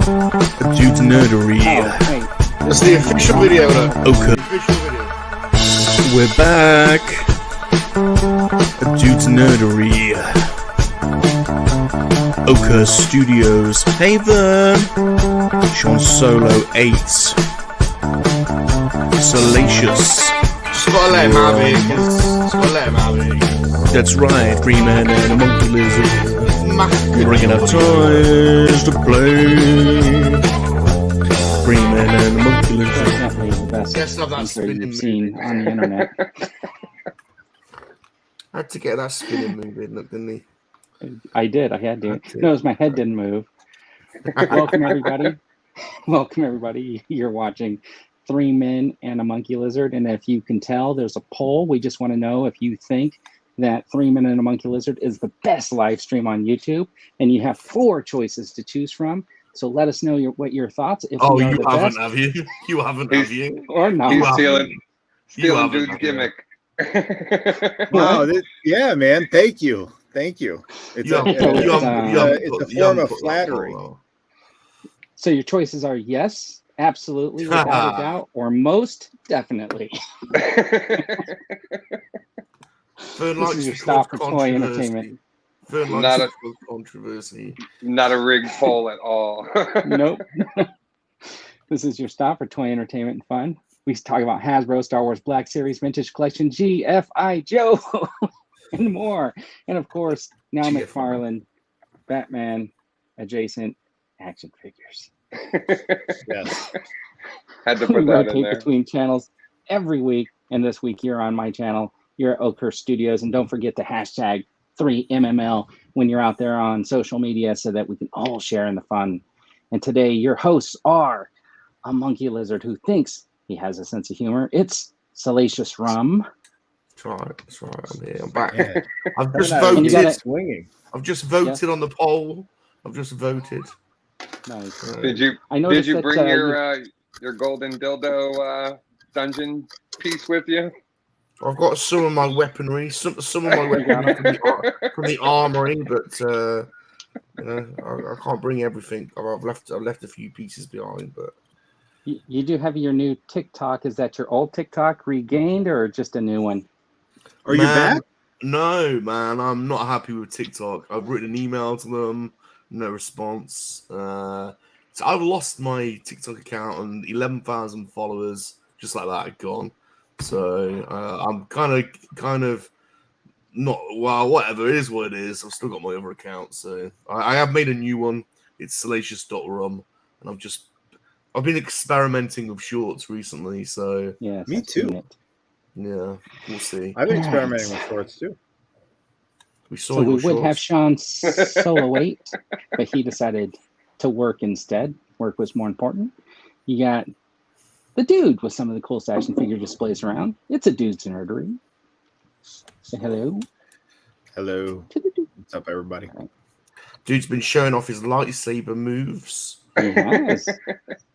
Dude's nerdery. That's the official video, though. Okay. The official video. We're back. Dude's nerdery. Oka Studios. Hey there. Sean Solo 8. Salacious. Just gotta let him have it. Just gotta let him have it. That's right. Green Man and a Monkey Lizard. Massive. Bringing up toys to play. Green Man and the Monkey Lizard. Definitely the best Yes, I've that intro spinning you've seen movie. on the internet. I had to get that spinning moving, didn't he? I did. I had to. No, it was my head didn't move. Welcome, everybody. Welcome, everybody. You're watching 3 Men and a Monkey Lizard. And if you can tell, there's a poll. We just want to know if you think that 3 Men and a Monkey Lizard is the best live stream on YouTube. And you have 4 choices to choose from. So let us know what your thoughts. If Oh, we are you the haven't, best, have you? You haven't, have you? or not. He's haven't. stealing dude's gimmick. Wow, yeah, man. Thank you. It's you a form of flattery. So your choices are yes, absolutely, without a doubt, or most definitely. This is your stop for toy entertainment. Not a controversy. Not a rigged poll at all. Nope. This is your stop for toy entertainment and fun. We talk about Hasbro, Star Wars Black Series, Vintage Collection, G.F.I. Joe, and more. And of course, now McFarlane, Batman, adjacent action figures. Yes. Had to We put that in rotate there. between channels every week, and this week you're on my channel. You're at Oker Studios, and don't forget to hashtag 3MML when you're out there on social media so that we can all share in the fun. And today, your hosts are a monkey lizard who thinks he has a sense of humor. It's Salacious Rum. That's right. I'm here. I'm back. Yeah. I've just And you voted. gotta- Swinging. I've just voted on the poll. I've just voted. Nice. Did you I noticed did you that, bring your golden dildo dungeon piece with you? I've got some of my weaponry, some of my weaponry from the armory, but I can't bring everything. I've left a few pieces behind, but You do have your new TikTok. Is that your old TikTok regained or just a new one? Are you back? No, man, I'm not happy with TikTok. I've written an email to them, no response. So I've lost my TikTok account and 11,000 followers just like that gone. So I'm kind of not, well, whatever, it is what it is. I've still got my other account, so I have made a new one. It's salacious.rum, and I've been experimenting with shorts recently, so Yes, Me I've seen too. it. yeah, we'll see. I've been experimenting with shorts too. We saw So we your would have shorts. Sean solo 8, but he decided to work instead. Work was more important. You got the dude with some of the coolest action figure displays around. It's a dude's nerdery. Say hello Hello. to the dude. What's up, everybody? Dude's been showing off his lightsaber moves He has.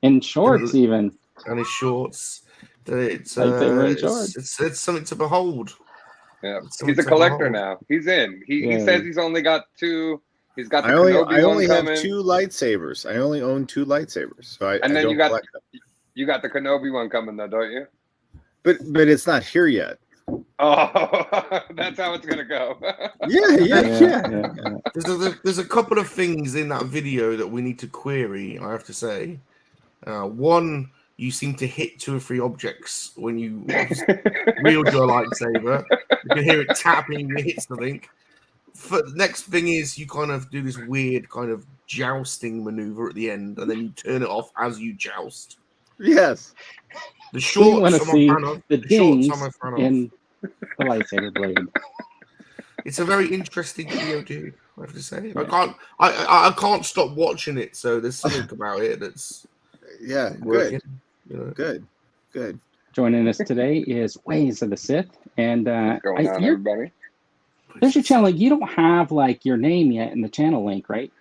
In shorts, even. and his shorts. It's Lightsaber and shorts. it's something to behold. Yeah, It's he's a something to collector behold. now. He's in. He Yeah. says he's only got 2. He's got the I Kenobi only one have coming, 2 lightsabers. I only own 2 lightsabers, so and then don't you got collect them. you got the Kenobi one coming though, don't you? But it's not here yet. Oh, that's how it's gonna go. Yeah. There's a couple of things in that video that we need to query, I have to say. One, you seem to hit 2 or 3 objects when you wield your lightsaber. You can hear it tapping, you hit something. The next thing is you kind of do this weird kind of jousting maneuver at the end, and then you turn it off as you joust. Yes. The We shorts want to I'm a see fan of. the shorts dings I'm a fan of. in the lightsaber blade. It's a very interesting video, dude. I have to say, I can't stop watching it. So there's something about it that's Yeah. working. Good. You know? Good. Joining us today is Ways of the Sith. And What's going on, everybody? there's your channel. You don't have like your name yet in the channel link, right?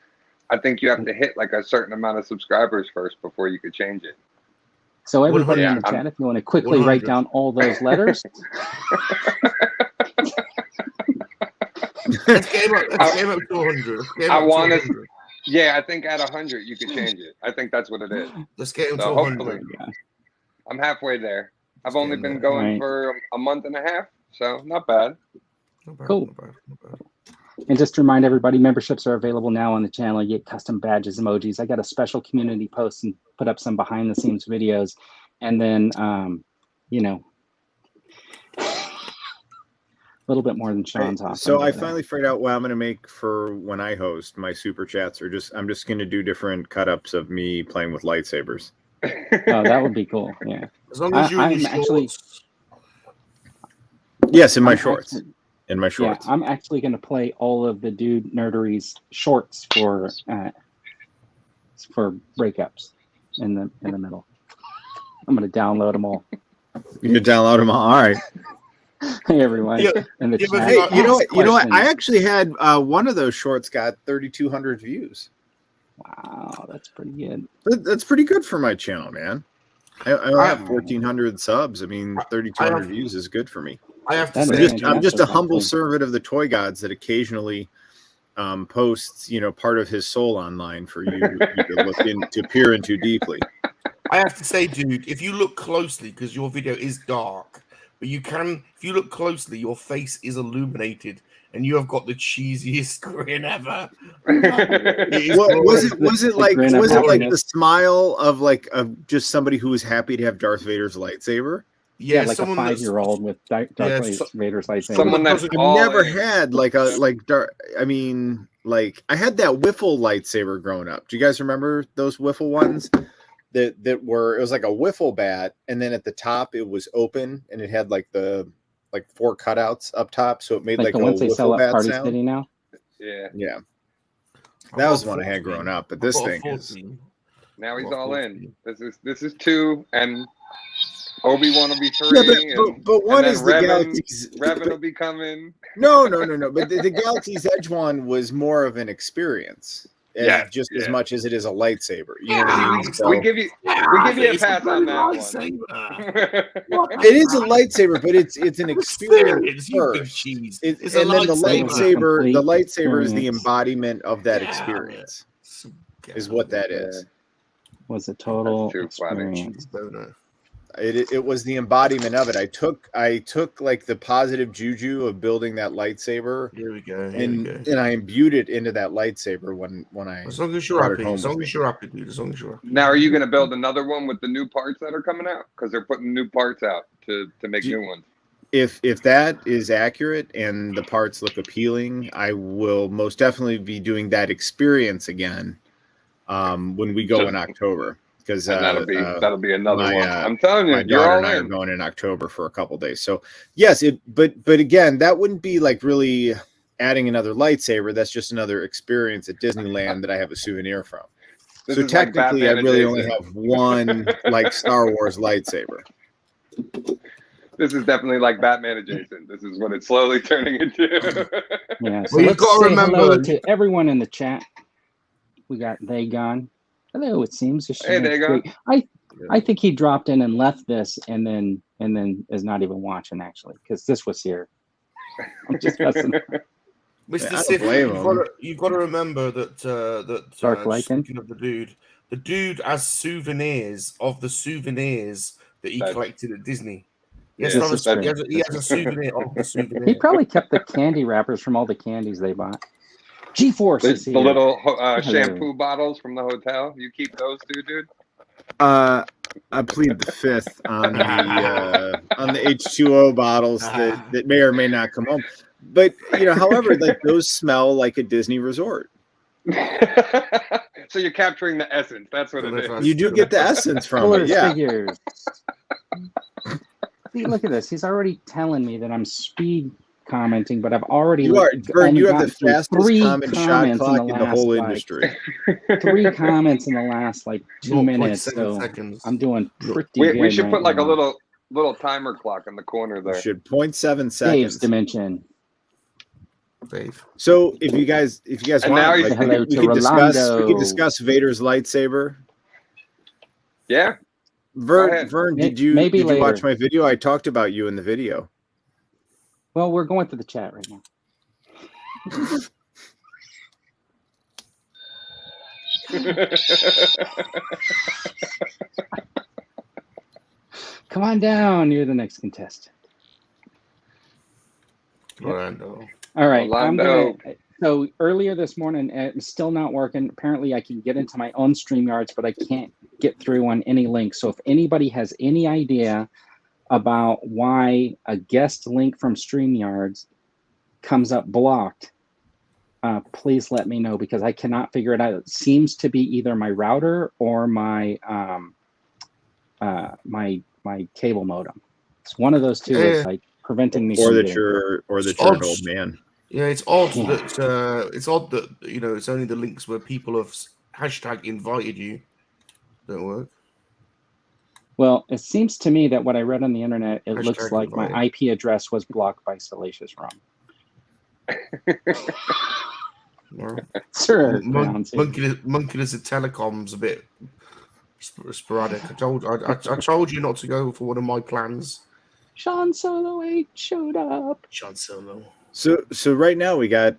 I think you have to hit like a certain amount of subscribers first before you could change it. So everybody in the I'm- chat, if you want to quickly write 100. down all those letters. Let's get him up to 100. I want to Yeah, I think at 100 you could change it. I think that's what it is. Let's get him So to hopefully, 100. I'm halfway there. I've Let's only get been him going Right. for a month and a half, so not bad. Not bad, Cool. not bad, not bad. And just to remind everybody, memberships are available now on the channel. You get custom badges, emojis. I got a special community post and put up some behind the scenes videos. And then, you know, a little bit more than Sean's off. So I finally figured out what I'm going to make for when I host. My super chats are I'm just going to do different cut ups of me playing with lightsabers. Oh, that would be cool. Yeah. As long as you're in your I'm actually- shorts. Yes, in my I'm shorts. actually- In my shorts. Yeah, I'm actually going to play all of the Dude Nerdery's shorts for breakups in the middle. I'm going to download them all. You can download them all. All right. Hey everyone Yeah, in the yeah, but chat. Hey, you know what? You know what? I Questions. actually had one of those shorts got 3,200 views. Wow, that's pretty good. That's pretty good for my channel, man. I only have Wow. 1,400 subs. I mean, 3,200 views is good for me. I have to That say, is I'm just a fantastic, humble actually. servant of the toy gods that occasionally posts, part of his soul online for you to look to peer into deeply. I have to say, dude, if you look closely, because your video is dark, but you can, if you look closely, your face is illuminated, and you have got the cheesiest grin ever. Was it like grin of the happiness. smile of just somebody who was happy to have Darth Vader's lightsaber? Yeah, like a someone that's- 5-year-old with Darth Yeah, Vader's lightsaber. Someone that's I've all never in. had I had that wiffle lightsaber growing up. Do you guys remember those wiffle ones? That were, it was like a wiffle bat, and then at the top it was open and it had like 4 cutouts up top, so it made like like the a ones they sell wiffle at bat Party sound. City now. Yeah. Yeah, I've that was got the one I had 14. growing up, but I've this got a thing is 14. Now he's Well, all in. 14. This is 2, and Obi-Wan will be 3. yeah, but one and is then the Revan, Galaxy's. Revan will be coming. No. But the Galaxy's Edge one was more of an experience, Yeah, just as yeah. much as it is a lightsaber. You know what I mean? So We give you a pass on that one. it is a lightsaber, but it's an experience You big first. cheese. It, It's and a then the lightsaber. lightsaber, Complete is the experience. embodiment of that Yeah. experience. Is what that is. Was a total That's too funny. experience. It was the embodiment of it. I took like the positive juju of building that lightsaber, Here we go. and I imbued it into that lightsaber when I. As long as you're brought it happy. home As long with as me. you're happy, dude. As long as you're happy. Now, are you going to build another one with the new parts that are coming out? Because they're putting new parts out to make new ones. If that is accurate and the parts look appealing, I will most definitely be doing that experience again when we go in October. Because And that'll be another one. I'm telling you, my you're daughter all and I are in. going in October for a couple days. So yes, but again, that wouldn't be like really adding another lightsaber. That's just another experience at Disneyland that I have a souvenir from. This So is like technically, Batman I really only adjacent. have one like Star Wars lightsaber. This is definitely like Batman adjacent. This is what it's slowly turning into. Yeah. So Well, you've let's got to say remember- hello to everyone in the chat. We got Dagon. Hello, it seems. Hey, Dagon. I think he dropped in and left this, and then is not even watching actually, because this was here. I'm just messing. Mr. Yeah, I don't Sif, blame you've got to remember that Dark Lycan? speaking of the dude has souvenirs of the souvenirs that he That- collected at Disney. Yeah, Yes, this is he has a souvenir of the souvenir. He probably kept the candy wrappers from all the candies they bought. G-Force is The here. little Hello. shampoo bottles from the hotel. You keep those too, dude? I plead the fifth on the H2O bottles that may or may not come home. But however, like those smell like a Disney resort. So you're capturing the essence. That's what it is. You do get the essence from it, Colors, yeah. figures. See, look at this. He's already telling me that I'm speed commenting, but I've already You are, Vern. only You have the gotten through fastest 3 comment shot comments clock in the last, whole like, industry. 3 comments in the last 2 minutes. 0.7 So seconds. I'm doing pretty We good. should right put like now. a little timer clock in the corner You there. should 0.7 Dave's seconds. dimension. Dave. So if you guys And want, now like, he's- Hello we to could discuss Rolando. Vader's lightsaber. Yeah. Vern, ahead. did you Maybe watch later. my video? I talked about you in the video. Well, we're going through the chat right now. Come on down. You're the next contestant. Orlando. All right. Orlando. So earlier this morning, it's still not working. Apparently, I can get into my own StreamYards, but I can't get through on any link. So if anybody has any idea about why a guest link from StreamYards comes up blocked, please let me know, because I cannot figure it out. It seems to be either my router or my my cable modem. It's one of those two that's like preventing me or from that getting you're It's an odd. old man. Yeah, it's odd that it's odd that it's only the links where people have hashtag invited you that work. Well, it seems to me that what I read on the internet, it looks Hashtag like my invited. IP address was blocked by Salacious Rum. Well, Sure. Monkey Lizard Telecom's a bit sporadic. I told you not to go for one of my plans. Sean Solo 8 showed up. Sean Solo. So right now we got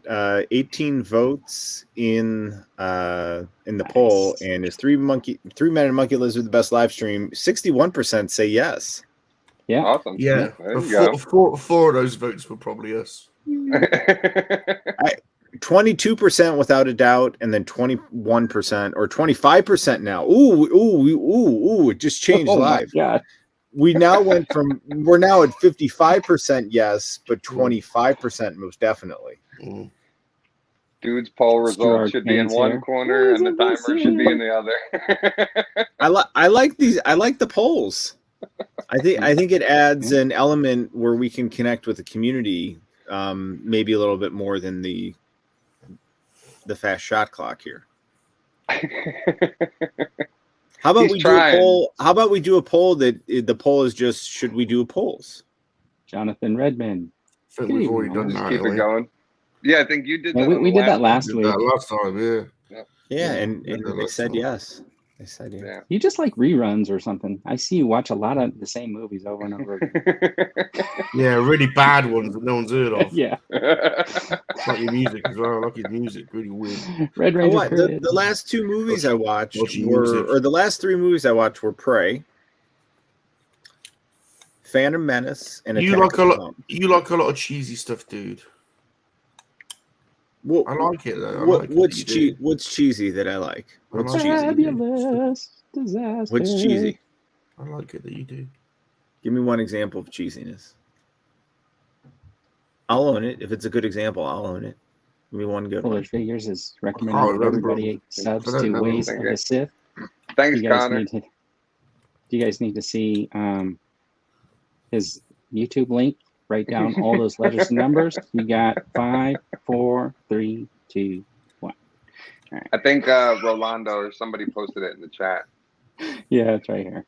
18 votes in the poll, and is Three Men and Monkey Lizard the best live stream? 61% say yes. Yeah. Awesome. Yeah, There you go. four of those votes were probably us. 22% without a doubt, and then 21% or 25% now. Ooh! It just changed live. Yeah. We're now at 55% yes, but 25% most definitely. Mm. Dude's poll Stuart results should be in Kane's one here. corner and the timer should be in the other. I like these. I like the polls. I think it adds an element where we can connect with the community, maybe a little bit more than the fast shot clock here. How about we do a poll? How about we do a poll that the poll is just, should we do polls? Jonathan Redmond. I think we've already done Just that. keep it going. Yeah, I think you did that. Yeah, we did that last week. Last time, yeah. Yeah, and we did that they last said time. yes. They said yes. Yeah. You just like reruns or something. I see you watch a lot of the same movies over and over again. Yeah, really bad ones that no one's heard of. Yeah. Like your music as well. I like his music. Really weird. Red Oh, Ranger. what? The last two movies I watched or the last three movies I watched were Prey, Phantom Menace, and You Attack like a of the lot. Clones. You like a lot of cheesy stuff, dude. What, I like it though. what's cheesy that I like? What's like cheesy? Fabulous disaster. What's cheesy? I like it that you do. Give me one example of cheesiness. I'll own it. If it's a good example, I'll own it. Give me one good one. Fuller Figures is recommending that everybody subs to Ways of the Sith. Thanks, You guys Connor. need to. You guys need to see his YouTube link. Write down all those letters and numbers. You got 5, 4, 3, 2, 1. All right. I think Rolando or somebody posted it in the chat. Yeah, it's right here.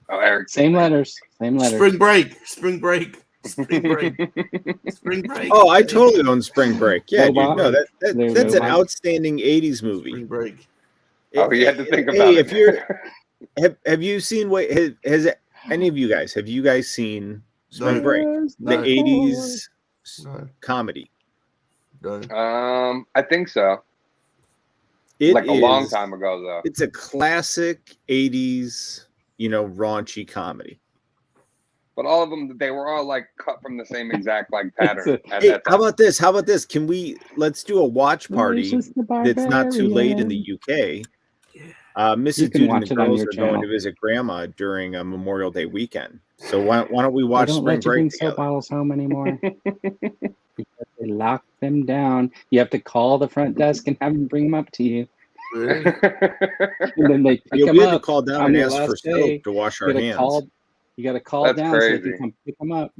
Oh, Eric. Same letters. Same letters. Spring break. Spring break. Spring break. Spring break. Oh, I totally own Spring Break. Yeah, dude, Robot. no, that's an Robot. outstanding '80s movie. Spring break. Oh, you had to think about Hey, it. if you're have you seen has any of you guys seen Spring Break? No. The '80s No. comedy. No. I think so. It Like a long is- time ago, though. It's a classic '80s, raunchy comedy. But all of them, they were all like cut from the same exact like pattern. At Hey, that how time. about this? Let's do a watch party Delicious the that's not too late in Barbarian. the UK. You Mrs. can Dude and watch the it on girls your are going channel. to visit Grandma during a Memorial Day weekend. So why don't we watch They don't Spring let you bring Break soap together? bottles home anymore because they lock them down. You have to call the front desk and have them bring them up to you, Really? and then they pick Yeah, them we had to up. call down on and your ask for last day. soap to wash You our gotta hands. call. You got to call That's down so they crazy. can come pick them up.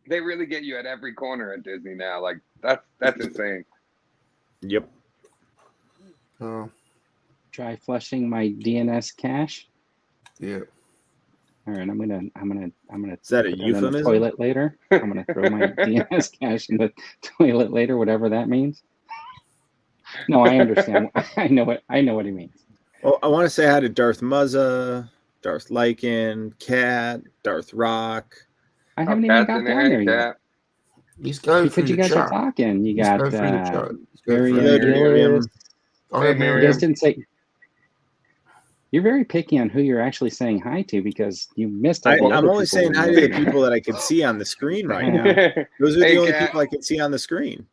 They really get you at every corner at Disney now. Like that's insane. Yep. Oh, Try flushing my DNS cache. yeah. All right, I'm gonna Is that a put in the euphemism? toilet later. I'm gonna throw my DNS cache in the toilet later, whatever that means. No, I understand. I know what he means. Well, I want to say hi to Darth Muzza, Darth Lycan, Cat, Darth Rock. I haven't even Cat's got in down there Hey, yet. Cat. He's going through Because you the guys are chat. talking. You He's got going through the chat. He's going Miriam through it. Gillis. Oh, Hey, hey, You Miriam. guys didn't say. You're very picky on who you're actually saying hi to because you missed all the other I'm only people saying we hi know. to the people that I can see on the screen right now. Those are the Hey, only Kat. people I can see on the screen.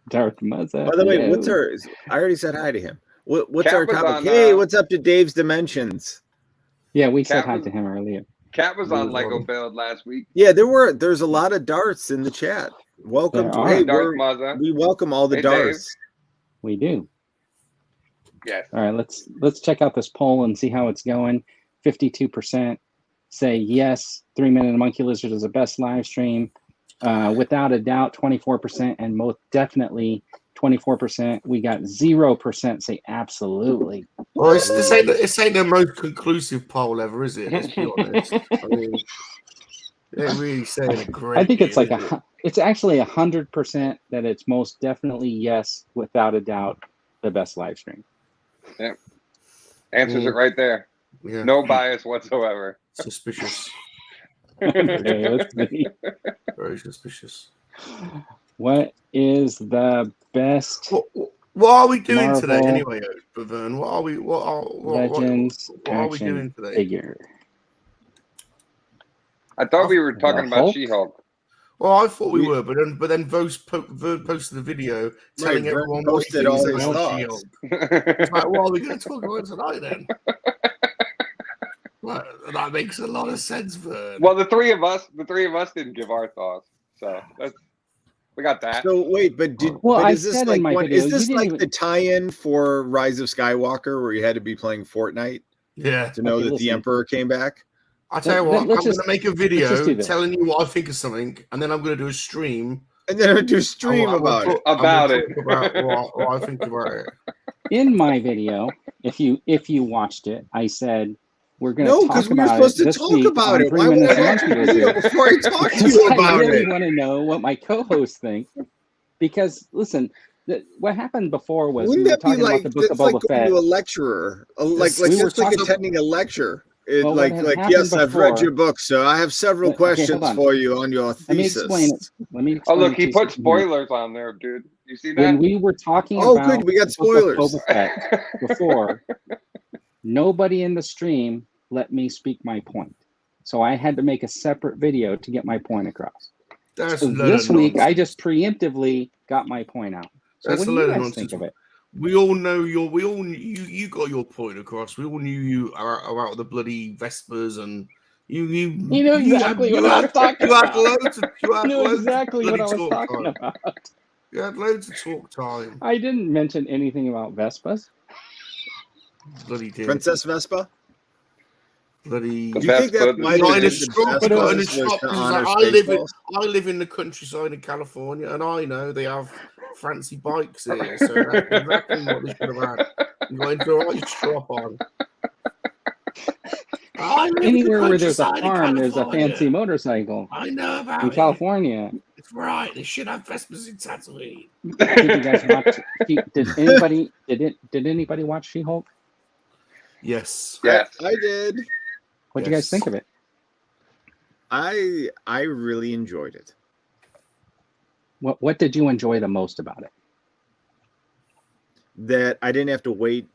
Darth Muzza. By the way, what's hello. our? I already said hi to him. What's Kat our was topic? on, Hey, what's up to Dave's Dimensions? Yeah, we said Kat hi was- to him earlier. Kat was on Move Lego on. Build last week. Yeah, there's a lot of darts in the chat. Welcome There to are. hey, Darth Mazza. we welcome all the Hey, Dave. darts. We do. Yes. All right, let's check out this poll and see how it's going. 52% say yes, 3 Men and a Monkey Lizard is the best live stream. Without a doubt, 24%, and most definitely 24%. We got 0% say absolutely. Well, this ain't the most conclusive poll ever, is it? Let's be honest. I mean, they're really saying a great. I think it's deal, like isn't it? it's actually 100% that it's most definitely yes, without a doubt, the best live stream. Answers it right there. Yeah, No bias whatsoever. suspicious. Okay, let's see. Very suspicious. What is the best What are we doing today, Marvel anyway, Bavern? What are we? Legends what are we action doing today? figure? I thought we were talking The about Hulk? She-Hulk. Well, I thought we We- were, but then Vern posted a video telling Right, Vern everyone what he posted thinks all his about thoughts. She-Hulk. It's like, what are we going to talk about tonight then? Well, that makes a lot of sense, Vern. Well, the three of us didn't give our thoughts, so we got that. So wait, but Well, I is this said like in my one? video, Is you this didn't like even- the tie-in for Rise of Skywalker, where you had to be playing Fortnite Yeah. to know Okay, that listen. the Emperor came back? I tell you Let- what, let's I'm going just- to make a let's just video do this. telling you what I think of something, and then I'm going to do a stream. And then I do stream I'm gonna about it. talk- I'm About gonna it. talk about what I think about it. In my video, if you watched it, I said we're going No, to because talk we were about supposed it to this talk week about on it. 3 Why would I Minutes and watch the Monkey video Lizard. before I talk to Because you I about really it? want to know what my co-hosts think. Because listen, what happened before was Wouldn't we were that be talking like about the book of that's like Boba going Fett. to a lecturer? Like We were that's like talking- attending a lecture. Well, what had happened Yes, I've read before- your book, so I have several Okay, hold questions on. for you on your Let me thesis. explain it. Let me Oh, explain look, it he to put you. spoilers on there, dude. You see When that? we were talking Oh, about good, we got the book of spoilers. Boba Fett before, nobody in the stream let me speak my point. So I had to make a separate video to get my point across. That's So a load this of week, I nonsense. just preemptively got my point out. So That's what a do load you of guys nonsense. think of it? We all know you got your point across. We all knew you are about the bloody Vespers and you know exactly what I was talking you had about. loads of you had You know loads of exactly what I bloody was talk talking time. about. You had loads of talk time. I didn't mention anything about Vespas. Bloody did. Princess Vespa? Bloody The Do you think that's Vespa, why got in they a did the shop, Vespas got in a was shop to 'cause it's honor like, Spaceballs? I live in the countryside in California and I know they have fancy bikes here. So that's exactly what they should have had. You got into a right strop on. I live in the Anywhere where there's a countryside in farm, there's a California. fancy motorcycle. I know about In it. California, It's right. They should have Vespers in Tatooine. did you guys watch? Did anybody watch She-Hulk? Yes. Yes. I did. What'd you guys Yes. think of it? I really enjoyed it. What did you enjoy the most about it? That I didn't have to wait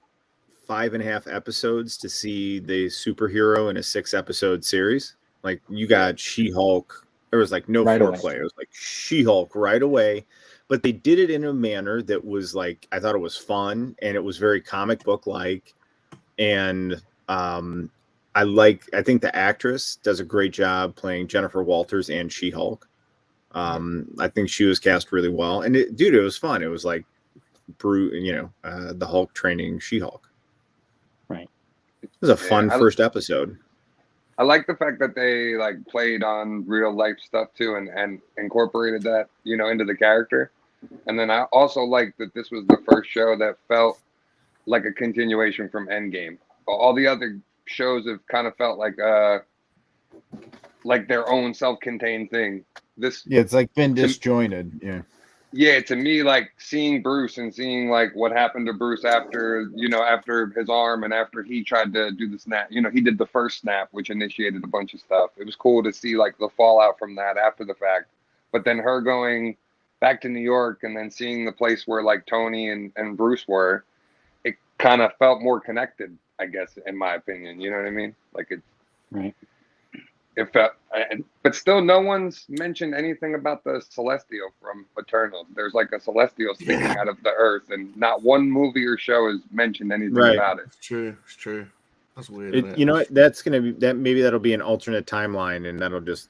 5.5 episodes to see the superhero in a 6-episode series. Like you got She-Hulk. There was like no Right away. foreplay. It was like She-Hulk right away. But they did it in a manner that was like, I thought it was fun and it was very comic book like. And I think the actress does a great job playing Jennifer Walters and She-Hulk. I think she was cast really well. And it was fun. It was like the Hulk training She-Hulk. Right. It was a fun Yeah, first episode. I like the fact that they like played on real life stuff too and incorporated that, into the character. And then I also like that this was the first show that felt like a continuation from Endgame. All the other shows have kind of felt like their own self-contained thing. This Yeah, it's like been To- disjointed. Yeah. Yeah, to me, like seeing Bruce and seeing like what happened to Bruce after, after his arm and after he tried to do the snap, he did the first snap, which initiated a bunch of stuff. It was cool to see like the fallout from that after the fact. But then her going back to New York and then seeing the place where like Tony and Bruce were, it kind of felt more connected, I guess, in my opinion. You know what I mean? Like Right. it felt, but still, no one's mentioned anything about the Celestial from Eternals. There's like a Celestial sticking out of the Earth, and not one movie or show has mentioned anything about it. It's true. It's true. That's weird. You know what? That's gonna be that. Maybe that'll be an alternate timeline, and that'll just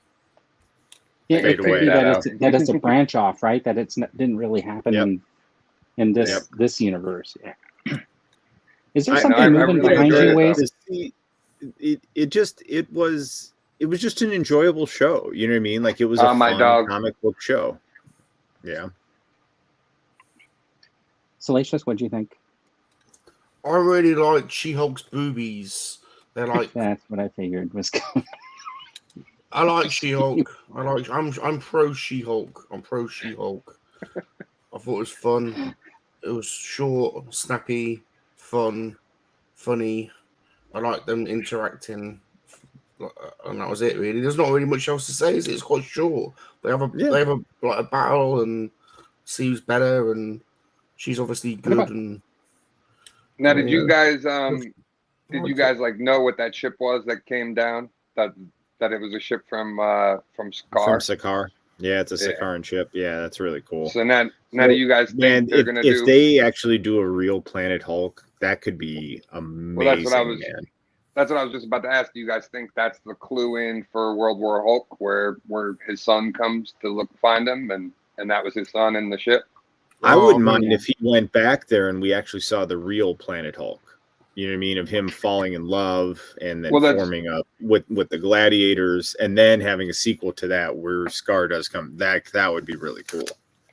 Yeah, fade it could away. be that it's a branch off, right? That didn't really happen in this universe. Yeah. Is there something moving behind you, Waze? It was just an enjoyable show. You know what I mean? Like it was a fun comic book show. Yeah. Salacious, what do you think? I really like She-Hulk's boobies. They're like That's what I figured was coming. I like She-Hulk. I'm pro She-Hulk. I'm pro She-Hulk. I thought it was fun. It was short, snappy, fun, funny. I like them interacting. And that was it, really. There's not really much else to say. It's quite short. They have a battle, and see who's better, and she's obviously good. And now, did you guys like know what that ship was that came down? That it was a ship from Sakaar. From Sakaar. Yeah, it's a Sakaran ship. Yeah, that's really cool. So now do you guys think they're gonna if they actually do a real Planet Hulk, that could be amazing. Well, that's what I was just about to ask. Do you guys think that's the clue in for World War Hulk, where his son comes to find him, and that was his son in the ship? I wouldn't mind if he went back there and we actually saw the real Planet Hulk. You know what I mean? Of him falling in love and then forming up with the gladiators, and then having a sequel to that where Scar does come. That would be really cool.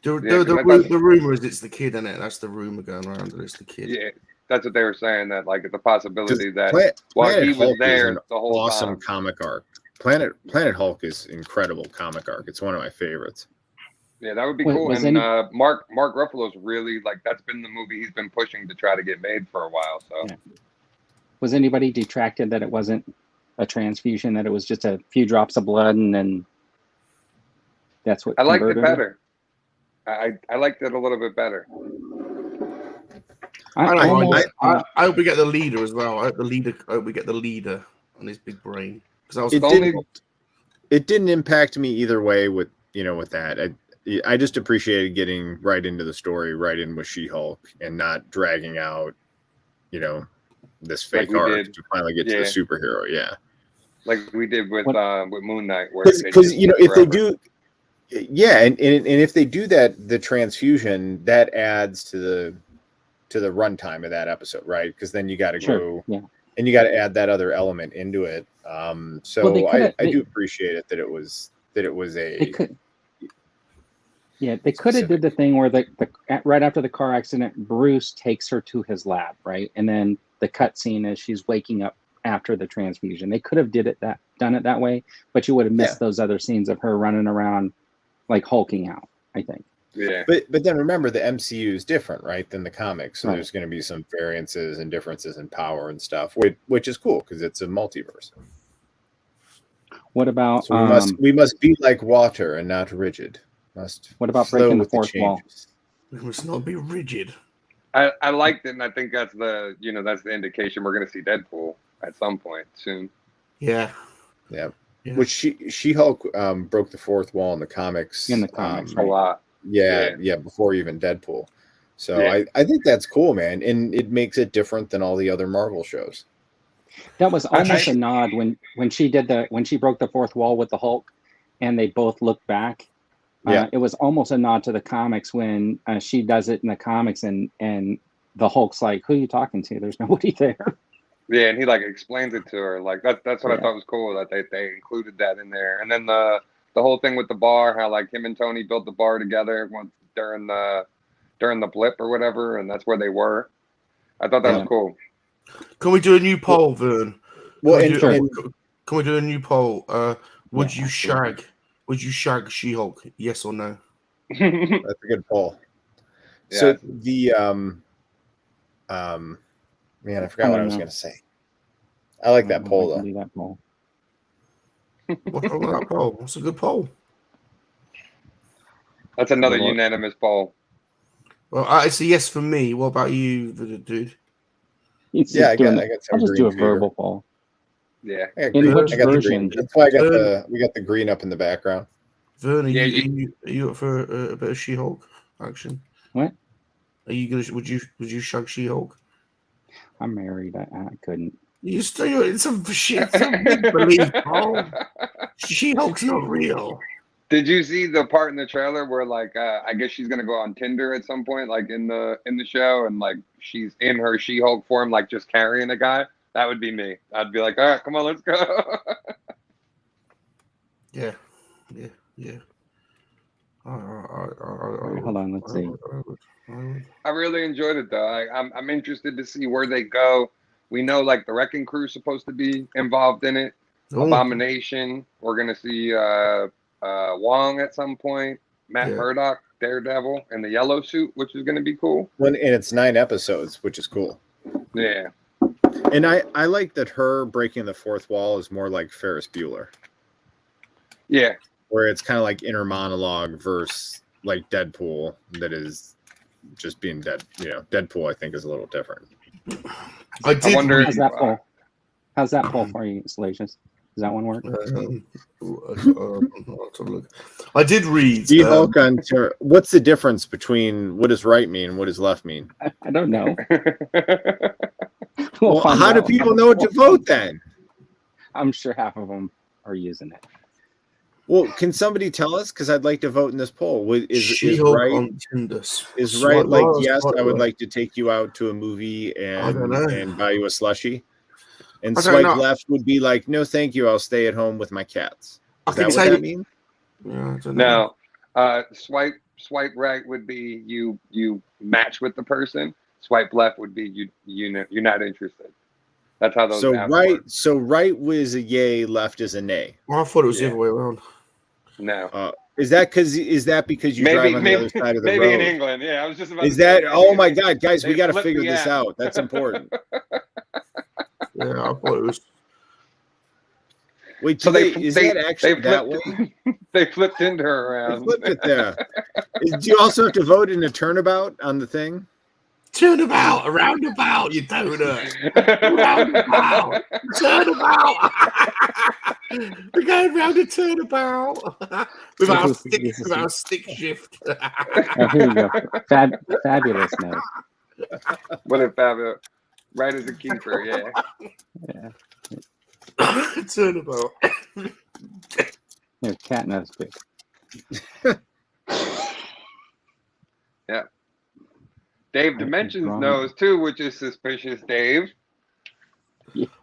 The rumor is it's the kid, isn't it? That's the rumor going around that it's the kid. Yeah. That's what they were saying, that like the possibility that while he was there the whole awesome comic arc. Planet Hulk is incredible comic arc. It's one of my favorites. Yeah, that would be cool. And Mark Ruffalo's really that's been the movie he's been pushing to try to get made for a while. So, was anybody detracted that it wasn't a transfusion, that it was just a few drops of blood, and then that's what I liked it better. I liked it a little bit better. I hope we get the leader as well. I hope we get the leader on his big brain, because it didn't impact me either way with that. I just appreciated getting right into the story, right in with She-Hulk, and not dragging out this fake arc to finally get to the superhero. Yeah, like we did with Moon Knight, because if they do. Yeah, and if they do that, the transfusion, that adds to the runtime of that episode, right? Because then you got to go, and you got to add that other element into it. So I do appreciate it that it was a. They could have did the thing where right after the car accident, Bruce takes her to his lab, right, and then the cut scene is she's waking up after the transfusion. They could have done it that way, but you would have missed those other scenes of her running around like hulking out, I think. Yeah. But then remember, the MCU is different, right, than the comics. So there's going to be some variances and differences in power and stuff, which is cool because it's a multiverse. What about we must be like water and not rigid. What about breaking the fourth wall? We must not be rigid. I liked it, and I think that's the indication we're going to see Deadpool at some point soon. Yeah. Which She-Hulk broke the fourth wall in the comics. A lot. Yeah, before even Deadpool. So I think that's cool, man, and it makes it different than all the other Marvel shows. That was almost a nod when she broke the fourth wall with the Hulk, and they both looked back. It was almost a nod to the comics when she does it in the comics, and the Hulk's like, "Who are you talking to? There's nobody there." Yeah, and he explains it to her. That's what I thought was cool, that they included that in there. And then the whole thing with the bar, how him and Tony built the bar together during the blip or whatever, and that's where they were. I thought that was cool. Can we do a new poll, Vern? Can we do a new poll? Would you shag She-Hulk? Yes or no? That's a good poll. Yeah. So the man, I forgot what I was going to say. I like that poll though. Do that poll. What's wrong with that poll? That's a good poll. That's another What? unanimous poll. Well, it's a yes for me. What about you, dude? He's Yeah, just doing I got some I'll just green do a fever. verbal poll. Yeah. I got In green. which I got the version? green. That's why we got the green up in the background. Vern, are Yeah, you up for a bit of She-Hulk action? What? Are you gonna? Would you shug She-Hulk? I'm married. I couldn't. You still? It's a shit. It's a big belief, bro. She-Hulk's not real. Did you see the part in the trailer where like I guess she's gonna go on Tinder at some point, like in the show, and like she's in her She-Hulk form, like just carrying a guy? That would be me. I'd be like, all right, come on, let's go. Yeah. Hold on, let's see. I really enjoyed it though. I'm interested to see where they go. We know like the Wrecking Crew is supposed to be involved in it. Oh, Abomination. We're gonna see Wong at some point. Matt Yeah. Murdock, Daredevil, in the yellow suit, which is gonna be cool. And it's 9 episodes, which is cool. Yeah. And I like that her breaking the fourth wall is more like Ferris Bueller, Yeah. where it's kind of like inner monologue versus like Deadpool that is just being dead. You know, Deadpool I think is a little different. I did. wonder- How's that poll? How's that poll for you, Salacious? Does that one work? Let's have a look. I did read. She-Hulk on what's the difference between what does right mean and what does left mean? I don't know. Well, find how do out. people know what to vote then? I'm sure half of them are using it. Well, can somebody tell us? Because I'd like to vote in this poll. Is She-Hulk right? on Tinder. Is Swipe right like right, yes? swipe I would left. like to take you out to a movie I don't know. and buy you a slushie. And I don't swipe know. left would be like, no, thank you. I'll stay at home with my cats. I Is can that what tell that you. means? Yeah, I don't know. No. Swipe right would be you match with the person. Swipe left would be you're not interested. That's how those So apps right, work. so right was a yay, left is a nay. I thought it was the Yeah. other way around. No. Is that because you drive on the other side of the maybe road? in England. Yeah, I was just about Is to say that? Oh maybe my in- God, guys, we they got to flipped figure the this app. out. That's important. Yeah, I thought it was. Wait, So is that actually that way? They flipped Tinder They around. flipped it there. Do you also have to vote in a turnabout on the thing? Turnabout, a roundabout, you donut. Roundabout, turnabout. We're going round a turnabout with our stick shift. Oh, here you go. Fabulous note. What if fabulous? Right as a keeper, yeah. Yeah. Turnabout. There's cat nose pick. Yeah. Dave Dimensions wrong. knows too, which is suspicious, Dave.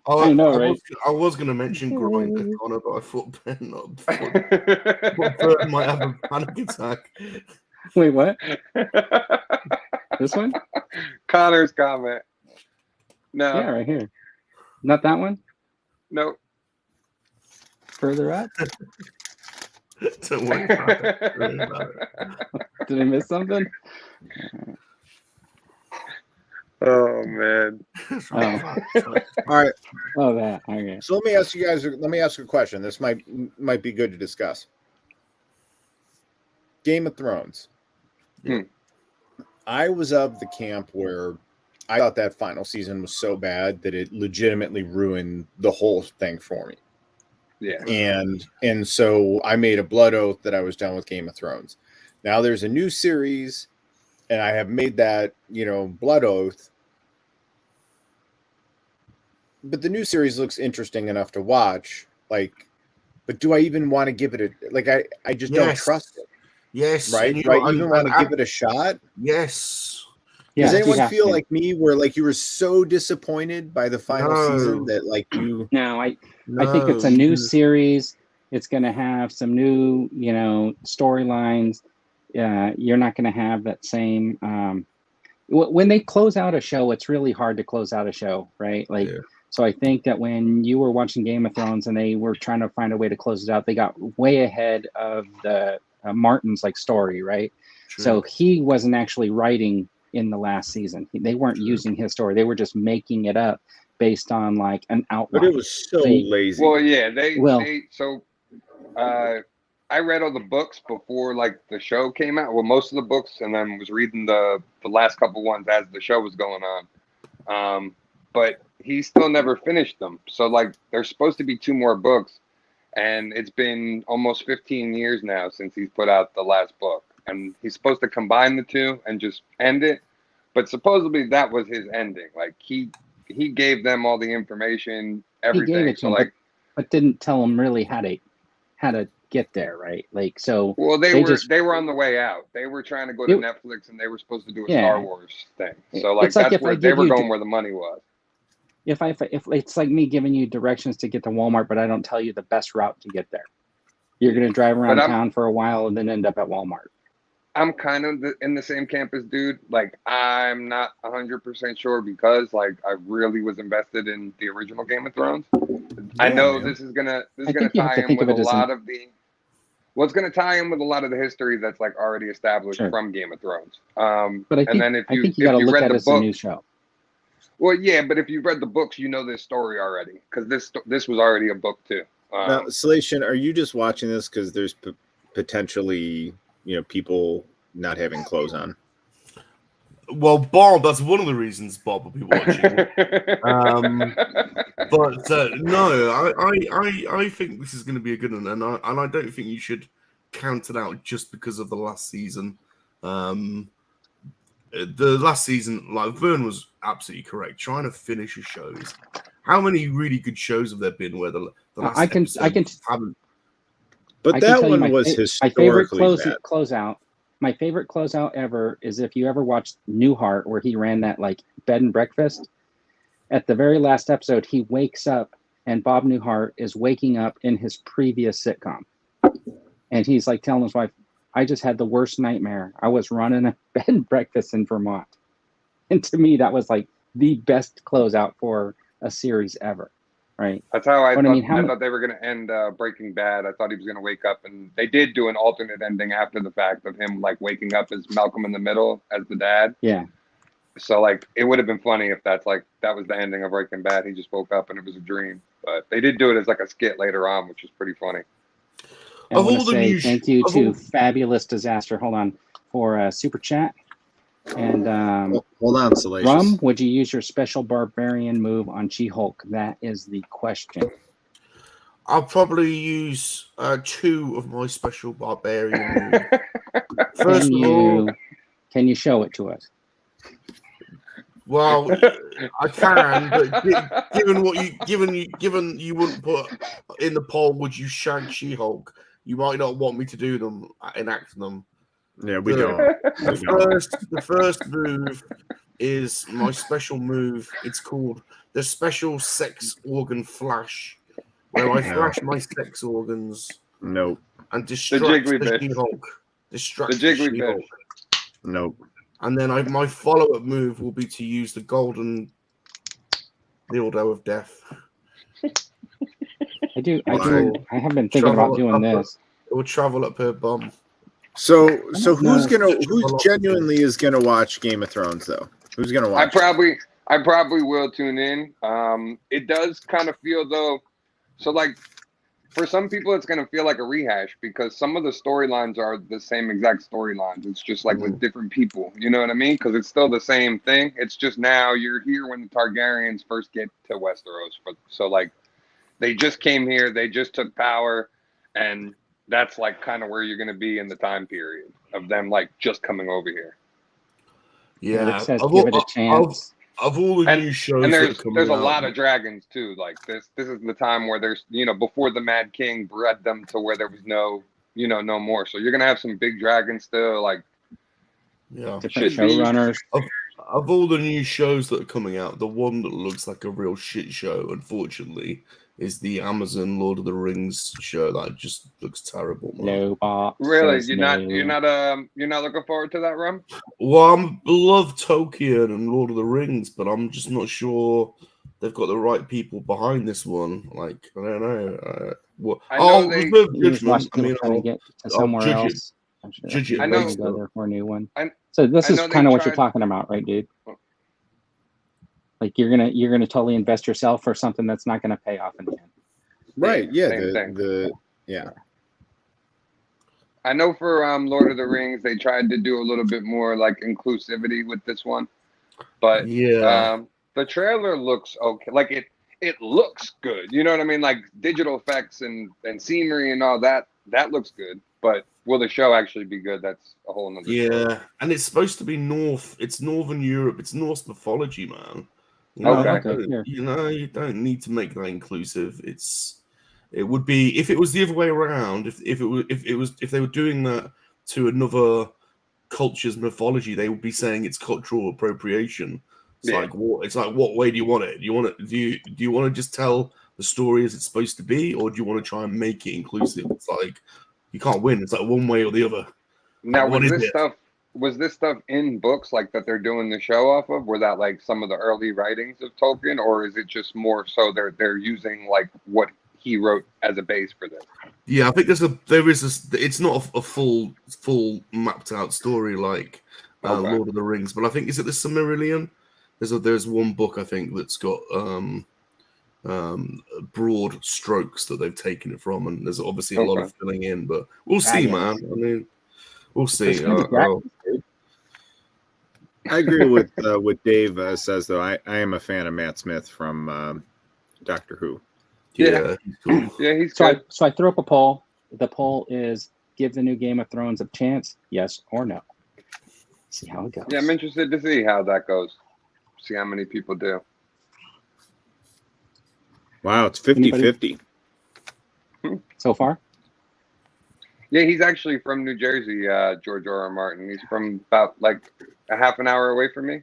I know, right? I was going to mention Grinder, Connor, but I thought Ben might have a panic attack. Wait, what? This one? Connor's comment. No, Yeah, right here. Not that one? no. Further up? Don't worry about it. Don't worry about it. Did I miss something? Oh man. Oh. All right. Oh, that. Okay. So let me ask you guys. Let me ask you a question. This might be good to discuss. Game of Thrones. Hmm. I was of the camp where I thought that final season was so bad that it legitimately ruined the whole thing for me. Yeah. And so I made a blood oath that I was done with Game of Thrones. Now there's a new series, and I have made that, blood oath. But the new series looks interesting enough to watch. But do I even want to give it I just don't trust it. Yes. Right? And Do I even want to give it a shot? Yes. Does Yeah, anyone feel like me where you were so disappointed by the final season that you No, I think it's a new series. It's going to have some new, storylines. You're not going to have that same. When they close out a show, it's really hard to close out a show, right? So I think that when you were watching Game of Thrones and they were trying to find a way to close it out, they got way ahead of the Martin's story, right? So he wasn't actually writing in the last season. They weren't using his story. They were just making it up based on like an outline. But it was so lazy. Well, yeah, I read all the books before like the show came out. Well, most of the books, and then was reading the last couple ones as the show was going on. But he still never finished them. So like there's supposed to be 2 more books, and it's been almost 15 years now since he's put out the last book. And he's supposed to combine the 2 and just end it. But supposedly that was his ending. Like he gave them all the information, everything. He gave it to so him, like, but didn't tell them really how to get there, right? Like so. Well, they were on the way out. They were trying to go to Netflix, and they were supposed to do a Star Wars thing. So like that's where they were going, where the money was. If it's like me giving you directions to get to Walmart, but I don't tell you the best route to get there, you're going to drive around town for a while and then end up at Walmart. I'm kind of in the same camp as dude. Like I'm not 100% sure because like I really was invested in the original Game of Thrones. I know this is gonna tie in with a lot of the. Well, it's going to tie in with a lot of the history that's like already established from Game of Thrones. But I think you got to look at it as a new show. Well, yeah, but if you've read the books, you know this story already because this was already a book too. Now, Salation, are you just watching this because there's potentially people not having clothes on? Well, Bob, that's one of the reasons Bob will be watching. But no, I think this is going to be a good one, and I don't think you should count it out just because of the last season. The last season, like Vern was absolutely correct. Trying to finish a show is how many really good shows have there been where the last I can haven't. But that one was historically my favorite closeout. My favorite closeout ever is if you ever watched Newhart, where he ran that like bed and breakfast. At the very last episode, he wakes up, and Bob Newhart is waking up in his previous sitcom, and he's like telling his wife, "I just had the worst nightmare. I was running a bed and breakfast in Vermont," and to me, that was like the best closeout for a series ever. Right. That's how I thought they were going to end Breaking Bad. I thought he was going to wake up, and they did do an alternate ending after the fact of him like waking up as Malcolm in the Middle as the dad. Yeah. So like it would have been funny if that was the ending of Breaking Bad. He just woke up and it was a dream. But they did do it as like a skit later on, which was pretty funny. I want to say thank you to Fabulous Disaster. Hold on for super chat. And hold on, Salacious. Rum, would you use your special barbarian move on She-Hulk? That is the question. I'll probably use 2 of my special barbarian moves. First of all, can you show it to us? Well, I can, but given you wouldn't put in the poll, would you shag She-Hulk? You might not want me to do them, enact them. Yeah, we don't. The first move is my special move. It's called the Special Sex Organ Flash, where I flash my sex organs. Nope. And distract the She-Hulk. Distract the She-Hulk. Nope. And then my follow-up move will be to use the golden dildo of death. I have been thinking about doing this. It will travel up her bum. So who genuinely is gonna watch Game of Thrones though? Who's gonna watch? I probably will tune in. It does kind of feel though, so like for some people it's gonna feel like a rehash because some of the storylines are the same exact storylines. It's just like with different people. You know what I mean? Because it's still the same thing. It's just now you're here when the Targaryens first get to Westeros. So like they just came here, they just took power, and that's like kind of where you're going to be in the time period of them like just coming over here. Yeah, it says give it a chance. Of all the new shows, and there's a lot of dragons too. Like this is the time where there's before the Mad King bred them to where there was no more. So you're gonna have some big dragons still. Like different showrunners. Of all the new shows that are coming out, the one that looks like a real shit show, unfortunately, is the Amazon Lord of the Rings show. That just looks terrible. Man. Really? You're not looking forward to that, Rum? Well, I love Tolkien and Lord of the Rings, but I'm just not sure they've got the right people behind this one. Like, I don't know. Trying to get to somewhere else. Judge it I know- based go on- there for a new one. I- So this I is know they kind of what you're tried- talking about, right, dude? Like you're gonna totally invest yourself for something that's not gonna pay off in the end. Right. Yeah. same thing. Yeah. I know for Lord of the Rings, they tried to do a little bit more like inclusivity with this one, but Yeah. the trailer looks okay. Like it looks good. You know what I mean? Like digital effects and scenery and all that looks good. But will the show actually be good? That's a whole nother story. Yeah, and it's supposed to be North. It's Northern Europe. It's Norse mythology, man. You Okay. know, Okay, yeah. you don't need to make that inclusive. It would be if it was the other way around. If they were doing that to another culture's mythology, they would be saying it's cultural appropriation. It's Yeah. like what? It's like what way do you want it? Do you want it? Do you want to just tell the story as it's supposed to be, or do you want to try and make it inclusive? It's like you can't win. It's like one way or the other. Now, What was is this it? stuff in books like that they're doing the show off of? Were that like some of the early writings of Tolkien, or is it just more so they're using like what he wrote as a base for this? Yeah, I think it's not a full mapped out story like Okay. Lord of the Rings, but I think is it the Silmarillion? There's one book I think that's got broad strokes that they've taken it from, and there's obviously a lot Okay. of filling in, but we'll see, man. Dragons. I mean, we'll see. There's gonna be dragons, dude. I agree with what Dave says, though. I am a fan of Matt Smith from Doctor Who. Yeah, he's cool. Yeah, he's So good. I threw up a poll. The poll is: give the new Game of Thrones a chance, yes or no. See how it goes. Yeah, I'm interested to see how that goes. See how many people do. Wow, it's 50-50. So far. Yeah, he's actually from New Jersey, George R.R. Martin. He's from about like a half an hour away from me.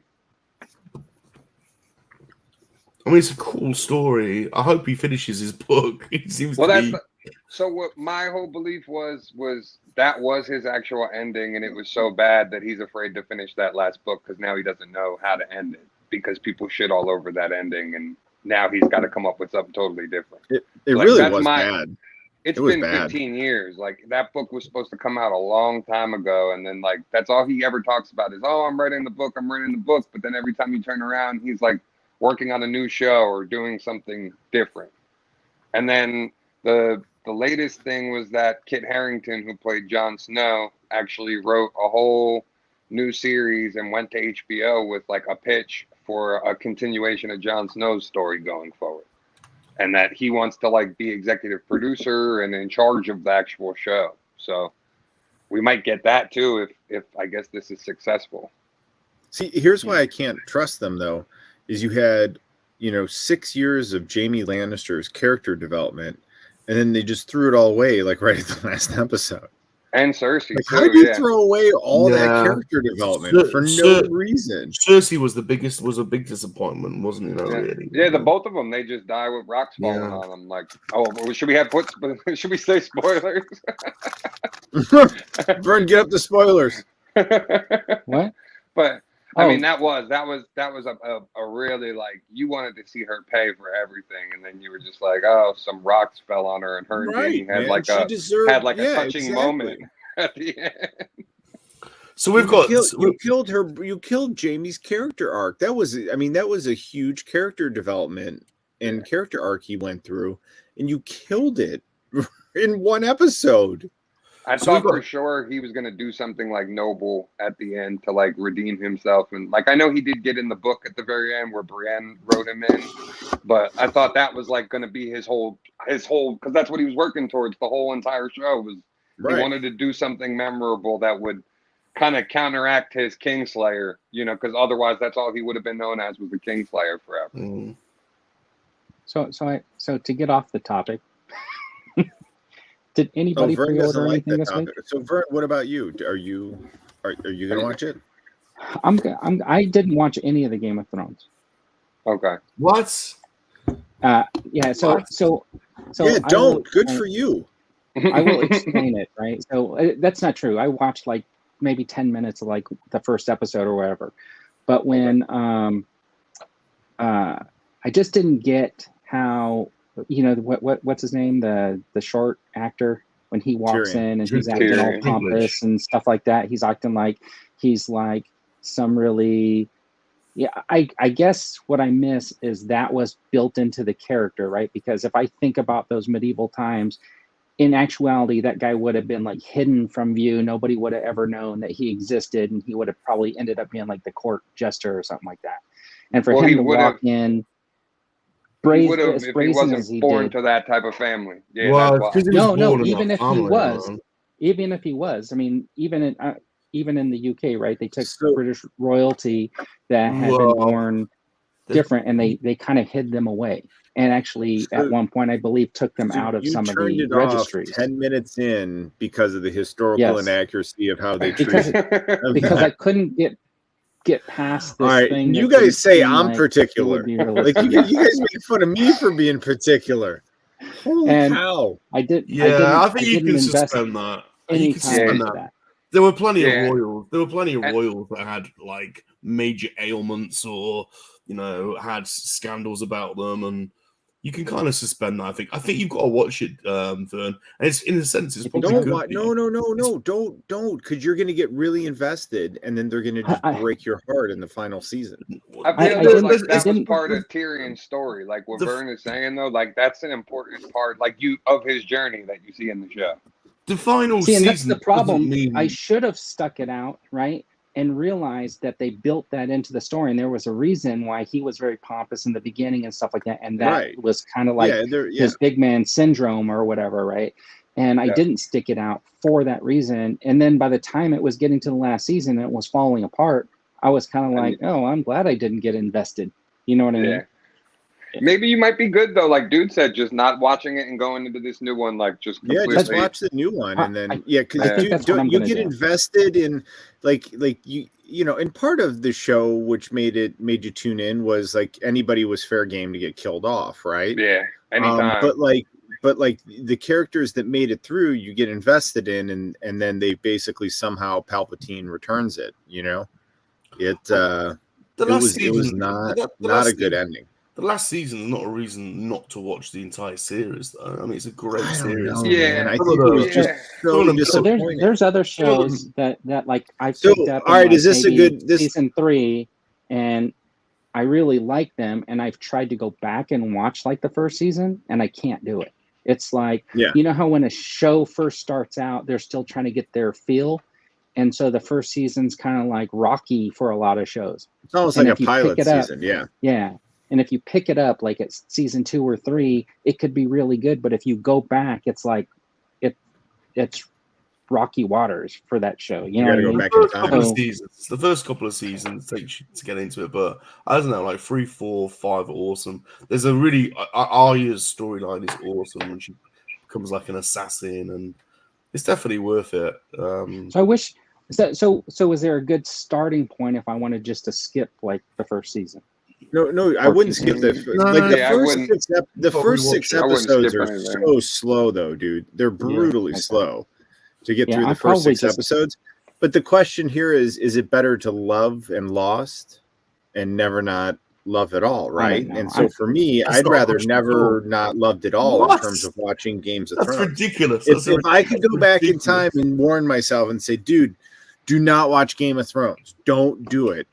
I mean, it's a cool story. I hope he finishes his book. He seems Well, to that's be. so. What my whole belief was that was his actual ending, and it was so bad that he's afraid to finish that last book because now he doesn't know how to end it because people shit all over that ending, and now he's got to come up with something totally different. It Like, really that's was my- bad. It's It was been bad. 15 years. Like that book was supposed to come out a long time ago, and then like that's all he ever talks about is, oh, I'm writing the book. But then every time you turn around, he's like working on a new show or doing something different. And then the latest thing was that Kit Harington, who played Jon Snow, actually wrote a whole new series and went to HBO with like a pitch for a continuation of Jon Snow's story going forward. And that he wants to like be executive producer and in charge of the actual show. So we might get that too if I guess this is successful. See, here's why I can't trust them, though, is you had, 6 years of Jamie Lannister's character development, and then they just threw it all away, like right at the last episode. And Cersei Like, too, how do you yeah. throw away all that Yeah. character development for no reason? Cersei was a big disappointment, wasn't it? Yeah. Really? Yeah, the both of them, they just die with rocks falling Yeah. on them. Like, oh, well, should we say spoilers? Vern, get up the spoilers. What? But I Oh. mean, that was a really like you wanted to see her pay for everything, and then you were just like, oh, some rocks fell on her, and her and Jamie had man. like She a deserved, had like a yeah, touching exactly. moment at the end. So we've got. You killed her. You killed Jamie's character arc. That was a huge character development and character arc he went through, and you killed it in one episode. I So thought we've got- for sure he was gonna do something like noble at the end to like redeem himself, and like I know he did get in the book at the very end where Brienne wrote him in, but I thought that was like gonna be his whole because that's what he was working towards the whole entire show was he wanted to do something memorable that would kind of counteract his Kingslayer, because otherwise that's all he would have been known as was the Kingslayer forever. Mm. So to get off the topic, did anybody Vern doesn't pre-order like anything that this week? topic. So Vern, what about you? Are you gonna watch it? I didn't watch any of the Game of Thrones. Okay. What? Yeah. So What? so Yeah, I don't. will- Good for you. I will explain it, right? So that's not true. I watched like maybe 10 minutes of like the first episode or whatever. But when I just didn't get how what's his name, the short actor, when he walks Tyrion. in and he's acting all Tyrion. pompous and stuff like that. He's acting like he's like some really, yeah. I guess what I miss is that was built into the character, right? Because if I think about those medieval times, in actuality, that guy would have been like hidden from view. Nobody would have ever known that he existed, and he would have probably ended up being like the court jester or something like that. And for him to walk in, would have as if he brazen as wasn't he born did. to that type of family. Yeah, Well, that's why. because he was No, born in even that if he family, was, man. even if he was, I mean, even in the UK, right? They took So- British royalty that had been Well, born different, and they kind of hid them away. And actually, at So- one point, I believe, took them So out of you some of turned the it registries. off 10 minutes in because of the historical Yes. inaccuracy of how they Because- treat Because I couldn't get past this All right, thing. you that didn't guys say seem I'm like particular. it would be Like you realistic. guys make fun of me for being particular. Holy And cow. I think I think you didn't can invest suspend that. any You can time suspend into that. that. There were plenty Yeah. of royals. There were plenty of And- royals that had like major ailments or had scandals about them, and you can kind of suspend that. I think you've got to watch it, Vern. And it's in a sense, it's probably Don't good. watch. No, don't, because you're going to get really invested, and then they're going to just break your heart in the final season. I I feel didn't- like I that was didn't- part of Tyrion's story. Like what The- Vern is saying, though, like that's an important part, like of his journey that you see in the show. The final See, and that's season the problem. doesn't mean- I should have stuck it out, right? And realized that they built that into the story, and there was a reason why he was very pompous in the beginning and stuff like that. And that Right. was kind of like his big man syndrome or whatever, right? And I Yeah. didn't stick it out for that reason. And then by the time it was getting to the last season and it was falling apart, I was kind of like, oh, I'm glad I didn't get invested. You know what I mean? Yeah. Maybe you might be good though, like dude said, just not watching it and going into this new one, like just Yeah, completely. just watch the new one, and then because I think that's what I'm you gonna get do. invested in like and part of the show which made you tune in was like anybody was fair game to get killed off, right? Yeah, anytime. But like the characters that made it through, you get invested in, and then they basically somehow Palpatine returns it. It was not a good ending. The last season is not a reason not to watch the entire series, though. I mean, it's a great I don't series. know, Yeah. man. I think it was just so So disappointing. there's other shows that like I So, picked up. all right, in, is this a maybe good- season 3, and I really like them, and I've tried to go back and watch like the first season, and I can't do it. It's like you know how when a show first starts out, they're still trying to get their feel, and so the first season's kind of like rocky for a lot of shows. It's almost And like if a you pilot pick it up- season, yeah. Yeah. And if you pick it up like it's season 2 or 3, it could be really good. But if you go back, it's like it's rocky waters for that show. You know what I mean? The first couple of seasons takes you to get into it, but I don't know, like 3, 4, 5 are awesome. There's a really Arya's storyline is awesome when she becomes like an assassin, and it's definitely worth it. So I wish. So is there a good starting point if I wanted just to skip like the first season? No, I wouldn't skip the first 6 episodes are so slow though, dude. They're brutally slow to get through the first 6 episodes. But the question here is it better to love and lost and never not love at all, right? And so for me, I'd rather never not loved at all in terms of watching Games of Thrones. That's ridiculous. If I could go back in time and warn myself and say, dude, do not watch Game of Thrones. Don't do it.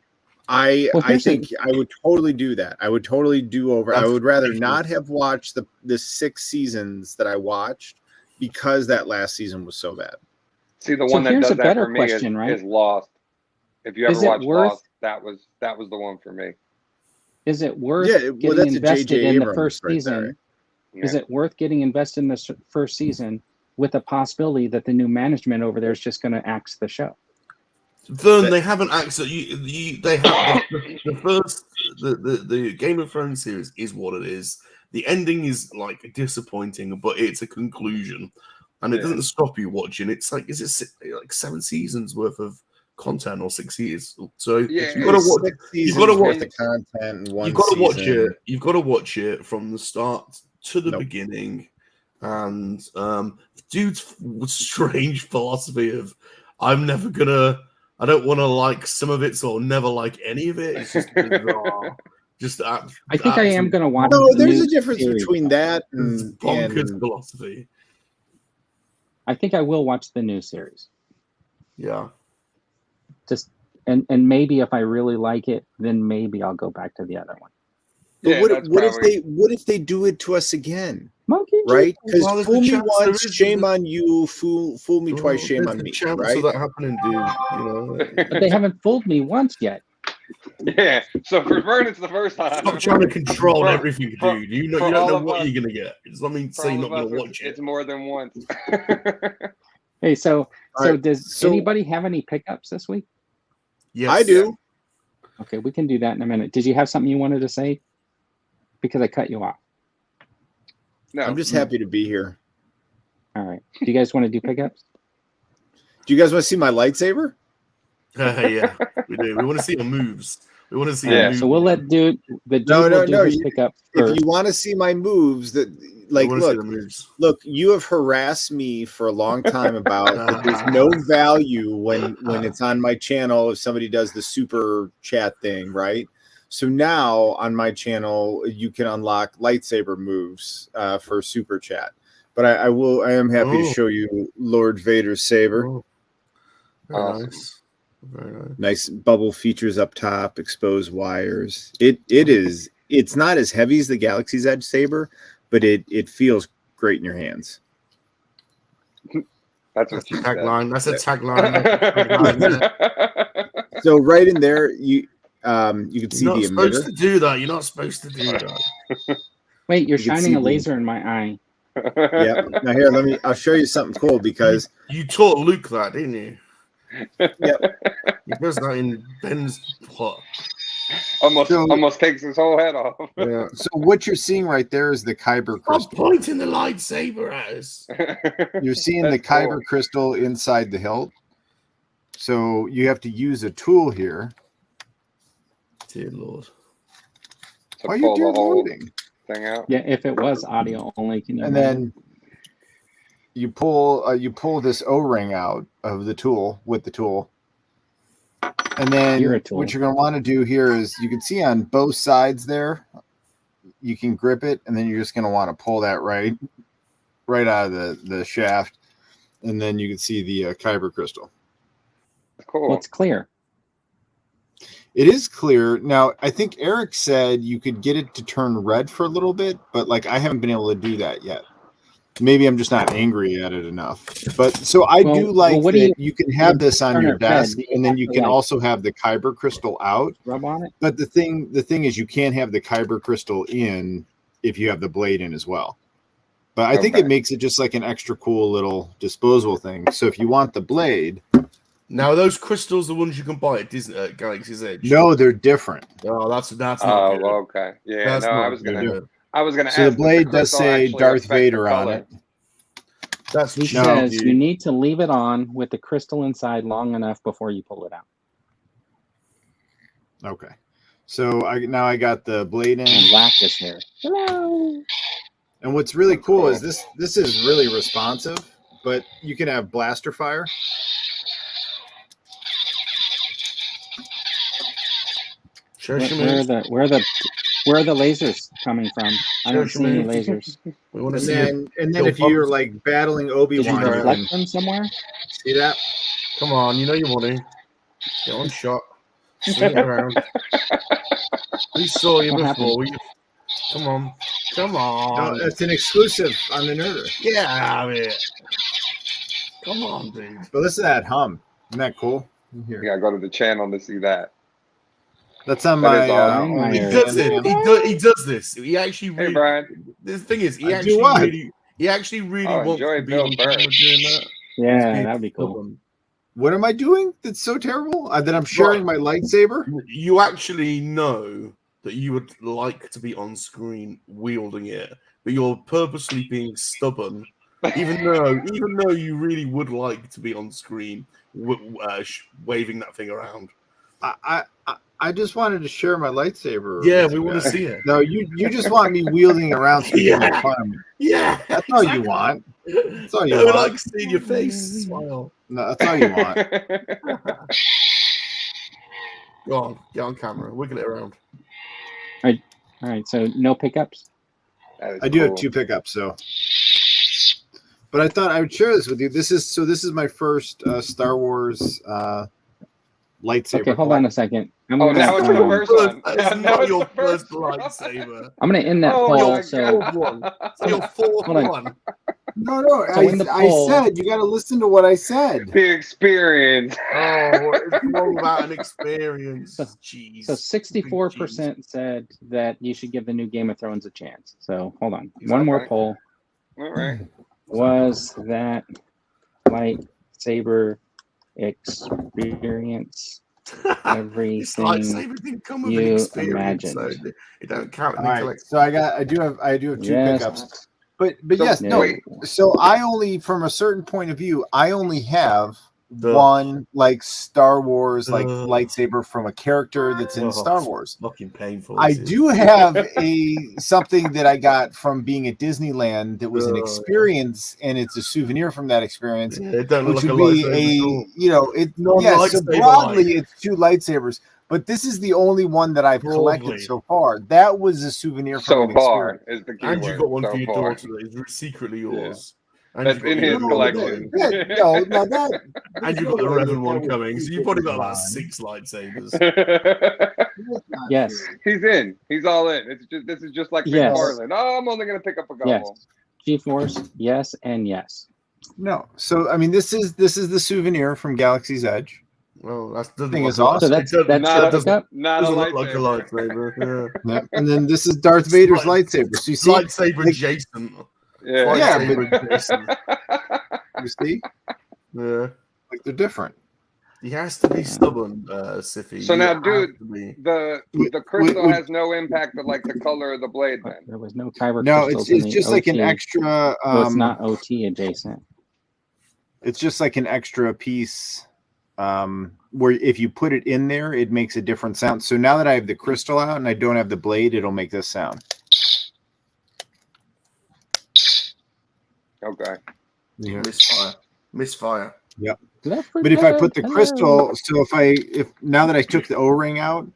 I think I would totally do that. I would totally do over. I would rather not have watched the 6 seasons that I watched because that last season was so bad. See, the one that does that for me is Lost. If you ever watched Lost, that was the one for me. Is it worth getting invested in the first season? Yeah. Is it worth getting invested in the first season with the possibility that the new management over there is just going to axe the show? Vern, they haven't axed they have the Game of Thrones series is what it is. The ending is like disappointing, but it's a conclusion, and it doesn't stop you watching. It's like like 7 seasons worth of content or 6 years. So you've got to watch. You've got to watch the content. You've got to watch it. You've got to watch it from the start to the beginning. And dude's strange philosophy of I don't want to like some of it, so I'll never like any of it. It's just bizarre. I think I am going to watch. No, there's a difference between that and bonkers philosophy. I think I will watch the new series. Yeah. Just and maybe if I really like it, then maybe I'll go back to the other one. But Yeah, that's probably- what if they do it to us again? Monkey, Right? Well, Because there's fool the me chance there once, is shame the- on you. Fool me twice, shame There's on the me. chance Right? of that happening, dude. You know. but they haven't fooled me once yet. Yeah. So for Vern, it's the first time. Stop trying to control For- everything, for- dude. You know, for you don't all know of what us- you're gonna get. It does not mean to For say all you're of not gonna us, watch it's it. more than once. Hey, so Alright, does so- anybody have any pickups this week? Yes, I do. Okay, we can do that in a minute. Did you have something you wanted to say? Because I cut you off. No. I'm just happy to be here. All right. Do you guys want to do pickups? Do you guys want to see my lightsaber? Yeah, we do. We want to see your moves. We want to see. Yeah. Your moves. So we'll let dude No, will do no, his you- pickup If first. you want to see my moves, that like we want to see look, the moves. look, you have harassed me for a long time about that there's no value when it's on my channel if somebody does the super chat thing, right? So now on my channel you can unlock lightsaber moves for super chat. But I am happy to Oh. show you Lord Vader's saber. Oh, very Awesome. nice. Very nice. Nice bubble features up top, exposed wires. It's not as heavy as the Galaxy's Edge saber, but it feels great in your hands. That's That's what a you tagline. That's a said. tagline. So right in there, you can see You're not the supposed emitter. to do that. You're not supposed to do that. Wait, you're you can shining see a the- laser in my eye. Yeah. Now here, I'll show you something cool because You taught Luke that, didn't you? Yep. He does that in Ben's plot. almost takes his whole head off. Yeah. so what you're seeing right there is the Kyber Stop crystal. pointing the lightsaber at us. You're seeing the That's cool. Kyber crystal inside the hilt. So you have to use a tool here. Dear Lord. To Why are you pull the whole downloading? thing out. Yeah, if it was audio only, can you And then you pull this O-ring out of the tool with the tool. And then You're a tool. what you're going to want to do here is you can see on both sides there, you can grip it, and then you're just going to want to pull that right out of the shaft, and then you can see the Kyber crystal. Cool. Well, it's clear. It is clear. Now, I think Eric said you could get it to turn red for a little bit, but like I haven't been able to do that yet. Maybe I'm just not angry at it enough. But so I do like what that do you can have this on turn your it red? desk, Do you and then have you to, can like- also have the Kyber crystal out. Rub on it. But the thing is you can't have the Kyber crystal in if you have the blade in as well. But I think Okay. it makes it just like an extra cool little disposable thing. So if you want the blade, Now, are those crystals the ones you can buy at Disney Galaxy's Edge? no, they're different. Oh, that's not Oh, good. okay. Yeah, That's no, not I was gonna good. So ask the blade does crystal say actually Darth affect the Vader on color. it. That's He No. says dude. you need to leave it on with the crystal inside long enough before you pull it out. Okay. So I got the blade in. And Lack is here. Hello. And what's really cool Cool. is this is really responsive, but you can have blaster fire. Show us your Where moves. are the lasers coming from? I don't Show see any me. lasers. We want to And see it. then your if you're bumps. like battling Did Obi-Wan, you Did you you deflect can them somewhere? see that. Come on, you know you want to. Get on shot. Swing it around. We saw you What before. Come on. Come on. No, it's an exclusive on the Nerder. Get out of here. Come on, dude. But listen to that hum. Isn't that cool? Here. You gotta go to the channel to see that. That's on That my is awesome. only He He does channel. it. He does this. He actually Hey, really. Brian. The thing is, I do what? he actually really Oh, wants enjoy to be Bill on Burr. camera doing that. Yeah, He's that'd be cool. stubborn. What am I doing that's so terrible? That I'm sharing my lightsaber? You actually know that you would like to be on screen wielding it, but you're purposely being stubborn, even though you really would like to be on screen waving that thing around. I just wanted to share my lightsaber. Yeah, with we you want to guys. see it. No, you just want me wielding it around so you can make fun of me. Yeah, That's all you want. That's all you I want. like seeing your face smile. No, that's all you want. Go on, get on camera, wiggle it around. All right, so no pickups. That is I do have cool. 2 pickups, so. but I thought I would share this with you. This is my first Star Wars lightsaber. Okay, hold on a second. I'm Oh, gonna, now it's the first one. It's Now not it's your the first first one. lightsaber. I'm gonna end that Oh poll. my So God. It's your fourth Hold on. one. No. So in the I poll- said you got to listen to what I said. The experience. Oh, it's all about an experience. Jeez. so 64% said that you should give the new Game of Thrones a chance. So hold on. One more Okay. poll. All right. Was that lightsaber experience This everything lightsaber didn't come with an you experience, so imagined? it don't count in All the right, collection. so I do have two pickups, but So yes, no. wait. So I only, from a certain point of view, I only have Duh. one like Star Wars like Ugh. lightsaber from a character that's in Oh, Star it's Wars. Fucking painful. I this is. do have something that I got from being at Disneyland that was an Oh, yeah. experience, and it's a souvenir from that experience, Yeah, it don't look which like a would be lightsaber at all. so Non-lightsaber broadly light. it's two lightsabers, but this is the only one that I've collected Broadly. so far. That was a souvenir from So an far experience. is the key And word. you got one so for your far. daughter that is secretly Yeah. yours. And That's you got in the his Revan collection. one coming. Now that And you got the Revan one coming, so you've probably got like 6 lightsabers. Yes. He's in. He's all in. This is just like Yes. McFarlane. Oh, I'm only gonna pick up a couple. Yes. G-Force, yes, and yes. No, so I mean, this is the souvenir from Galaxy's Edge. Well, that doesn't Thing look is like awesome. So that's it that's Not the a- pickup. Not a doesn't look like a lightsaber. lightsaber. Yeah. Yeah. And then this is Darth Vader's Light- lightsaber. So you see, Lightsaber adjacent. Yeah. Yeah, Lightsaber adjacent. you see, Yeah. like they're different. He has to be stubborn, Siffy. So You now, have dude, to be. the crystal Would- has no impact of like the color of the blade then. There was no kyber No, crystals it's in the just like an OT. extra. So it's not OT adjacent. It's just like an extra piece. Where if you put it in there, it makes a different sound. So now that I have the crystal out and I don't have the blade, it'll make this sound. Okay. Yeah. Misfire. But if I put the crystal, so if now that I took the O-ring out,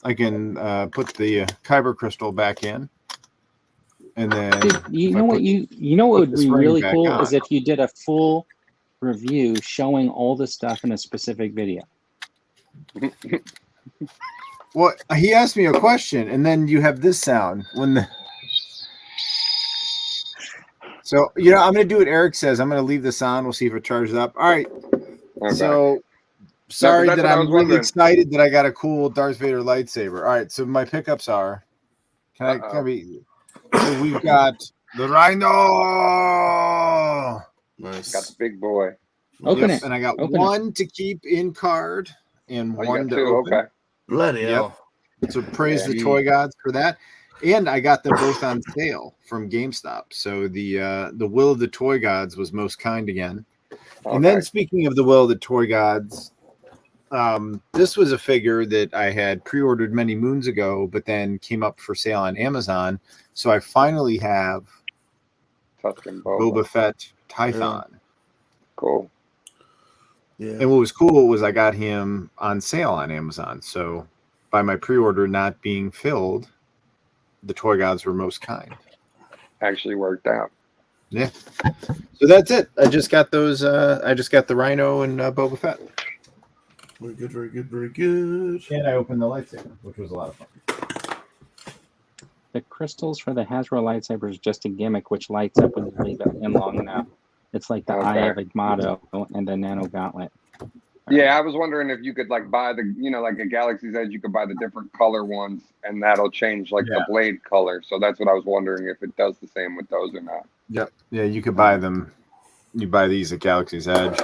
I can put the kyber crystal back in, and then Dude, you if I know what put- you know what put would the be spring really back cool on. is if you did a full review showing all the stuff in a specific video. Well, he asked me a question, and then you have this sound when the. So I'm going to do what Eric says. I'm going to leave this on. We'll see if it charges up. All right. Okay. So sorry that's that what I I'm was really wondering. excited that I got a cool Darth Vader lightsaber. All right. So my pickups are. Can I be? So we've got the Rhino. Nice. Got the big boy. Open it. And I got Open one to keep in card and Oh, you one got to two. open. Okay. Bloody Yep. hell. So praise the Yeah. toy gods for that. And I got them both on sale from GameStop. So the Will of the Toy Gods was most kind again. And then speaking of the Will of the Toy Gods, this was a figure that I had pre-ordered many moons ago, but then came up for sale on Amazon. So I finally have Tuscan Boba Fett Tython. Cool. Yeah. And what was cool was I got him on sale on Amazon. So by my pre-order not being filled, the toy gods were most kind. Actually worked out. Yeah. So that's it. I just got those. I just got the Rhino and Boba Fett. Very good, very good, very good. And I opened the lightsaber, which was a lot of fun. The crystals for the Hasbro lightsaber is just a gimmick which lights up when you leave it in long enough. It's like the Eye of Igmato and the Nano Gauntlet. Yeah, I was wondering if you could like buy the, like a Galaxy's Edge, you could buy the different color ones and that'll change like the blade color. So that's what I was wondering if it does the same with those or not. Yep. Yeah, you could buy them. You buy these at Galaxy's Edge.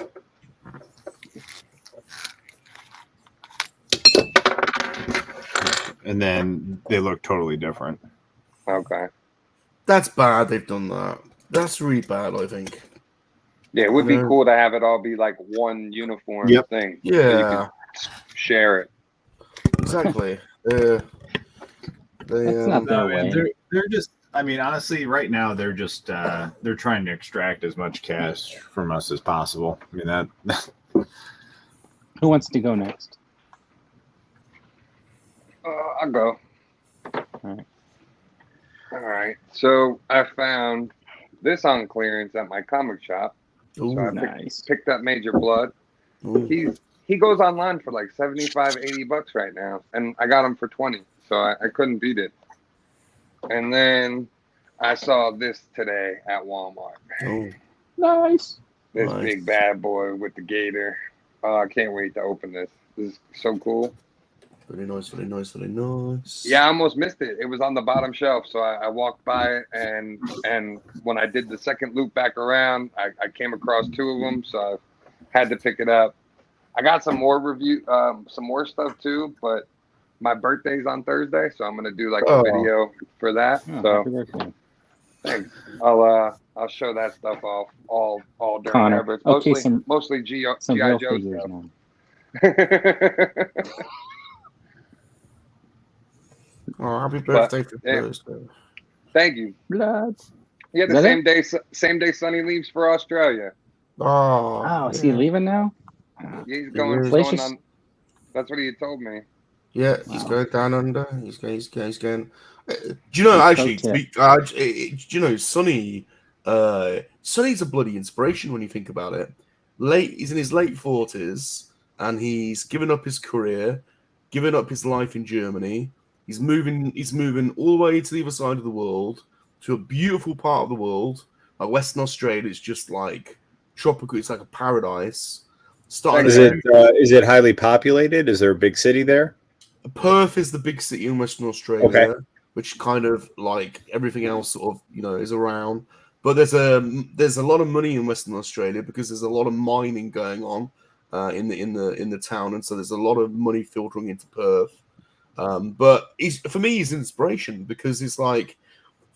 And then they look totally different. Okay. That's bad. They've done that. That's really bad, I think. Yeah, it would be Yeah. cool to have it all be like one uniform thing. So you Yeah. could share it. Exactly. That's not their way. They're just. I mean, honestly, right now they're just they're trying to extract as much cash from us as possible. I mean that. Who wants to go next? I'll go. All right. All right. So I found this on clearance at my comic shop. Ooh, So I Nice. picked up Major Blood. ooh. He goes online for like 75, 80 bucks right now, and I got him for 20, so I couldn't beat it. And then I saw this today at Walmart. Oh, Nice. This Nice. big bad boy with the gator. Oh, I can't wait to open this. This is so cool. very nice, very nice, very nice. Yeah, I almost missed it. It was on the bottom shelf, so I walked by it, and when I did the second loop back around, I came across two of them, so I had to pick it up. I got some more some more stuff too, but my birthday's on Thursday, so I'm gonna do like a video for that. Oh, So happy birthday. thanks. I'll show that stuff off all during Connor. there, but Okay, mostly some GI real Joe figures stuff. now. Oh, happy birthday for yeah. Thursday. Thank you. Blood. Yeah, the Is that same day Sonny leaves for Australia. Oh, Oh, is he leaving now? Yeah, he's He going is. Glacius- on. That's what he told me. Yeah, he's Wow. going down under. He's going. Do you know actually? Pro tip. Do you know Sonny? Sonny's a bloody inspiration when you think about it. He's in his late 40s, and he's given up his career, given up his life in Germany. He's moving all the way to the other side of the world, to a beautiful part of the world, like Western Australia. It's just like tropical. It's like a paradise. Is it highly populated? Is there a big city there? Perth is the big city in Western Australia, Okay. which kind of like everything else sort of, is around. But there's a lot of money in Western Australia because there's a lot of mining going on in the town, and so there's a lot of money filtering into Perth. But for me, he's inspiration because it's like,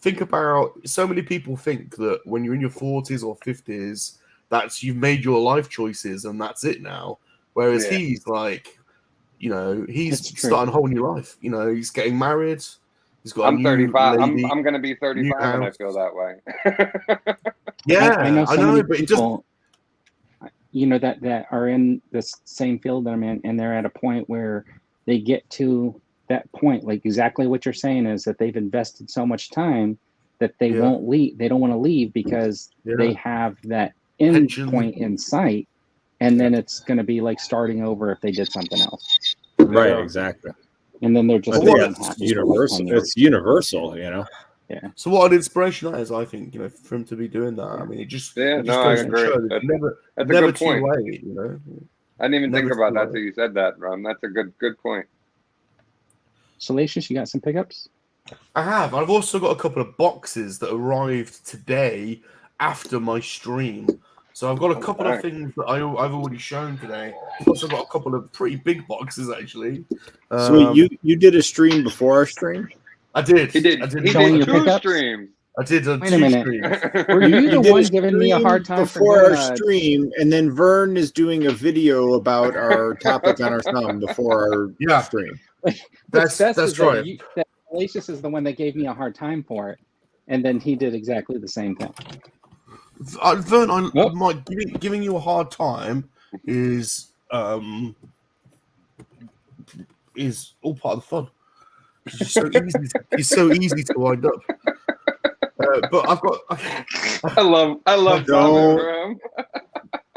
think about, so many people think that when you're in your 40s or 50s, you've made your life choices and that's it now. Whereas he's like, he's starting a whole new life. He's getting married. He's got. I'm 35. Lady, I'm going to be 35 and I feel that way. Yeah, I know so many but people, that are in this same field that I'm in, and they're at a point where they get to that point, like exactly what you're saying is that they've invested so much time that they won't leave. They don't want to leave because they have that end point in sight, and then it's going to be like starting over if they did something else. Right, exactly. And then they're just it's universal. It's universal, Yeah. So what an inspiration that is, I think, for him to be doing that. I mean, it just I goes to agree. show that That's never a good too point. late, I didn't even think Never about too that late. till you said that, Ron. That's a good point. Salacious, you got some pickups? I have. I've also got a couple of boxes that arrived today after my stream. So I've got a couple of things that I've already shown today. I've also got a couple of pretty big boxes, actually. Sweet. You did a stream before our stream? I did. He did. I did. He Showing did your 2 pickups? streams. I did Wait a 2 minute. streams. Were you the did one a giving me a stream hard time before for our doing stream, and then Vern is doing a video about our topic on our thumb before our stream. That's right. That Salacious is the one that gave me a hard time for it, and then he did exactly the same thing. Vern, giving you a hard time is all part of the fun. He's so easy to wind up. But I've got. I love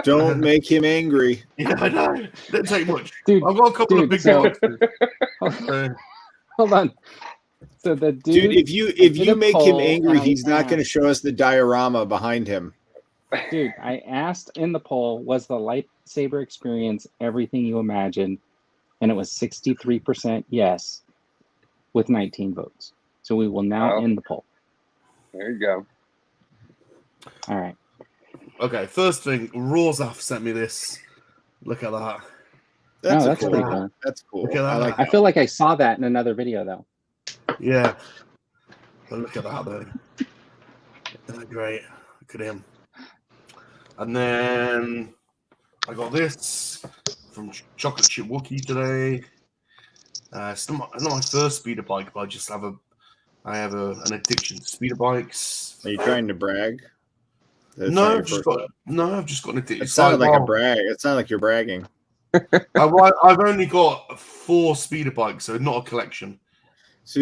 Don't make him angry. Yeah, I know. Didn't take much. Dude, I've got a couple of big boxes. Hold on. So the Dude, if you make him angry, he's not going to asked- show us the diorama behind him. Dude, I asked in the poll, was the lightsaber experience everything you imagined? And it was 63% yes, with 19 votes. So we will now end the poll. There you go. All right. Okay, first thing, Rawzaf sent me this. Look at that. That's cool. pretty cool. That's cool. Look at that. I like I feel like I saw that in another video, though. Yeah. But look at that, though. Isn't that great? Look at him. And then I got this from Chocolate Chip Wookie today. It's not my first speeder bike, but I have an addiction to speeder bikes. Are you trying to brag? I've just got an addiction. It sounded like a brag. It sounded like you're bragging. I've only got 4 speeder bikes, so not a collection. So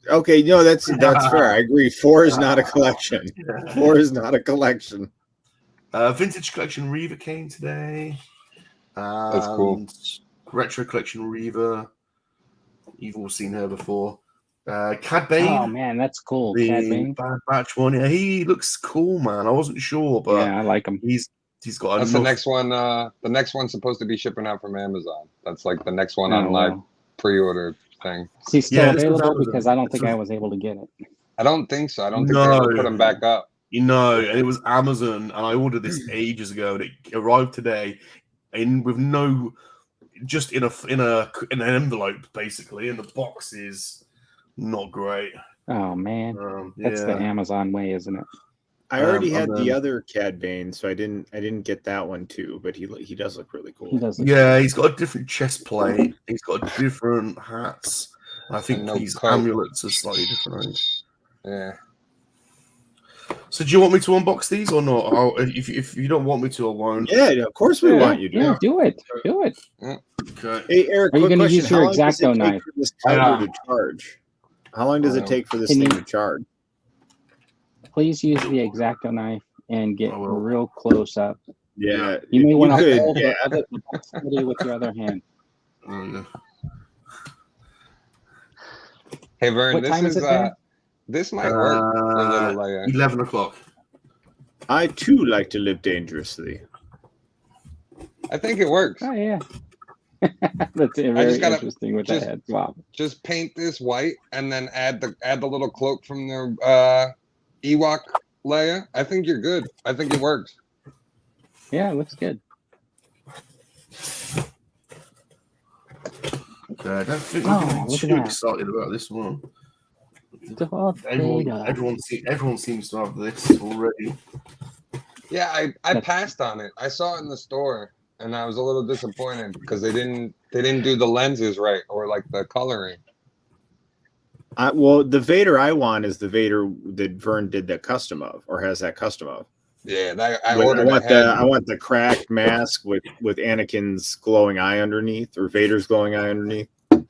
okay, no, that's fair. I agree. 4 is not a collection. 4 is not a collection. Vintage Collection Reaver came today. That's cool. Retro Collection Reaver. You've all seen her before. Cad Bane. Oh man, that's cool. The Cad Bane. Bad Batch one. Yeah, he looks cool, man. I wasn't sure, but Yeah, I like him. he's got That's enough. the next one. The next one's supposed to be shipping out from Amazon. That's like the next one on Oh, my well. pre-order thing. Is he still Yeah, this was available? Amazon. Because I don't think I was able to get it. I don't think so. I don't think they ever put them back up. You know, and it was Amazon, and I ordered this ages ago, and it arrived today, with no, just in an envelope basically, and the box is not great. Oh man, that's the Yeah. Amazon way, isn't it? I already had and the then- other Cad Bane, so I didn't get that one too. But he does look really cool. He doesn't. Yeah, he's got a different chest plate. He's got different hats. I think And no his coat. amulets are slightly different. Yeah. So, do you want me to unbox these or not? If you don't want me to, I won't. Yeah, of course we want you to. Yeah, do it. Do it. Okay. Hey Eric, Are you quick gonna question. use your How long does it X-Acto take knife? for this timer to charge? How long does it take for this Can thing you- to charge? Please use the X-Acto knife and get I will. real close up. Yeah, You may want to could, hold yeah. the proximity with your other hand. Oh, yeah. Hey Vern, What this time is it there? this might work for little Leia. 11 o'clock. I too like to live dangerously. I think it works. Oh yeah. That's very just gotta- interesting with just- the head. Wow. Just paint this white and then add the little cloak from the Ewok Leia. I think you're good. I think it works. Yeah, it looks good. Okay, I don't think Oh, I'm look at too that. excited about this one. Darth Vader. Everyone seems to have this already. Yeah, I That's- passed on it. I saw it in the store and I was a little disappointed because they didn't do the lenses right or like the coloring. Well, the Vader I want is the Vader that Vern did that custom of, or has that custom of. Yeah, I But ordered I want ahead. I want the cracked mask with Anakin's glowing eye underneath, or Vader's glowing eye underneath.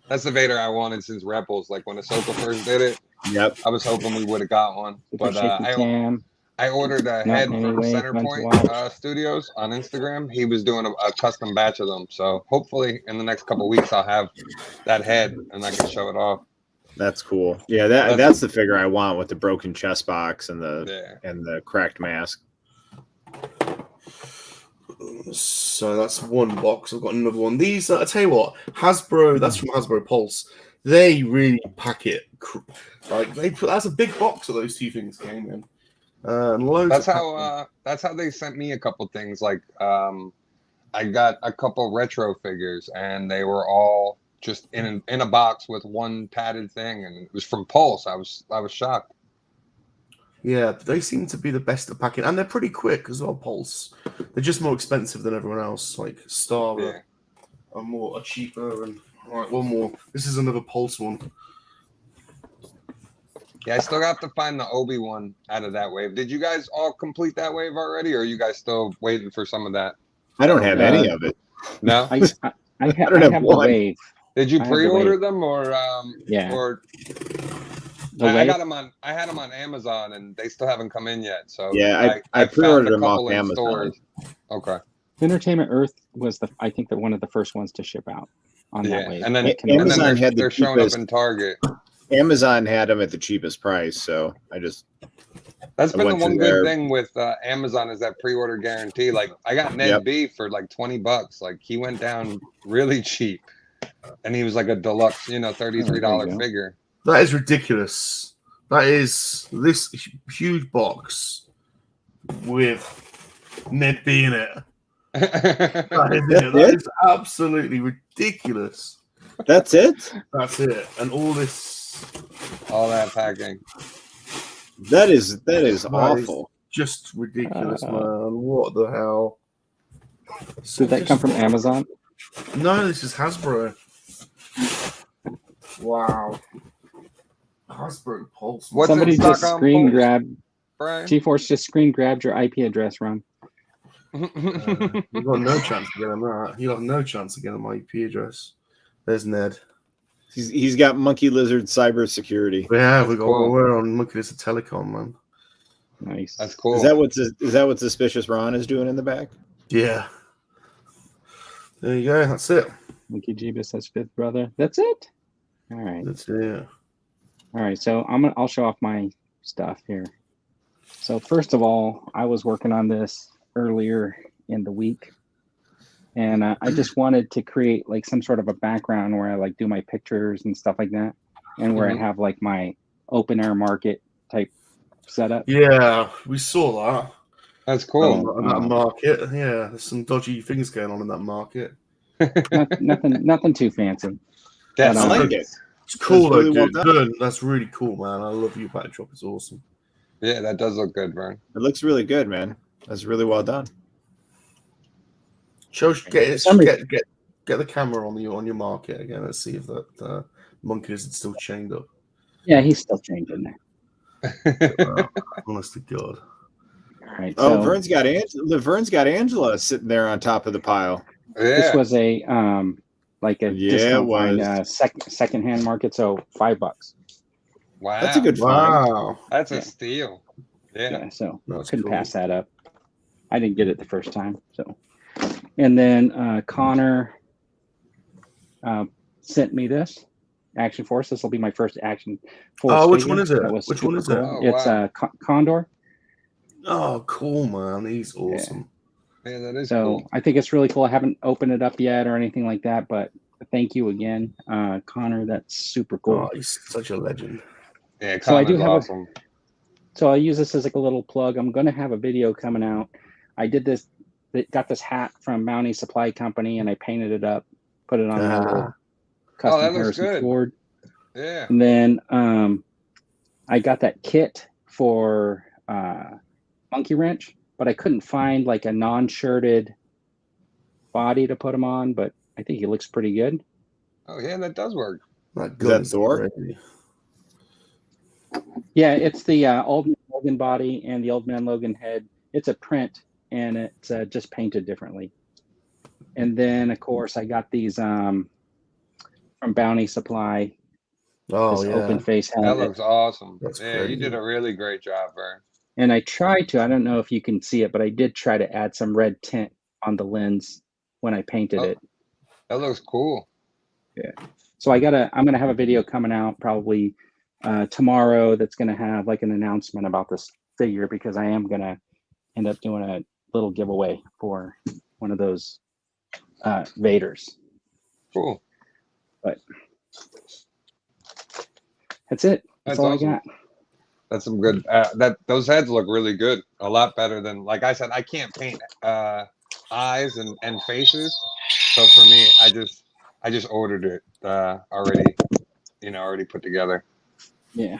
That's the Vader I wanted since Rebels. Like when Ahsoka first did it, Yep. I was hoping we would have got one. Super But shaky cam. I ordered a Not head in any from way fun to Centerpoint watch. Studios on Instagram. He was doing a custom batch of them. So hopefully in the next couple weeks I'll have that head and I can show it off. That's cool. Yeah, that's the figure I want with the broken chest box and the cracked mask. So that's one box. I've got another one. These, I tell you what, Hasbro. That's from Hasbro Pulse. They really pack it. Like that's a big box of those two things came in. And loads. That's how they sent me a couple things. Like I got a couple retro figures and they were all just in a box with one padded thing, and it was from Pulse. I was shocked. Yeah, they seem to be the best at packing, and they're pretty quick as well. Pulse, they're just more expensive than everyone else. Like Star Yeah. are cheaper. And all right, one more. This is another Pulse one. Yeah, I still got to find the Obi-Wan out of that wave. Did you guys all complete that wave already, or are you guys still waiting for some of that? I don't have any of it. No. I don't have have the one. wave. Did you I have the pre-order wave. them or Yeah. or The I wave. got them on. I had them on Amazon, and they still haven't come in yet. So Yeah, I found pre-ordered a them off couple in Amazon. stores. Okay. Entertainment Earth was I think one of the first ones to ship out on that Yeah, wave. and then Kenobi. Amazon had the they're showing up cheapest- in Target. Amazon had them at the cheapest price, so I just That's I been the went one through good there. thing with Amazon is that pre-order guarantee. Like I got Ned Yep. B for like $20. Like he went down really cheap, and he was like a deluxe, $33 go. figure. That is ridiculous. That is this huge box with Ned B in it. That is absolutely ridiculous. that's it. That's it. And all this All that packing. That is is awful. just ridiculous, man. What the hell? Did that come from Amazon? No, this is Hasbro. Wow. Hasbro Pulse. What's Somebody in stock just on screen Pulse, grabbed. Brian? G-Force just screen grabbed your IP address, Ron. You've got no chance to get him that. You'll have no chance to get him my IP address. There's Ned. He's got monkey lizard cyber security. Yeah, we got cool. we're on Monkey Lizard Telecom, man. Nice. That's cool. Is that what Suspicious Ron is doing in the back? Yeah. There you go. That's it. Mickey Jeebus, that's fifth brother. That's it. All right. That's it. All right. So I'll show off my stuff here. So first of all, I was working on this earlier in the week, and I just wanted to create like some sort of a background where I like do my pictures and stuff like that, and where I have like my open air market type setup. Yeah, we saw that. That's cool. On that market. Yeah, there's some dodgy things going on in that market. Nothing too fancy. That's I But, like it. It's cool That's really though, well dude. done. Vern, that's really cool, man. I love your backdrop. It's awesome. Yeah, that does look good, Vern. It looks really good, man. That's really well done. Get the camera on your market again. Let's see if that monkey is still chained up. yeah, he's still changing there. Honest to God. All right. Oh, So Vern's got Angela sitting there on top of the pile. this Yeah. was a like a Yeah, discount it was. find, secondhand market, so $5. Wow. That's a good find. Wow. That's a Yeah. steal. Yeah. Yeah, so That's couldn't cool. pass that up. I didn't get it the first time. So, and then Connor sent me this Action Force. This will be my first Action Force. Oh, which figure. one is it? That was Which one super is it? Oh, It's wow. Condor. Oh, cool, man. He's awesome. Yeah, that is So cool. I think it's really cool. I haven't opened it up yet or anything like that, but thank you again, Connor. That's super cool. Oh, he's such a legend. Yeah, So I do Connor's have awesome. So I use this as like a little plug. I'm going to have a video coming out. I did this, got this hat from Bounty Supply Company, and I painted it up, put it on my little custom that looks Harrison good. Ford. Yeah. And then I got that kit for Monkey Wrench, but I couldn't find like a non-shirted body to put him on, but I think he looks pretty good. Oh, yeah, that does work. That Is that Thor? crazy. Yeah, it's the Old Man Logan body and the Old Man Logan head. It's a print, and it's just painted differently. And then, of course, I got these from Bounty Supply. Oh, this yeah. open face That helmet. looks awesome. That's Yeah, you crazy. did a really great job, Vern. And I tried to, I don't know if you can see it, but I did try to add some red tint on the lens when I painted it. That looks cool. So I'm gonna have a video coming out probably tomorrow that's gonna have like an announcement about this figure, because I am gonna end up doing a little giveaway for one of those Vaders. Cool. But that's it. That's That's all awesome. I got. That's some good. Those heads look really good. A lot better than, like I said, I can't paint eyes and faces. So for me, I just ordered it already put together. Yeah.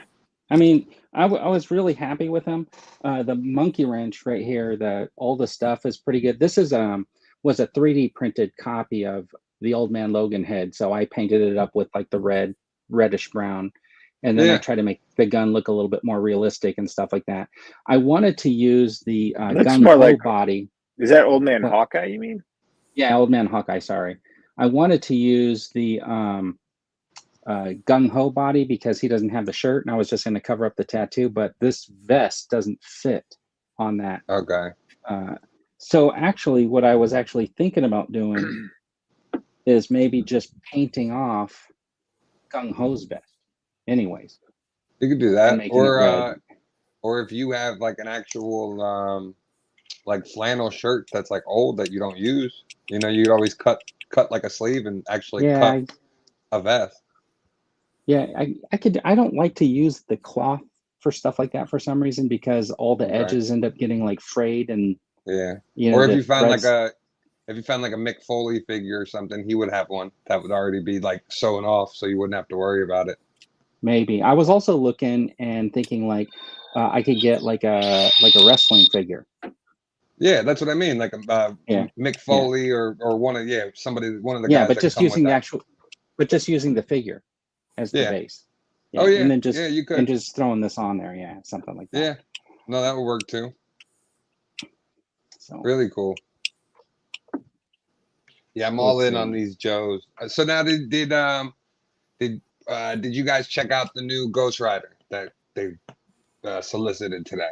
I mean, I was really happy with them. The monkey wrench right here, all the stuff is pretty good. This is was a 3D printed copy of the Old Man Logan head, so I painted it up with like the reddish brown, and then I tried to make the gun look a little bit more realistic and stuff like that. I wanted to use the Looks gun more like- body. Is that Old Man What? Hawkeye, you mean? Yeah, Old Man Hawkeye. Sorry, I wanted to use the gung ho body because he doesn't have the shirt, and I was just going to cover up the tattoo. But this vest doesn't fit on that. Okay. So actually, what I was actually thinking about doing is maybe just painting off gung ho's vest. Anyways, You could do and that, making it red. or if you have like an actual like flannel shirt that's like old that you don't use, you know, you'd always cut like a sleeve and actually Yeah, cut a vest. I could. I don't like to use the cloth for stuff like that for some reason, because all the Okay. edges end up getting like frayed, and Yeah. you know. Or if the you found threads- if you found like a Mick Foley figure or something, he would have one that would already be like sewn off, so you wouldn't have to worry about it. maybe I was also looking and thinking like I could get like a wrestling figure. Yeah, that's what I mean. Like Yeah. Mick Foley or one of somebody, one of the Yeah, guys but that just come with using the that. actual, but just using the figure as the Yeah. base. Oh, yeah. and then just Yeah, you could. and just throwing this on there, yeah, something like that. Yeah, no, that would work too. So Really cool. Yeah, I'm Let's all in on see. these Joes. So now did Did you guys check out the new Ghost Rider that they solicited today?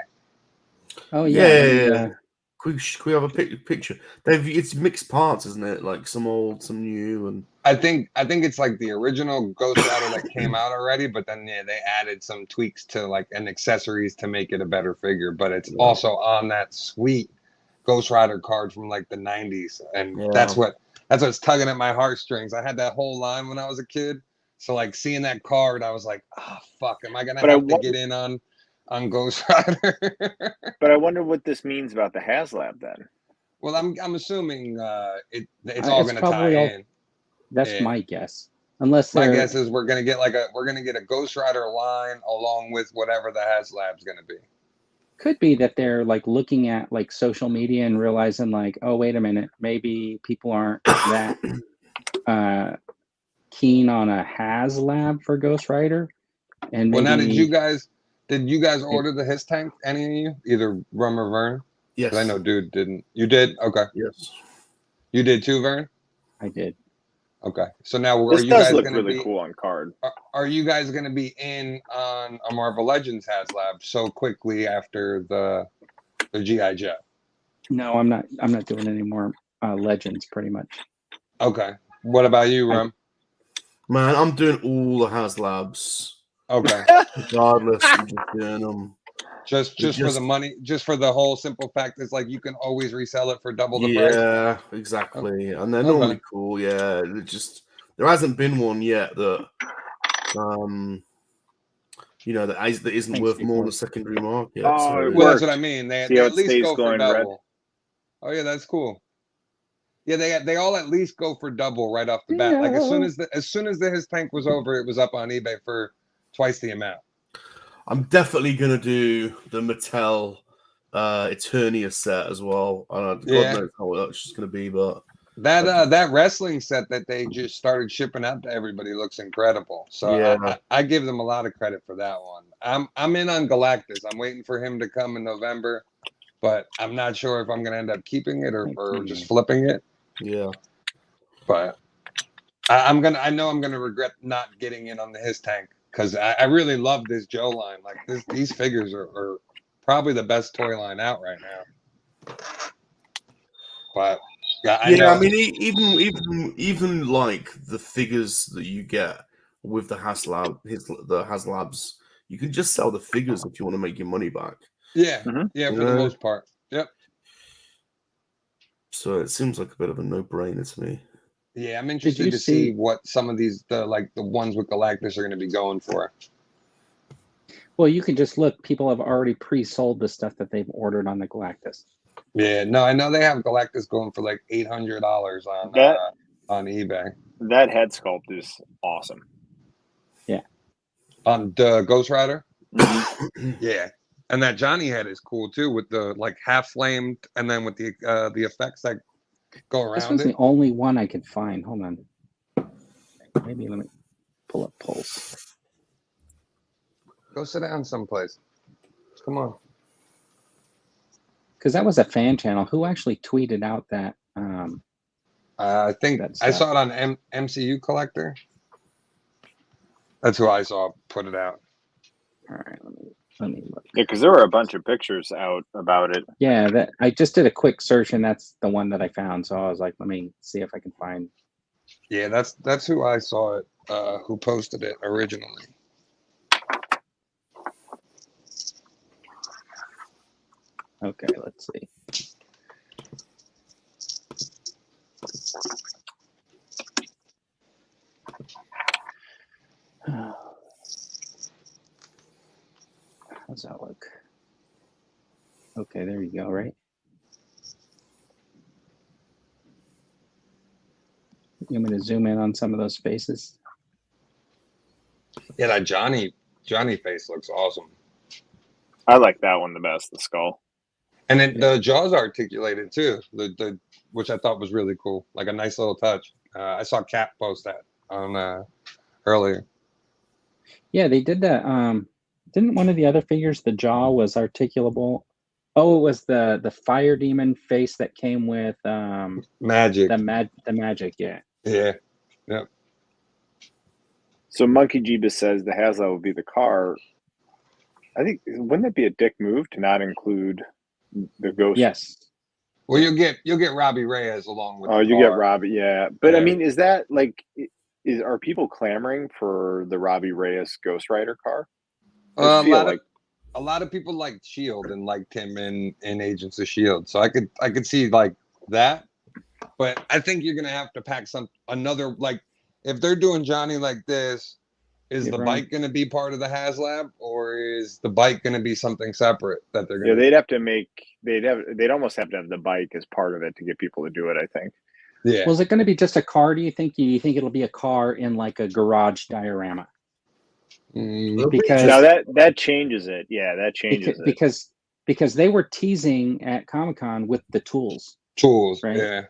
Oh Yeah. yeah. Can we have a picture? It's mixed parts, isn't it? Like some old, some new, and I think it's like the original Ghost Rider that came out already, but then they added some tweaks to like and accessories to make it a better figure. But it's also on that sweet Ghost Rider card from like the 90s, and that's what's tugging at my heartstrings. I had that whole line when I was a kid, so like seeing that card, I was like, oh fuck, am I gonna have to get in on Ghost Rider? But I wonder what this means about the HasLab then. Well, I'm assuming it's all going to tie in. That's my guess. Unless my guess is we're going to get a Ghost Rider line along with whatever the HasLab's going to be. Could be that they're like looking at like social media and realizing like, oh wait a minute, maybe people aren't that keen on a HasLab for Ghost Rider. And maybe, well, now did you guys order the His Tank? Any of you, either Rum or Vern? yes, I know dude didn't. You did? Okay. Yes, you did too, Vern. I did. Okay, so now This are you does guys look going to really be cool on card? Are you guys going to be in on a Marvel Legends HasLab so quickly after the GI Joe? No, I'm not. I'm not doing any more Legends, pretty much. Okay. What about you, Rum? man, I'm doing all the HasLabs. Okay. Regardless, I'm just doing them. Just for the money, just for the whole simple fact it's like you can always resell it for double the price. Yeah, exactly. And they're normally cool. Yeah, there hasn't been one yet that that isn't worth more than the secondary market. Oh, well, that's what I mean. They at least go for double. Red. Oh yeah, that's cool. Yeah, they all at least go for double right off the bat. Like as soon as the His Tank was over, it was up on eBay for twice the amount. I'm definitely gonna do the Mattel Eternia set as well. I don't know, God knows how that's just gonna be, but that wrestling set that they just started shipping out to everybody looks incredible. So yeah. I give them a lot of credit for that one. I'm in on Galactus. I'm waiting for him to come in November, but I'm not sure if I'm gonna end up keeping it or just flipping it. Yeah, but I know I'm gonna regret not getting in on the His Tank. Because I really love this Joe line. Like these figures are probably the best toy line out right now. But I mean, even like the figures that you get with the HasLabs, you can just sell the figures if you want to make your money back. Yeah, for the most part. Yep. So it seems like a bit of a no-brainer to me. Yeah, I'm interested to see what some of these, the ones with Galactus, are going to be going for. Well, you can just look. People have already pre-sold the stuff that they've ordered on the Galactus. Yeah, no, I know they have Galactus going for like $800 on eBay. That head sculpt is awesome. Yeah. On the Ghost Rider? Yeah. And that Johnny head is cool too, with the like half flamed and then with the effects that go around. This was the only one I could find. Hold on. Maybe let me pull up Pulse. Go sit down someplace. Come on. Because that was a fan channel. Who actually tweeted out that? I think I saw it on MCU Collector. That's who I saw put it out. All right, let me look. Yeah, because there were a bunch of pictures out about it. Yeah, that I just did a quick search and that's the one that I found. So I was like, let me see if I can find. Yeah, that's who I saw it. Who posted it originally? Okay, let's see. How's that look? Okay, there you go, right? You want me to zoom in on some of those faces? Yeah, that Johnny face looks awesome. I like that one the best, the skull. And then the jaws are articulated too, the which I thought was really cool, like a nice little touch. I saw Cap post that on earlier. Yeah, they did that. Didn't one of the other figures, the jaw was articulable? Oh, it was the fire demon face that came with magic. The magic, yeah. Yeah. Yep. So Monkey Jeebus says the HasLab will be the car. I think wouldn't that be a dick move to not include the Ghost? Yes. Well, you'll get Robbie Reyes along with. Oh, the you car. get Robbie, yeah. But I Yeah. mean, is that like, are people clamoring for the Robbie Reyes Ghost Rider car? I A feel lot like a lot of people liked Shield and liked him in Agents of Shield, so I could see like that. But I think you're gonna have to pack another like if they're doing Johnny like this. Is the bike going to be part of the HasLab, or is the bike going to be something separate that they're going to? they'd have to they'd almost have to have the bike as part of it to get people to do it. I think. Yeah. Well, is it going to be just a car? Do you think it'll be a car in like a garage diorama? Because now that changes it. Yeah, that changes it. Because they were teasing at Comic-Con with the tools. Tools, right? Yeah.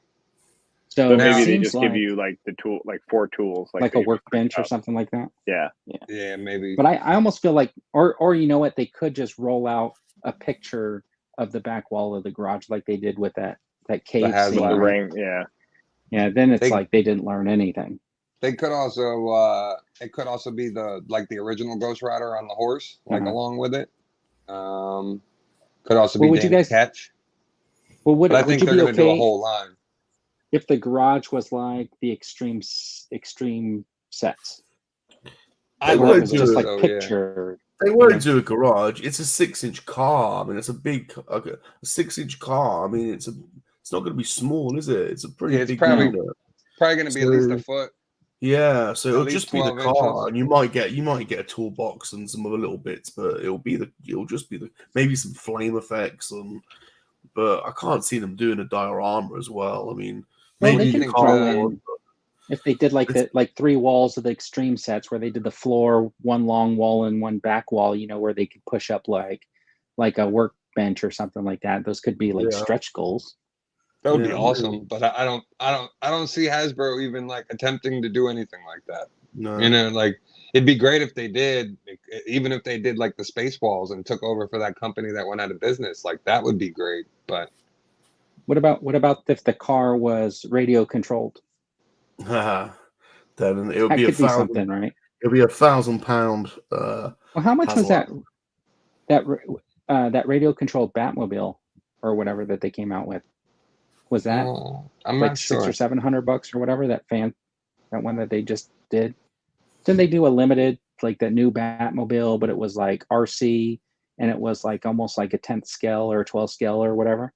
So maybe they just give you like the tool, like 4 tools, like a workbench or something like that. Yeah, maybe. But I almost feel like, or you know what, they could just roll out a picture of the back wall of the garage like they did with that cave scene. The ring, yeah. Then it's like they didn't learn anything. They could also, it could also be the original Ghost Rider on the horse, like along with it. Could also be Danny Ketch. Well, but I think they're going to do a whole line. If the garage was like the extreme sets, I would do just like picture. They won't do a garage. It's a 6-inch car. I mean, it's a big, a 6-inch car. I mean, it's not going to be small, is it? It's a pretty big unit. Probably going to be at least a foot. Yeah, so it'll just be the car, inches. and you might get a toolbox and some other little bits, but it'll just be maybe some flame effects but I can't see them doing a diorama as well. I mean, maybe they can throw in, if they did like 3 walls of the extreme sets where they did the floor, 1 long wall and 1 back wall, where they could push up like a workbench or something like that. Those could be like stretch goals. That would be awesome, but I don't see Hasbro even like attempting to do anything like that. No. Like it'd be great if they did, even if they did like the space walls and took over for that company that went out of business. Like that would be great. But what about if the car was radio controlled? Then it would be something, right? It'll be £1,000. Well, how much was that radio controlled Batmobile or whatever that they came out with? Was that I'm like not sure. $600 or $700 or whatever that one that they just did? Didn't they do a limited like that new Batmobile, but it was like RC and it was like almost like a 10th scale or 12th scale or whatever?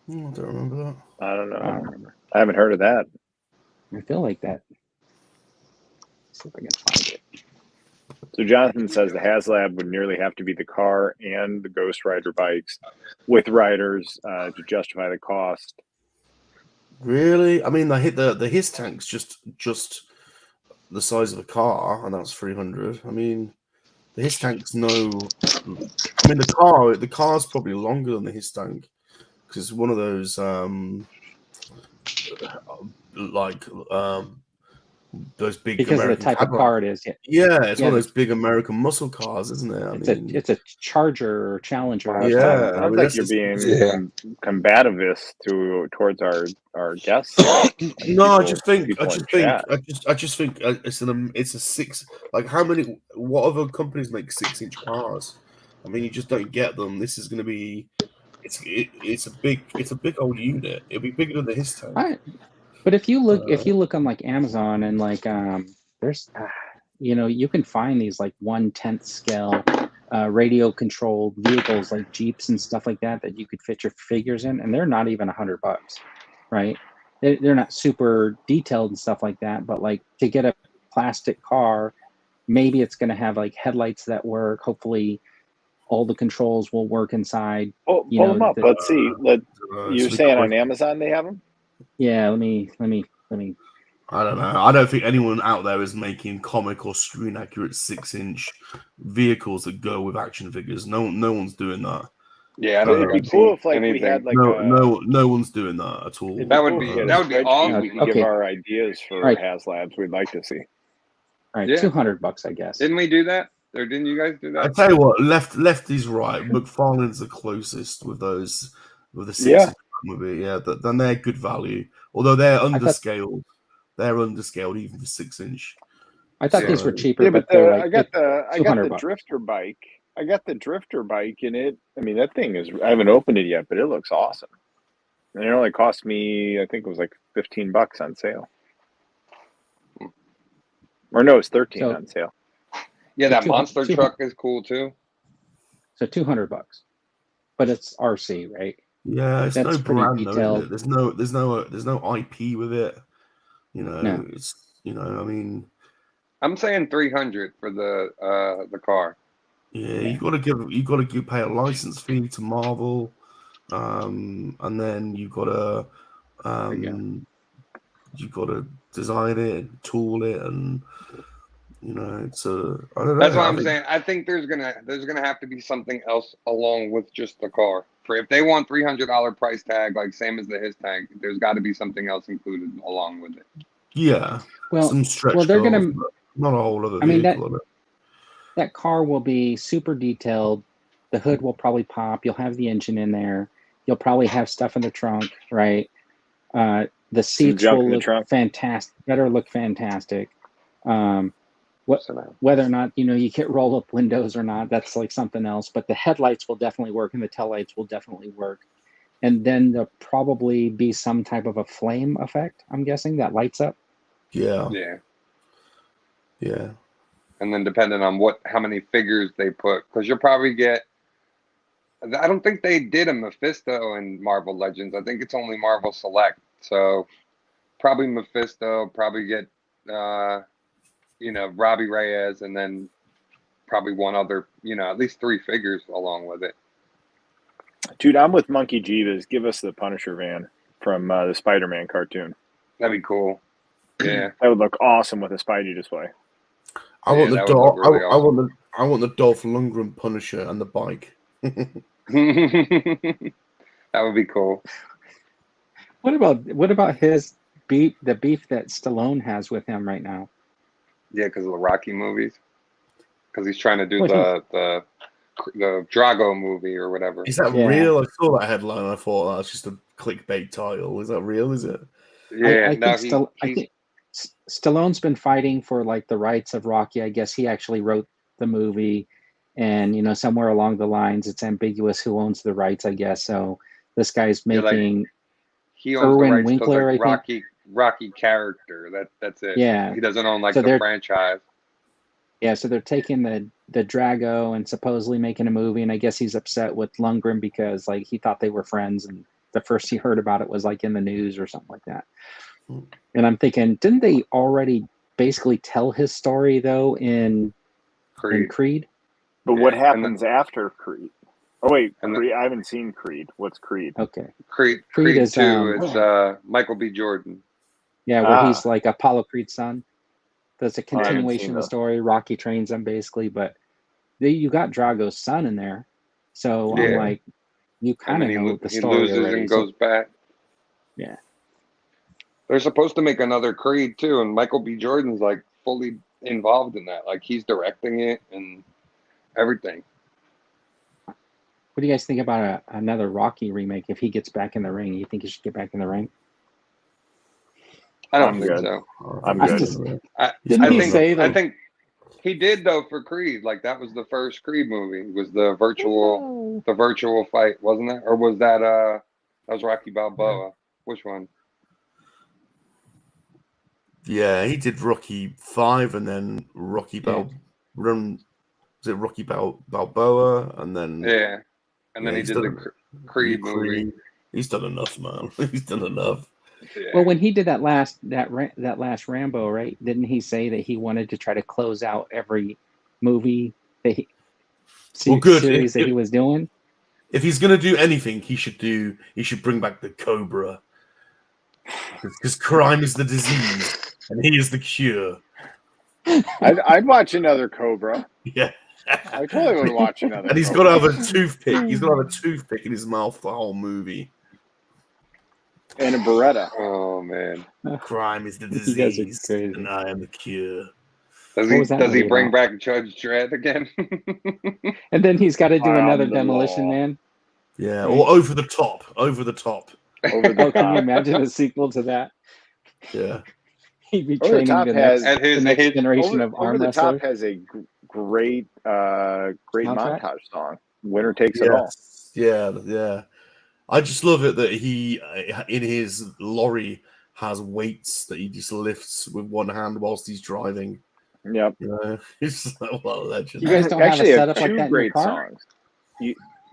I don't remember that. I don't know. I don't remember. I haven't heard of that. I feel like that. Let's see if I can find it. So Jonathan says the HasLab would nearly have to be the car and the Ghost Rider bikes with riders to justify the cost. Really? I mean, the his tank's just the size of a car, and that's 300. I mean, the his tank's the car's probably longer than the his tank because it's one of those those big because American of the type of car it is. It's one of those big American muscle cars, isn't it? It's a Charger or Challenger. Yeah, I like you're being combativist towards our guests. No, I just think it's a 6. Like, how many? What other companies make 6-inch cars? I mean, you just don't get them. This is going to be. It's a big old unit. It'll be bigger than the his tank. Right. But if you look on like Amazon and like there's you can find these like 1/10 scale radio controlled vehicles like Jeeps and stuff like that you could fit your figures in, and they're not even $100, right? They're not super detailed and stuff like that, but like to get a plastic car, maybe it's going to have like headlights that work. Hopefully all the controls will work inside. Pull them up. Let's see. You're saying on Amazon they have them? Yeah, let me. I don't know. I don't think anyone out there is making comic or screen accurate 6-inch vehicles that go with action figures. No one's doing that. Yeah, I don't think it'd be cool if we had like no one's doing that at all. That would be awesome. We can give our ideas for HasLabs we'd like to see. All right, $200, I guess. Didn't we do that? Or didn't you guys do that? I tell you what, left is right. McFarlane's the closest with the 6-inch movie. Yeah, then they're good value. Although they're underscaled. They're underscaled even for 6-inch. I thought So- these were cheaper, Yeah, but but they're I like got the $200. drifter bike. I got the drifter bike, and that thing is. I haven't opened it yet, but it looks awesome. And it only cost me, I think it was like $15 on sale. Or no, it's 13 So- on sale. Yeah, that 200 monster truck is cool too. So $200, but it's RC, right? Yeah, it's That's no pretty brand though, detailed. isn't it? There's no IP with it. No. It's I mean, I'm saying 300 for the car. yeah, you gotta pay a license fee to Marvel, and then you gotta design it, tool it, and it's I don't know. That's what I I'm think- saying. I think there's gonna have to be something else along with just the car. For if they want $300 price tag, like same as the his tag, there's got to be something else included along with it. Yeah, Well, some stretch. well, they're goals, gonna- but not a whole other I mean, vehicle on it. That car will be super detailed. The hood will probably pop. You'll have the engine in there. You'll probably have stuff in the trunk, right? The seats junk will in the look trunk. fantastic. Better look fantastic. So Whether or not you get roll up windows or not, that's like something else. But the headlights will definitely work, and the taillights will definitely work. And then there'll probably be some type of a flame effect. I'm guessing that lights up. Yeah, yeah, and then depending on how many figures they put, because you'll probably get. I don't think they did a Mephisto in Marvel Legends. I think it's only Marvel Select. So probably Mephisto. Probably get Robbie Reyes, and then probably one other. At least 3 figures along with it. Dude, I'm with Monkey Jeebus. Give us the Punisher van from the Spider-Man cartoon. That'd be cool. Yeah. That would look awesome with a Spidey display. I want the that would look Dolph. really I want the Dolph Lundgren Punisher and the bike. That would be cool. What about his beef? The beef that Stallone has with him right now. Yeah, because of the Rocky movies. Because he's trying to do What the Drago movie or whatever. Is that Yeah. real? I saw that headline. I thought that's just a clickbait title. Is that real? Is it? Yeah, I think Stallone's been fighting for like the rights of Rocky. I guess he actually wrote the movie, and somewhere along the lines, it's ambiguous who owns the rights. I guess so. This guy's Yeah, like, making. he owns Erwin the rights Winkler, I to the think. Rocky character. That's it. Yeah. He doesn't own like So the they're- franchise. Yeah, so they're taking the Drago and supposedly making a movie, and I guess he's upset with Lundgren because like he thought they were friends, and the first he heard about it was like in the news or something like that. And I'm thinking, didn't they already basically tell his story though in Creed? But what Yeah, and happens after Creed? Oh wait, and Creed. I haven't seen Creed. What's Creed? Okay, Creed is, 2. It's Michael B. Jordan. yeah, where he's like Apollo Creed's son. That's a I haven't continuation seen of the those. story. Rocky trains him basically, but you got Drago's son in there, so I'm Yeah. like, you kind of And then know the he story loses already. and so- goes back. Yeah. They're supposed to make another Creed too, and Michael B. Jordan's like fully involved in that. Like he's directing it and everything. What do you guys think about another Rocky remake? If he gets back in the ring, you think he should get back in the ring? I don't I'm think good. so. I'm I good. just- I Didn't he think say I like, think he did though for Creed. Like that was the first Creed movie. Was the virtual fight, wasn't it? Or was that that was Rocky Balboa? Which one? Yeah, he did Rocky 5 and then Rocky Was it Rocky Balboa and then Yeah. And then he he's did done- the Creed movie. He's done enough, man. He's done enough. Yeah. well, when he did that last Rambo, right? Didn't he say that he wanted to try to close out every movie that series that he was doing? If he's gonna do anything, he should bring back the Cobra. Because crime is the disease and he is the cure. I'd watch another Cobra. Yeah. I totally would watch another. And he's Cobra. got to have a toothpick. He's got to have a toothpick in his mouth the whole movie. And a Beretta. Oh man. Crime is the You guys are disease, crazy. and I am the cure. Does What was that he movie bring about? back Judge Dredd again? And then he's got to do another the Demolition law. Man. Yeah, or over the top. Over the top. Over the Oh, can you top. imagine a sequel to that? Yeah. He'd be Over the training Top the has- next, At his the next age, generation Over, of Over arm the Top wrestlers. has a great Soundtrack? montage song. Winner Takes It All. Yeah. I just love it that he, in his lorry, has weights that he just lifts with one hand whilst he's driving. Yep. You know, it's like, what a legend. You guys don't have a Actually have setup like two that in your great car? songs.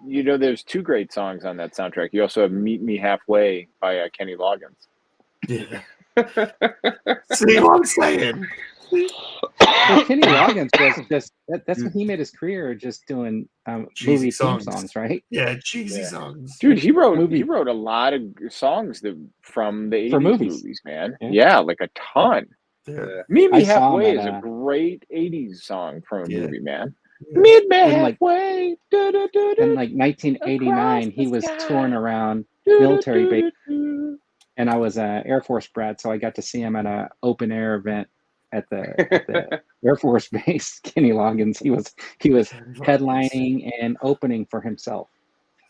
You know, there's two great songs on that soundtrack. You also have "Meet Me Halfway" by Kenny Loggins. Yeah. See what I'm saying? Well, Kenny Loggins was just—that's when he made his career, just doing Cheesy movie songs. theme songs, right? Yeah, cheesy Yeah. songs. Dude, he wrote Movie. a lot of songs from the 80s For movies. movies, man. Yeah. Yeah, like a ton. Yeah. Meet I Me saw him Halfway at, is a great 80s song from a Yeah. movie, man. Yeah. Meet Me In, like- Halfway. In like 1989, he was touring around military base, and I was an Air Force brat, so I got to see him at an open air event at the Air Force Base. Kenny Loggins, he was headlining and opening for himself.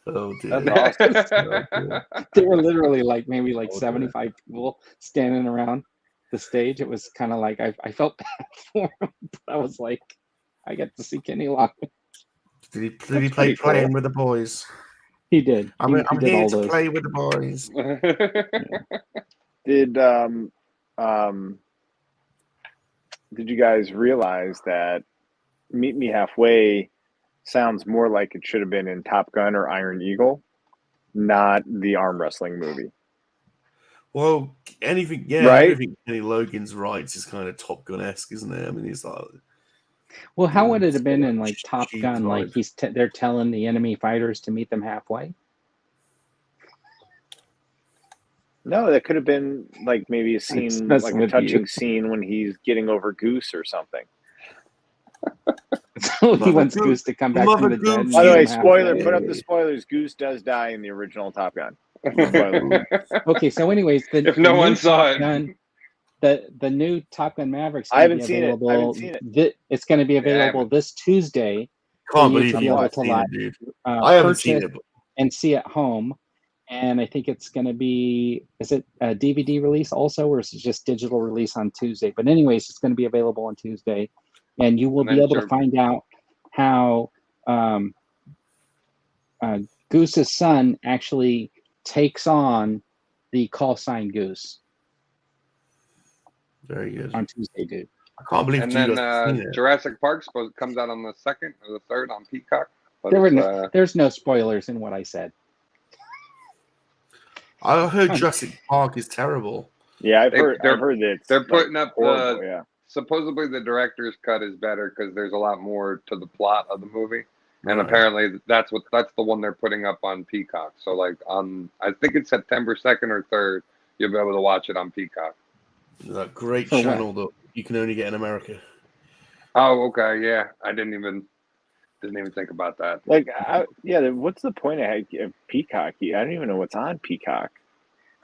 Oh dear. That's awesome. So cool. There were literally maybe Oh, dear. 75 people standing around the stage. It was kind of like I felt bad for him, but I was like, I get to see Kenny Loggins. Did he That's play pretty cool. Playing with the Boys? He did. I'm He did here all to those. play with the boys. Did you guys realize that Meet Me Halfway sounds more like it should have been in Top Gun or Iron Eagle, not the arm wrestling movie? Well, anything Right? anything Kenny Loggins writes is kind of Top Gun-esque, isn't it? I mean, he's like, Well, how Yeah, would it have been so in like Top cheap Gun? Like vibe. they're telling the enemy fighters to meet them halfway. No, that could have been like maybe a scene, messing like a with touching you. scene when he's getting over Goose or something. So he Mother wants Goose- Goose to come back Mother from the dead. Goose. and By the meet way, him spoiler, halfway. put up the spoilers. Goose does die in the original Top Gun. Spoiler. Okay, so anyways, If no one saw it. Gun, the new Top Gun Maverick's I going to haven't be seen it. I available. haven't seen it. It's going to be Yeah, available this Tuesday. Can't you believe to be you able haven't to seen live, it, dude. I haven't seen purchase it. But and see at home. And I think it's going to be, is it a DVD release also, or is it just digital release on Tuesday? But anyways, it's going to be available on Tuesday, and you will And be then able to sure- find out how Goose's son actually takes on the call sign Goose very good. on Tuesday, dude. I can't believe And you then guys have seen it. Jurassic Park comes out on the 2nd or the 3rd on Peacock. But There's no spoilers in what I said. I heard Jurassic Park is terrible. Yeah, I've heard they're that they're putting up horrible. the Yeah, supposedly the director's cut is better because there's a lot more to the plot of the movie, and Right. apparently that's the one they're putting up on Peacock. So like I think it's September 2nd or 3rd, you'll be able to watch it on Peacock. That great For what? channel that you can only get in America. Oh, okay, yeah, I didn't even think about that. like what's the point of Peacock? I don't even know what's on Peacock.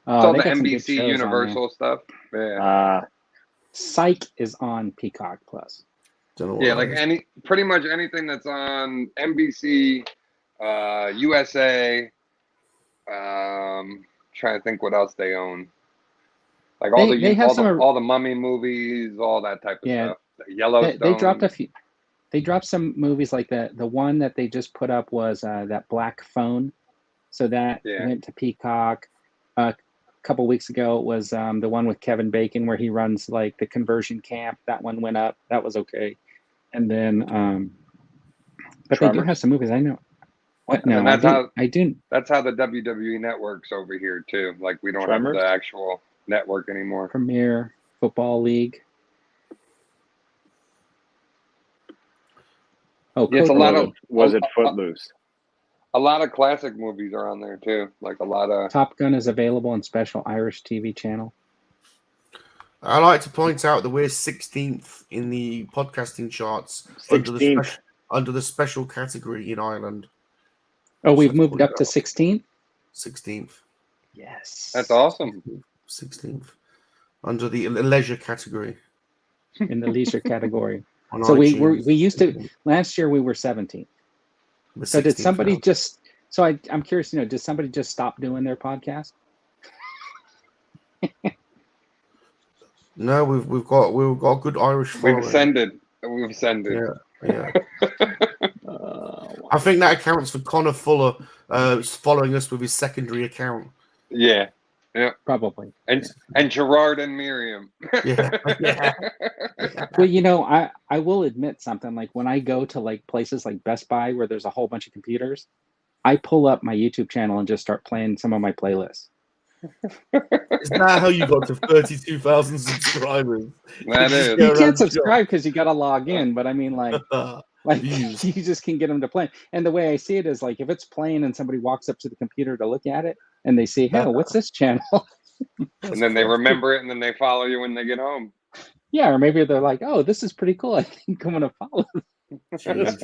It's all They the got some good NBC shows on there. Universal stuff. Yeah, Psych is on Peacock Plus. Don't know what yeah, that like is. pretty much anything that's on NBC, USA. Trying to think what else they own. Like all They have some- all the Mummy movies, all that type of Yeah. stuff. Yellowstone. They dropped a few. They dropped some movies like the one that they just put up was that Black Phone, so that Yeah. went to Peacock. A couple weeks ago it was the one with Kevin Bacon where he runs like the conversion camp. That one went up. That was okay. And then, but they do Tremors? have some movies. I know. What? And No, then I that's didn't. how- I didn't. That's how the WWE network's over here too. Like we don't Tremors? have the actual network anymore. Premier Football League. Oh, Yeah, it's a Code lot Red. of Was it Footloose? a lot of classic movies are on there too. Like a lot of Top Gun is available on special Irish TV channel. I like to point out that we're 16th in the podcasting charts under the 16th. under the special category in Ireland. Oh, we've Just moved point up to out. 16th. 16th. Yes, that's awesome. 16th. Under the leisure category. in the leisure category. on So we iTunes. used to last year we were 17th. We're So did 16th somebody now. just? So I'm curious. Did somebody just stop doing their podcast? No, we've got a good Irish We've following. ascended. We've ascended. Yeah. Wow. I think that accounts for Connor Fuller following us with his secondary account. Yeah. Yeah. Probably. And Gerard and Miriam. Yeah. Well, you know, I will admit something. Like when I go to like places like Best Buy where there's a whole bunch of computers, I pull up my YouTube channel and just start playing some of my playlists. Is that how you got to 32,000 subscribers? That is. You can't subscribe because you got to log in, but I mean, like Views. you just can get them to play. And the way I see it is like if it's playing and somebody walks up to the computer to look at it and they say, "Hey, what's this channel?" And then they remember it, and then they follow you when they get home. Yeah, or maybe they're like, "Oh, this is pretty cool. I think I'm gonna follow." Jesus.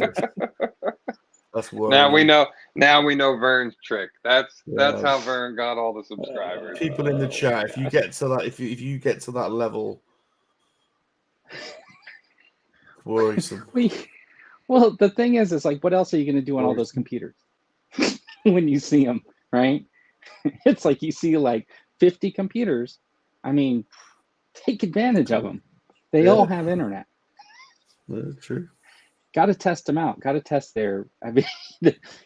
That's worrying. Now we know Vern's trick. That's Yeah. how Vern got all the subscribers. People in the chat, if you get to that, if you get to that level, worrisome. Well, the thing is like, what else are you gonna do on all those computers when you see them, right? It's like you see like 50 computers. I mean, take advantage of them. They all have internet. True. Got to test them out. Got to test their, I mean,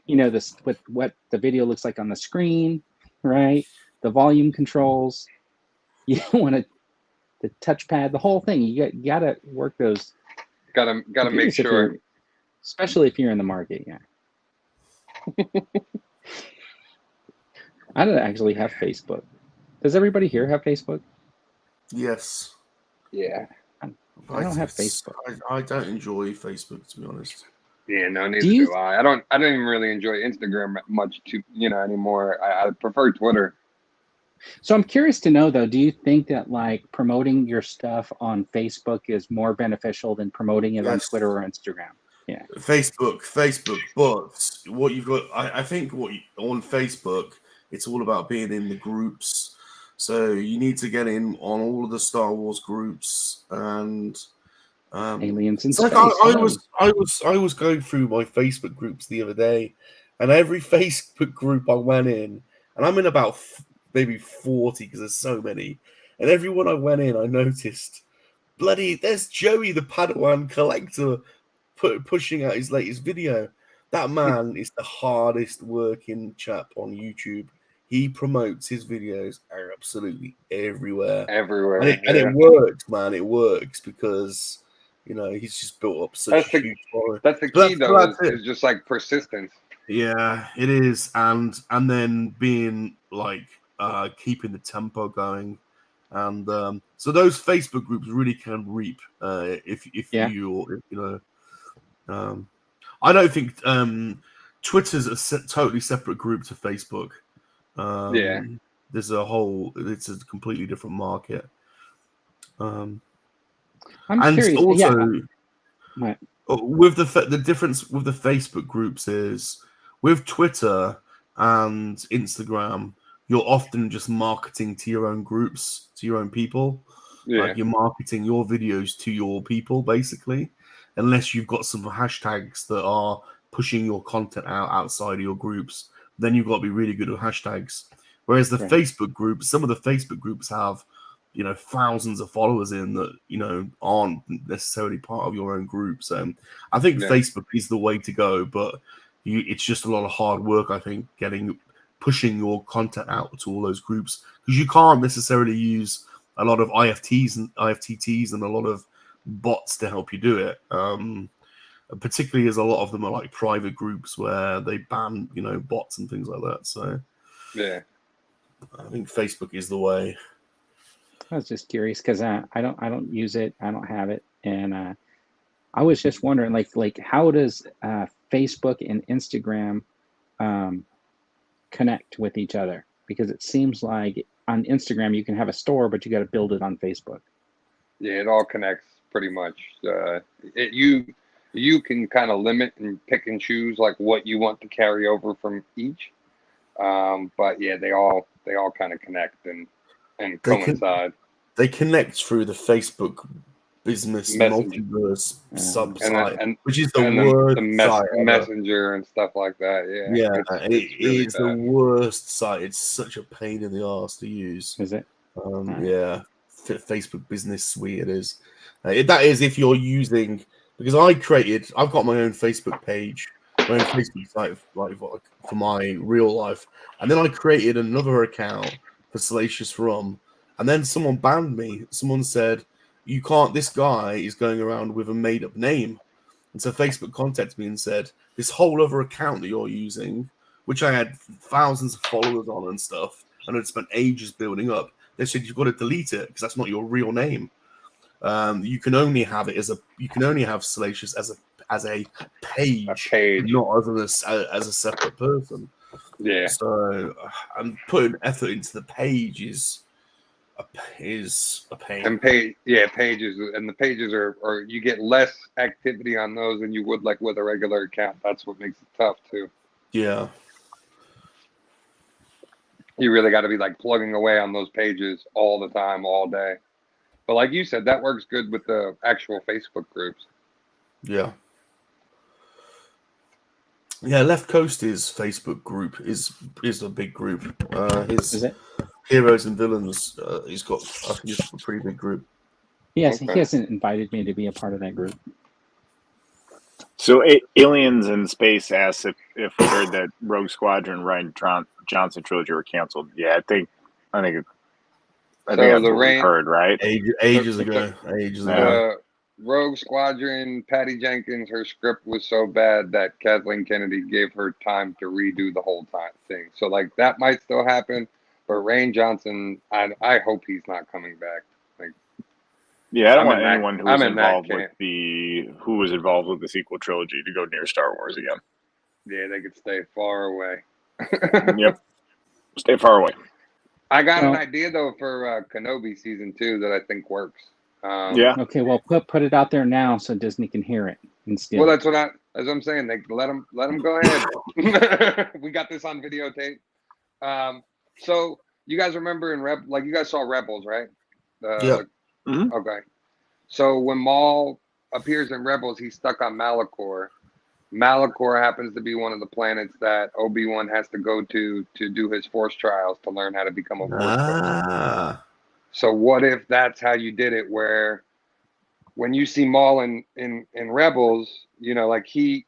you know, this what the video looks like on the screen, right? The volume controls. You want the touchpad, the whole thing. You got to work those. Got to make sure, especially if you're in the market. Yeah. I don't actually have Facebook. Does everybody here have Facebook? Yes. Yeah. I don't have Facebook. I don't enjoy Facebook, to be honest. Yeah, no, neither do I. I don't even really enjoy Instagram much anymore. I prefer Twitter. So I'm curious to know though, do you think that like promoting your stuff on Facebook is more beneficial than promoting it on Twitter or Instagram? Yeah. Facebook, but what you've got, I think on Facebook, it's all about being in the groups. So you need to get in on all of the Star Wars groups and aliens in space. Like I was going through my Facebook groups the other day, and every Facebook group I went in, and I'm in about maybe 40 because there's so many, and everyone I went in, I noticed, there's Joey the Padawan collector pushing out his latest video. That man is the hardest working chap on YouTube. He promotes his videos absolutely everywhere. And it works, man. It works because, you know, he's just built up such a huge following. That's the key, though, is just like persistence. Yeah, it is. And then being like keeping the tempo going. And so those Facebook groups really can reap if you know. I don't think Twitter's a totally separate group to Facebook. It's a completely different market. I'm and curious. Also, with the difference with the Facebook groups is with Twitter and Instagram, you're often just marketing to your own groups, to your own people. Like you're marketing your videos to your people, basically, unless you've got some hashtags that are pushing your content outside of your groups. Then you've got to be really good at hashtags. Whereas the Facebook groups, some of the Facebook groups have, you know, thousands of followers in that, you know, aren't necessarily part of your own group. So I think Facebook is the way to go, but it's just a lot of hard work, I think, pushing your content out to all those groups, because you can't necessarily use a lot of IFTTs and a lot of bots to help you do it. Particularly as a lot of them are like private groups where they ban, you know, bots and things like that. So I think Facebook is the way. I was just curious because I don't use it. I don't have it, and I was just wondering, like how does Facebook and Instagram connect with each other? Because it seems like on Instagram you can have a store, but you got to build it on Facebook. Yeah, it all connects pretty much. You can kind of limit and pick and choose like what you want to carry over from each. But yeah, they all kind of connect and coincide. They connect through the Facebook business multiverse subsite, which is the worst site Messenger and stuff like that. Yeah, it's really the worst site. It's such a pain in the ass to use. Is it? Yeah, Facebook Business Suite. It is. That is if you're using, because I've got my own Facebook page, my own Facebook site for my real life, and then I created another account for Salacious Rum, and then someone banned me. Someone said, "You can't. This guy is going around with a made-up name." And so Facebook contacted me and said, "This whole other account that you're using, which I had thousands of followers on and stuff, and had spent ages building up, they said you've got to delete it because that's not your real name. You can only have Salacious as a page, not as a separate person." Yeah. So and putting effort into the page is a pain. And pages, and the pages are you get less activity on those than you would like with a regular account. That's what makes it tough too. Yeah. You really got to be like plugging away on those pages all the time, all day. But like you said, that works good with the actual Facebook groups. Yeah. Yeah, Left Coast's Facebook group is a big group. Is it? Heroes and Villains, I think it's a pretty big group. Yes, Okay. he hasn't invited me to be a part of that group. So Aliens in Space asks if we heard that Rogue Squadron Rian Johnson trilogy were canceled. Yeah, I think that's what we heard, right? Ages ago. Rogue Squadron, Patty Jenkins, her script was so bad that Kathleen Kennedy gave her time to redo the whole thing. So like that might still happen, but Rian Johnson, I hope he's not coming back. Like, yeah, I don't want anyone who was involved with who was involved with the sequel trilogy to go near Star Wars again. Yeah, they could stay far away. Yep, stay far away. I got an idea though for Kenobi season 2 that I think works. Yeah. Okay, well, put it out there now so Disney can hear it and steal. Well, that's what I'm saying. They let them go ahead. We got this on videotape. So you guys remember you guys saw Rebels, right? Yeah. Mm-hmm. Okay. So when Maul appears in Rebels, he's stuck on Malachor. Malachor happens to be one of the planets that Obi-Wan has to go to do his Force trials to learn how to become a Force ghost. So what if that's how you did it, where when you see Maul in Rebels, you know, like he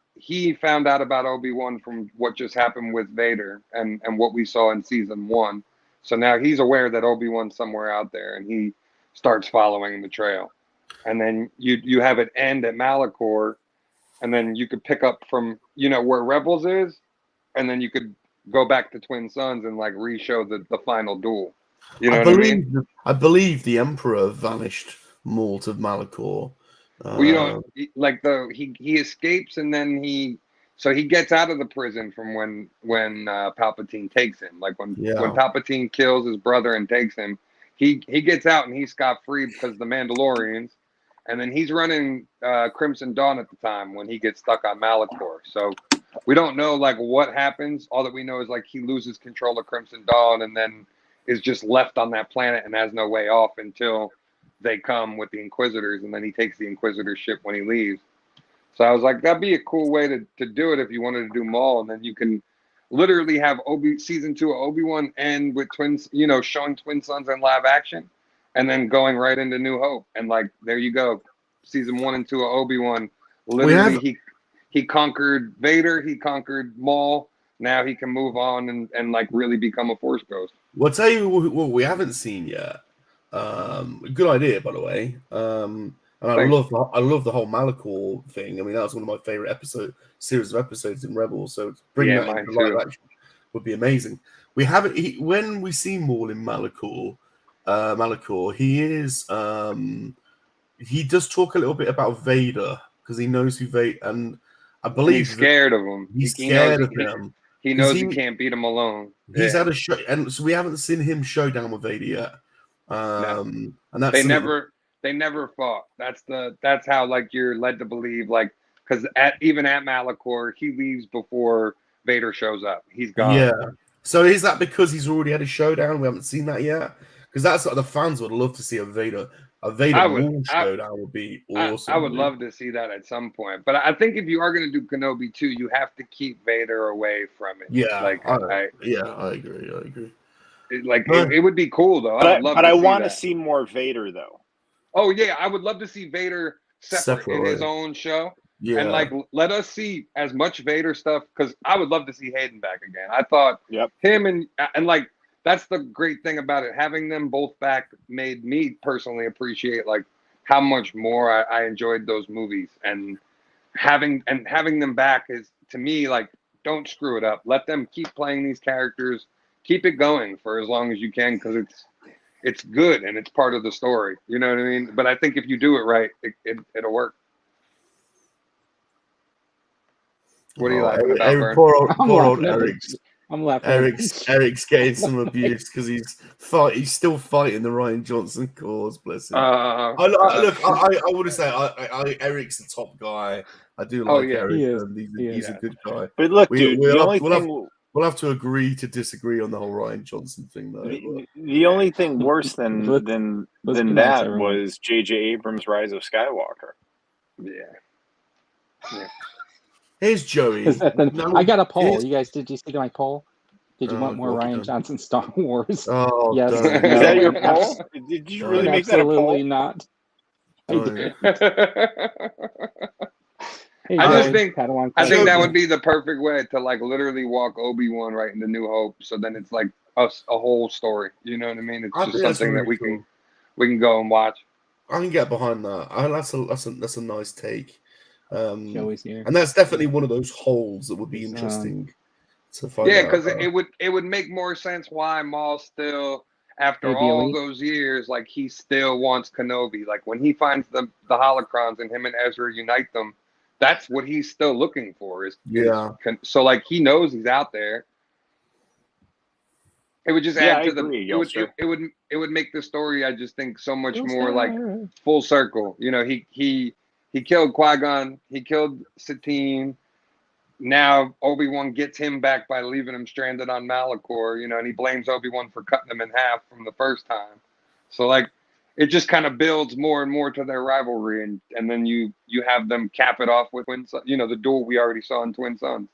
found out about Obi-Wan from what just happened with Vader and what we saw in season 1. So now he's aware that Obi-Wan's somewhere out there, and he starts following the trail. And then you have it end at Malachor, and then you could pick up from, you know, where Rebels is, and then you could go back to Twin Suns and like re-show the final duel. You know what I mean? I believe the Emperor vanished more to Malachor. Well, you know, he escapes, and then he gets out of the prison from when Palpatine takes him. Like when Palpatine kills his brother and takes him, he gets out and he's scot-free because of the Mandalorians. And then he's running Crimson Dawn at the time when he gets stuck on Malachor. So we don't know like what happens. All that we know is like he loses control of Crimson Dawn and then is just left on that planet and has no way off until they come with the Inquisitors, and then he takes the Inquisitor ship when he leaves. So I was like, that'd be a cool way to do it if you wanted to do Maul, and then you can literally have season 2 of Obi-Wan end with twins, you know, showing Twin Suns in live action, and then going right into New Hope, and like there you go, season 1 and 2 of Obi-Wan. Literally, he conquered Vader, he conquered Maul. Now he can move on and like really become a Force ghost. Well, I'll tell you what we haven't seen yet. Good idea, by the way. And I love the whole Malachor thing. I mean, that was one of my favorite series of episodes in Rebels. So bringing that into live action would be amazing. We haven't when we see Maul in Malachor, he does talk a little bit about Vader because he knows who Vader, and I believe he's scared of him. He's scared of him. He knows he can't beat him alone. He's had a show, and so we haven't seen him showdown with Vader yet. And that's they never fought. That's how like you're led to believe, like, because even at Malachor, he leaves before Vader shows up. He's gone. Yeah. So is that because he's already had a showdown? We haven't seen that yet. Because that's what the fans would love to see. A Vader Maul showdown would be awesome. I would love to see that at some point. But I think if you are going to do Kenobi 2, you have to keep Vader away from it. Yeah, like I agree. It would be cool though. But I want to that. see more Vader though. Oh yeah, I would love to see Vader separate in his own show. Yeah. And like, let us see as much Vader stuff, because I would love to see Hayden back again. I thought him and like, that's the great thing about it. Having them both back made me personally appreciate like how much more I enjoyed those movies, and having them back is, to me, like, don't screw it up. Let them keep playing these characters, keep it going for as long as you can, because it's good and it's part of the story. You know what I mean? But I think if you do it right, it'll work. What are you laughing about, Vern? Poor old Eric. I'm laughing. Eric's getting some abuse because he's still fighting the Rian Johnson cause. Bless him. I want to say Eric's the top guy. I do like Eric. He's a good guy. But look, dude, we'll have to agree to disagree on the whole Rian Johnson thing, though. The only thing worse than that was J.J. Abrams' Rise of Skywalker. Yeah. Here's Joey. I got a poll. You guys, did you see my poll? Did you want more Rian Johnson Star Wars? Oh, yes. no. Is that your poll? Did you really make that a poll? Absolutely not. I think that would be the perfect way to like literally walk Obi-Wan right into New Hope. So then it's like a whole story. You know what I mean? It's just something that we can go and watch. I can get behind that. That's a nice take. Joey's here. And that's definitely one of those holes that would be interesting to find out. Yeah, because it would make more sense why Maul still, after all those years, like he still wants Kenobi. Like when he finds the holocrons and him and Ezra unite them, that's what he's still looking for. So like he knows he's out there. It would just add to it would make the story, I just think, so much more like full circle. You know, he killed Qui-Gon, he killed Satine. Now Obi-Wan gets him back by leaving him stranded on Malachor, you know, and he blames Obi-Wan for cutting him in half from the first time. So like it just kind of builds more and more to their rivalry, and then you have them cap it off with Twin Sons, you know, the duel we already saw in Twin Sons.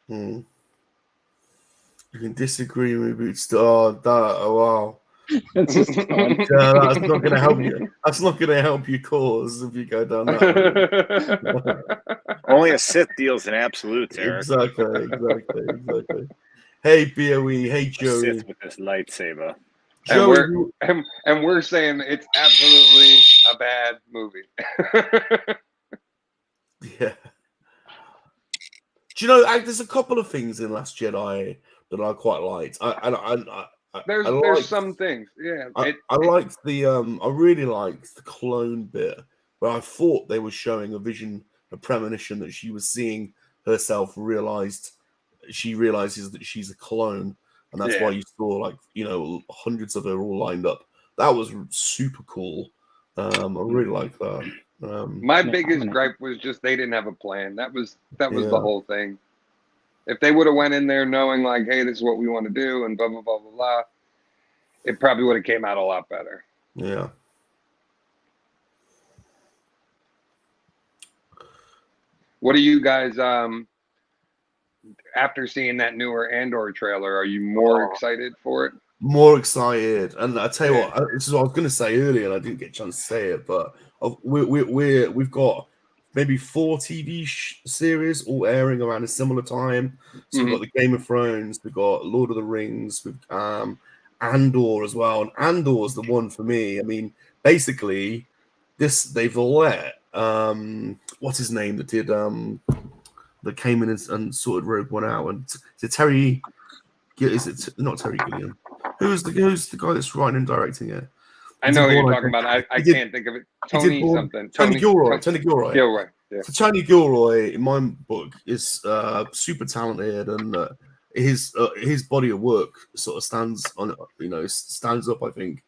You can disagree with it. Oh wow. It's just fun. That's not going to help you. That's not going to help your cause if you go down that road. Only a Sith deals in absolutes, Eric. Exactly. Hey, BOE. Hey, Joey. Sith with this lightsaber. And we're saying it's absolutely a bad movie. Yeah. Do you know, there's a couple of things in Last Jedi that I quite liked. There's some things, yeah. I liked I really liked the clone bit where I thought they were showing a premonition that she was seeing herself. She realizes that she's a clone, and that's why you saw, like, you know, hundreds of her all lined up. That was super cool. I really like that. My biggest gripe was just they didn't have a plan. That was the whole thing. If they would have went in there knowing like, hey, this is what we want to do, and blah blah blah blah blah, it probably would have came out a lot better. Yeah. What are you guys after seeing that newer Andor trailer? Are you more excited for it? More excited, and I tell you what, this is what I was going to say earlier, and I didn't get a chance to say it, but we've got maybe 4 TV series all airing around a similar time. So we've got the Game of Thrones, we've got Lord of the Rings, we've Andor as well, and Andor's the one for me. I mean, basically, they've let what's his name that did that came in and sorted Rogue One out, and is it not Terry Gilliam? Who's the guy that's writing and directing it? I know who you're talking about. I can't think of it. Tony Gilroy. Yeah. So Tony Gilroy, in my book, is super talented, and his body of work sort of stands up, I think.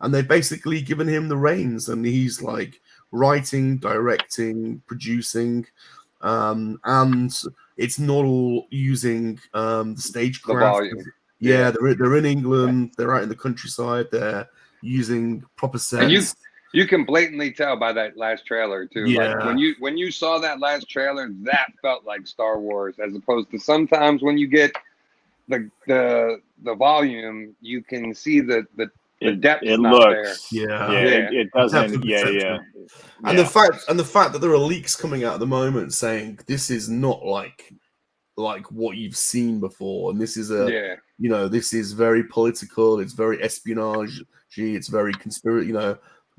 And they've basically given him the reins, and he's like writing, directing, producing, and it's not all using the stagecraft. Yeah, they're in England. They're out in the countryside. They're using proper sets. And you can blatantly tell by that last trailer too. Yeah. Like when you saw that last trailer, that felt like Star Wars, as opposed to sometimes when you get the volume, you can see the depth It not there. looks. Yeah. It doesn't. Depth of Yeah. perception. And the fact that there are leaks coming out at the moment saying this is not like what you've seen before, and this is this is very political, it's very espionage, it's very conspiracy.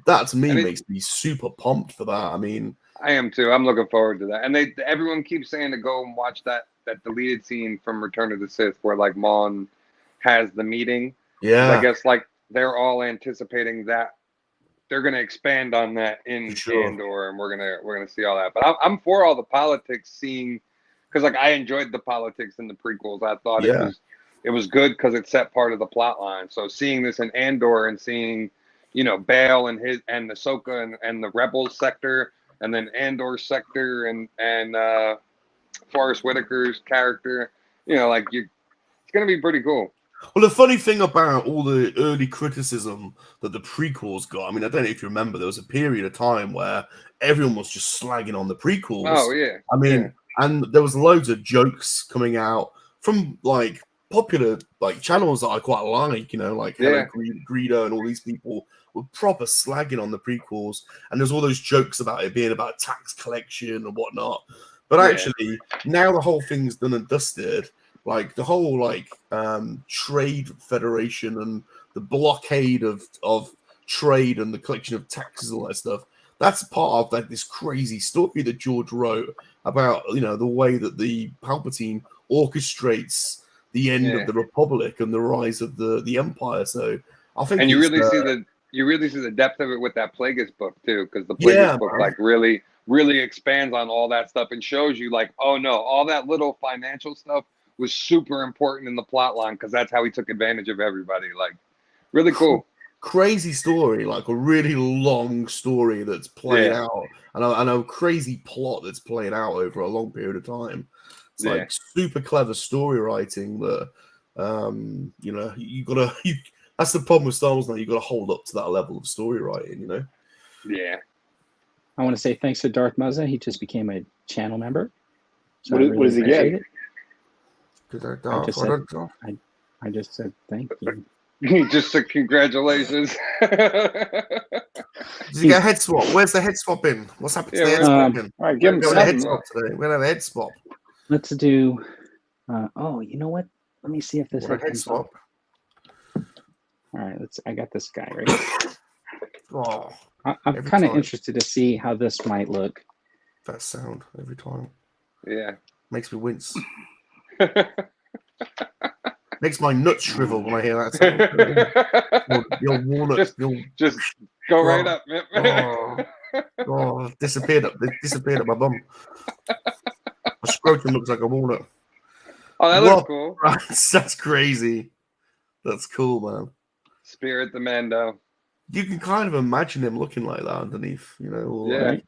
That to me makes me super pumped for that. I mean, I am too. I'm looking forward to that. And everyone keeps saying to go and watch that deleted scene from Return of the Sith where like Mon has the meeting. Yeah, I guess like they're all anticipating that they're going to expand on that in Andor, and we're gonna see all that. But I'm for all the politics scene because like I enjoyed the politics in the prequels. I thought it was good because it set part of the plot line. So seeing this in Andor and seeing Bail and Ahsoka and the Rebels sector, and then Andor sector and Forrest Whitaker's character, it's gonna be pretty cool. Well, the funny thing about all the early criticism that the prequels got, I mean, I don't know if you remember, there was a period of time where everyone was just slagging on the prequels. Oh, yeah. I mean, and there was loads of jokes coming out from, like, popular, like, channels that I quite like, Greedo and all these people were proper slagging on the prequels. And there's all those jokes about it being about tax collection and whatnot. But actually, now the whole thing's done and dusted. Like the whole trade federation and the blockade of trade and the collection of taxes and all that stuff. That's part of like this crazy story that George wrote about the way that the Palpatine orchestrates the end of the Republic and the rise of the Empire. So I think you really see the depth of it with that Plagueis book too, because the Plagueis book like really expands on all that stuff and shows you like, oh no, all that little financial stuff was super important in the plot line because that's how he took advantage of everybody. Like, really cool. Crazy story, like a really long story that's played out, and a crazy plot that's played out over a long period of time. It's like super clever story writing that, you gotta. That's the problem with Star Wars now. You got to hold up to that level of story writing, Yeah. I want to say thanks to Darth Muzza. He just became a channel member. So what does he get? I just said thank you. Just said congratulations. Did you get a head swap? Where's the head swap in? What's happened to the head swap? All right, give him a head swap today. We're gonna have a head swap. Let's do. You know what? Let me see if this head swap. All right, I got this guy right. Oh, I'm kind of interested to see how this might look. That sound every time. Yeah, makes me wince. Makes my nuts shrivel when I hear that sound. Your walnut, just go right up. Disappeared up my bum. My scrotum looks like a walnut. Oh, that looks cool. That's crazy. That's cool, man. Spirit the Mando. You can kind of imagine him looking like that underneath, Right?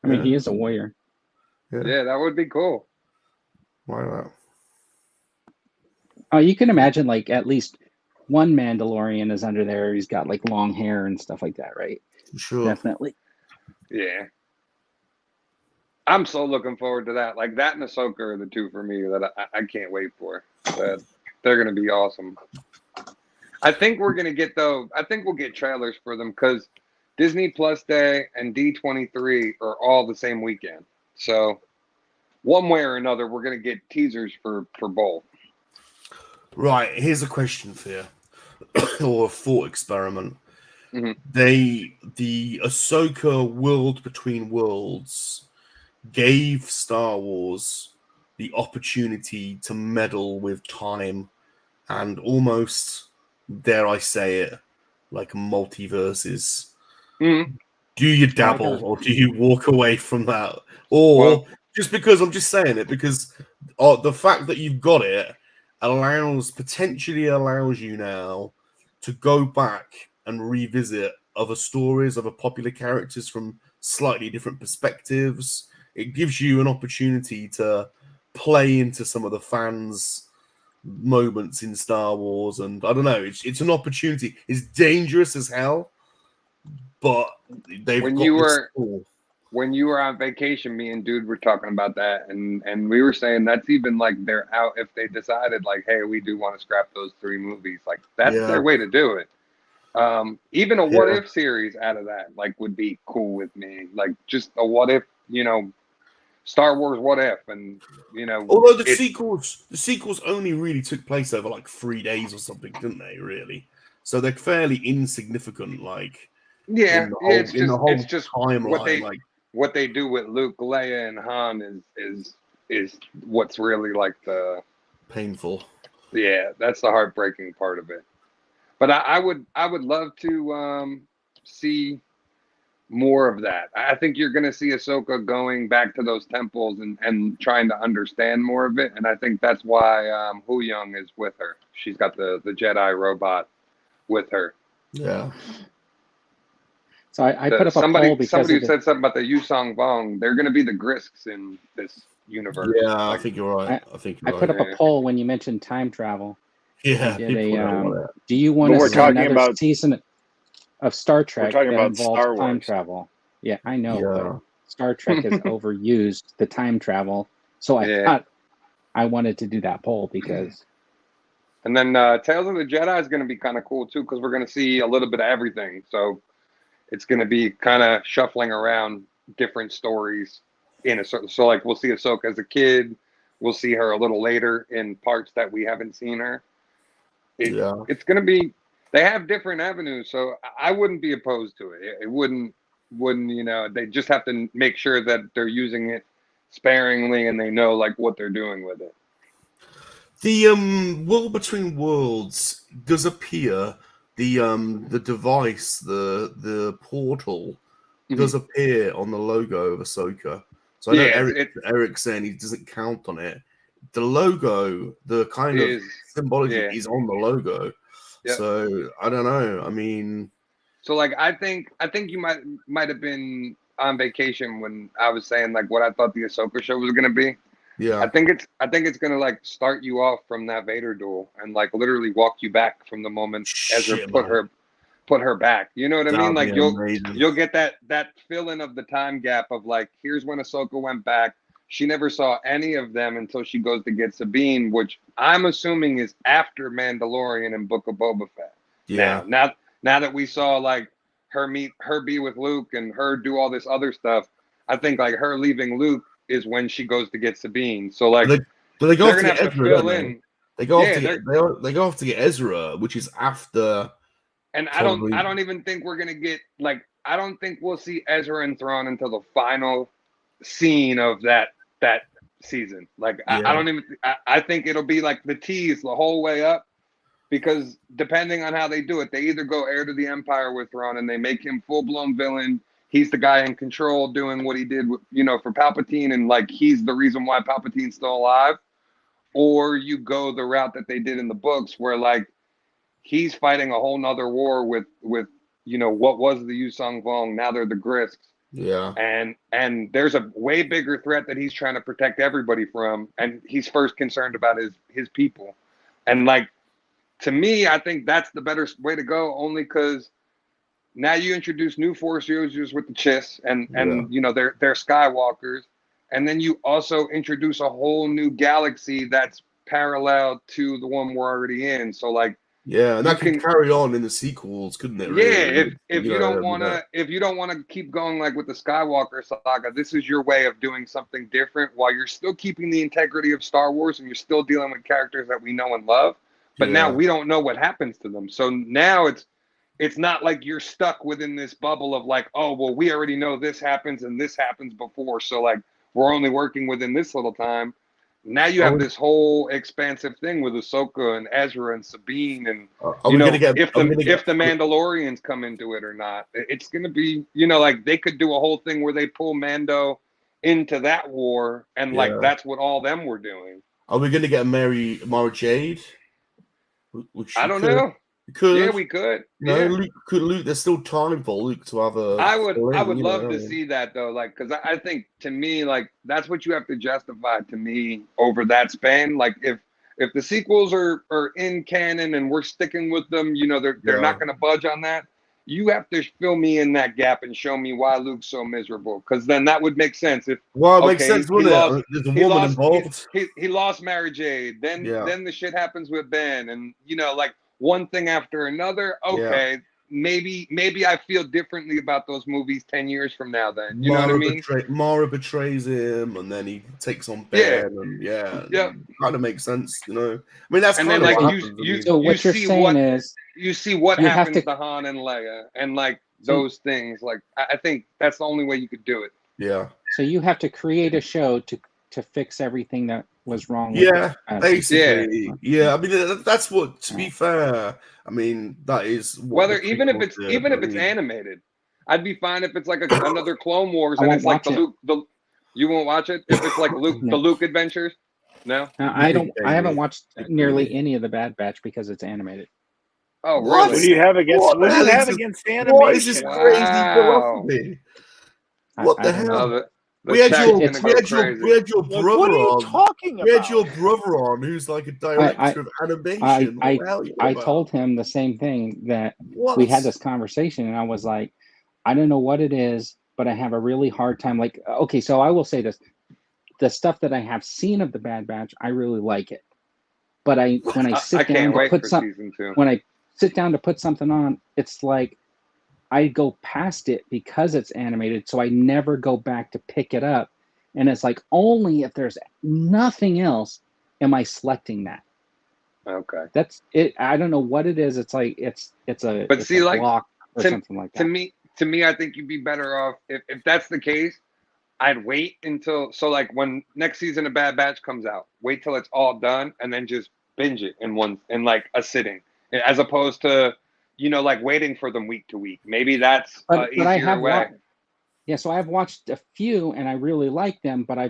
I mean, he is a warrior. Yeah, that would be cool. Why not? Oh, you can imagine like at least one Mandalorian is under there. He's got like long hair and stuff like that, right? Sure. Definitely. Yeah. I'm so looking forward to that. Like that and Ahsoka are the two for me that I can't wait for. They're going to be awesome. I think we'll get trailers for them because Disney Plus Day and D23 are all the same weekend. So one way or another, we're going to get teasers for both. Right. Here's a question for you, or a thought experiment. Mm-hmm. The Ahsoka World Between Worlds gave Star Wars the opportunity to meddle with time and almost, dare I say it, like multiverses. Mm-hmm. Do you dabble or do you walk away from that? Or just because I'm just saying it, because the fact that you've got it potentially allows you now to go back and revisit other stories, other popular characters from slightly different perspectives. It gives you an opportunity to play into some of the fans' moments in Star Wars, and I don't know, it's an opportunity. It's dangerous as hell, but they've got this tool. when you were on vacation, me and Dude were talking about that, and we were saying that's even like they're out if they decided like, hey, we do want to scrap those 3 movies. Like that's Yeah. their way to do it. Even a what Yeah. if series out of that like would be cool with me. Like just a what if, Star Wars what if, and Although the sequels only really took place over like 3 days or something, didn't they? Really, so they're fairly insignificant. Like yeah, in the whole it's just timeline. what they do with Luke, Leia, and Han is what's really like the Painful. yeah, that's the heartbreaking part of it. But I would love to see more of that. I think you're going to see Ahsoka going back to those temples and trying to understand more of it. And I think that's why Hu Young is with her. She's got the Jedi robot with her. Yeah. So I put up a poll because somebody of the, said something about the Yusong Vong. They're going to be the Grisks in this universe. Yeah, I think you're right. I put up a poll when you mentioned time travel. Yeah. Do you want But to we're see talking another about- season of Star Trek talking that about involves Star time Wars. travel? Yeah, I know. Yeah. But Star Trek has overused the time travel, so I Yeah. thought I wanted to do that poll because And then Tales of the Jedi is going to be kind of cool too, because we're going to see a little bit of everything. So it's going to be kind of shuffling around different stories in a certain. So like we'll see Ahsoka as a kid, we'll see her a little later in parts that we haven't seen her. It's going to be. They have different avenues, so I wouldn't be opposed to it. It wouldn't. They just have to make sure that they're using it sparingly and they know like what they're doing with it. The World Between Worlds does appear. The device, the portal, does appear on the logo of Ahsoka. So I know Eric's saying he doesn't count on it. The logo, the kind of symbology is on the logo. Yep. So I don't know. I mean, so like I think you might have been on vacation when I was saying like what I thought the Ahsoka show was gonna be. Yeah. I think it's gonna like start you off from that Vader duel and like literally walk you back from the moment Ezra put her back. You know what I mean? Like you'll get that feeling of the time gap of like here's when Ahsoka went back. She never saw any of them until she goes to get Sabine, which I'm assuming is after Mandalorian and Book of Boba Fett. Yeah. Now that we saw like her be with Luke and her do all this other stuff, I think like her leaving Luke is when she goes to get Sabine. So like they go they're off gonna to have get to Ezra, fill in. They go off to get Ezra, which is after. And I don't even think we're gonna get like I don't think we'll see Ezra and Thrawn until the final scene of that season. Like I think it'll be like the tease the whole way up, because depending on how they do it, they either go heir to the Empire with Thrawn and they make him full-blown villain. He's the guy in control doing what he did for Palpatine, and like he's the reason why Palpatine's still alive. Or you go the route that they did in the books where like he's fighting a whole nother war with what was the Yusong Vong, now they're the Grisks. Yeah. And there's a way bigger threat that he's trying to protect everybody from, and he's first concerned about his people. And like to me, I think that's the better way to go, only because now you introduce new Force users with the Chiss and they're Skywalkers, and then you also introduce a whole new galaxy that's parallel to the one we're already in. So like yeah, and that can carry on in the sequels, couldn't it? Really? Yeah, if you don't want to keep going like with the Skywalker saga, this is your way of doing something different while you're still keeping the integrity of Star Wars and you're still dealing with characters that we know and love. But now we don't know what happens to them. So now it's not like you're stuck within this bubble of like, oh, well, we already know this happens and this happens before. So like we're only working within this little time. Now you have this whole expansive thing with Ahsoka and Ezra and Sabine, and if the Mandalorians come into it or not, it's going to be like they could do a whole thing where they pull Mando into that war, and like that's what all them were doing. Are we going to get a Mara Jade? I don't know. Yeah, we could. Luke. There's still time for Luke to have a. I would love to see that though, like, because I think to me, like, that's what you have to justify to me over that span. Like, if the sequels are in canon and we're sticking with them, they're not going to budge on that. you have to fill me in that gap and show me why Luke's so miserable. Because then that would make sense. If Well, it okay, makes sense, wouldn't it? There's a woman involved. He lost Mary Jade. Then Yeah. then the shit happens with Ben, and like one thing after another. Okay, maybe I feel differently about those movies 10 years from now. Then you know what I mean? Mara betrays him, and then he takes on Ben, and kind of makes sense, I mean, that's and kind then of like what you happens, you, So you what you're see saying what is you see what you have happens to- to Han and Leia, and like those things. Like I think that's the only way you could do it. Yeah. So you have to create a show to fix everything that was wrong. Yeah, with basically. Yeah, I mean that's what. To be fair, I mean that is what Whether the even if prequels it's did, I mean, animated, I'd be fine if it's like another Clone Wars I and won't it's like the watch Luke. You won't watch it if it's like Luke, No. the Luke adventures. No. I don't. I haven't Maybe. watched nearly any of the Bad Batch because it's animated. Oh What? What really? do you have against? What What the do you hell have is against What is this animation? crazy Wow. philosophy? I- What I the don't know. hell? Oh, the We had chat's your gonna it's- go crazy. we had your Like, brother what are you on. talking We had about? your brother on, who's like a director of animation. What the hell are you I about? told him the same thing, that What? we had this conversation, and I was like, I don't know what it is, but I have a really hard time. Like, okay, so I will say this: the stuff that I have seen of the Bad Batch, I really like it. But when I I sit down can't to wait put for something, season 2. when I sit down to put something on, it's like I go past it because it's animated, so I never go back to pick it up. And it's like only if there's nothing else am I selecting that. Okay. That's it. I don't know what it is. It's like it's a But it's see, a like, block or to- something like that. To me, I think you'd be better off if that's the case. I'd wait until like when next season of Bad Batch comes out, wait till it's all done and then just binge it in like a sitting, as opposed to like waiting for them week to week. Maybe that's an But I easier have way. so I've watched a few and I really like them, but I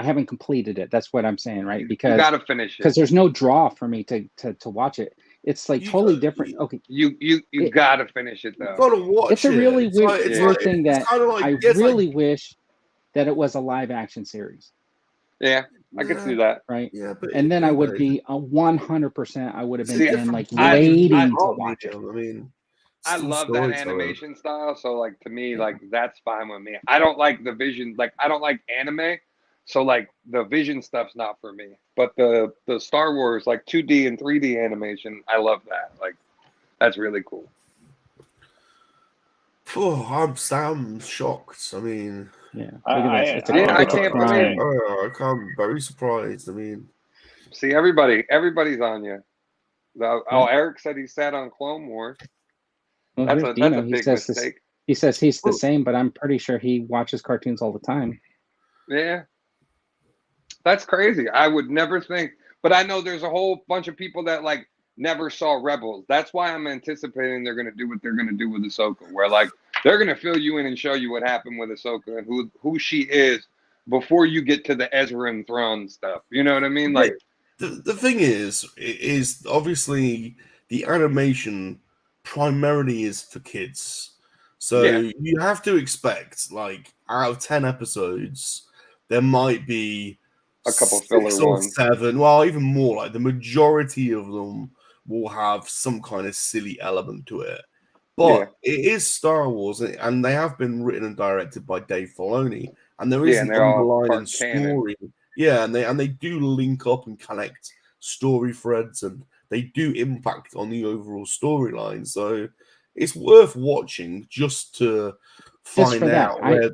haven't completed it. That's what I'm saying, right? You Because gotta finish it. there's no draw for me to watch it. It's like You totally got- different. Okay, You It- gotta finish it You though. gotta watch it's a it. really It's weird, like- it's weird like- thing it's that kinda like- I it's like- really wish that it was a live action series, Yeah, I could see that. right? Yeah, but And then I would anyway, be 100%. I would have been See, in like I- waiting I- to watch it. I mean, I still love that storytelling. animation style, so like to me, like that's fine with me. I don't like the vision, like I don't like anime, so like the vision stuff's not for me. But the Star Wars like 2D and 3D animation, I love that. Like that's really cool. Oh, I'm shocked. I mean, Yeah, I- look at this. I- It's a, Yeah, I it's a can't crime. believe- I'm very surprised. I mean, See, everybody's on you. Oh, Eric said he sat on Clone Wars. Well, That's here's a that's Dino. a big mistake. He says he's the Well- same, but I'm pretty sure he watches cartoons all the time. Yeah, that's crazy. I would never think, but I know there's a whole bunch of people that like never saw Rebels. That's why I'm anticipating they're gonna do what they're gonna do with Ahsoka, where like they're gonna fill you in and show you what happened with Ahsoka and who she is before you get to the Ezra and Thrawn stuff. You know what I mean? Like, the thing is obviously the animation primarily is for kids, so Yeah. you have to expect like out of 10 episodes there might be A couple 6 filler or ones. 7, well, even more. Like the majority of them will have some kind of silly element to it, but it is Star Wars, and they have been written and directed by Dave Filoni, and there is Yeah, and an they're all underlying part canon. story. Yeah, and they do link up and connect story threads, and they do impact on the overall storyline. So it's worth watching just to Just find for that, out where.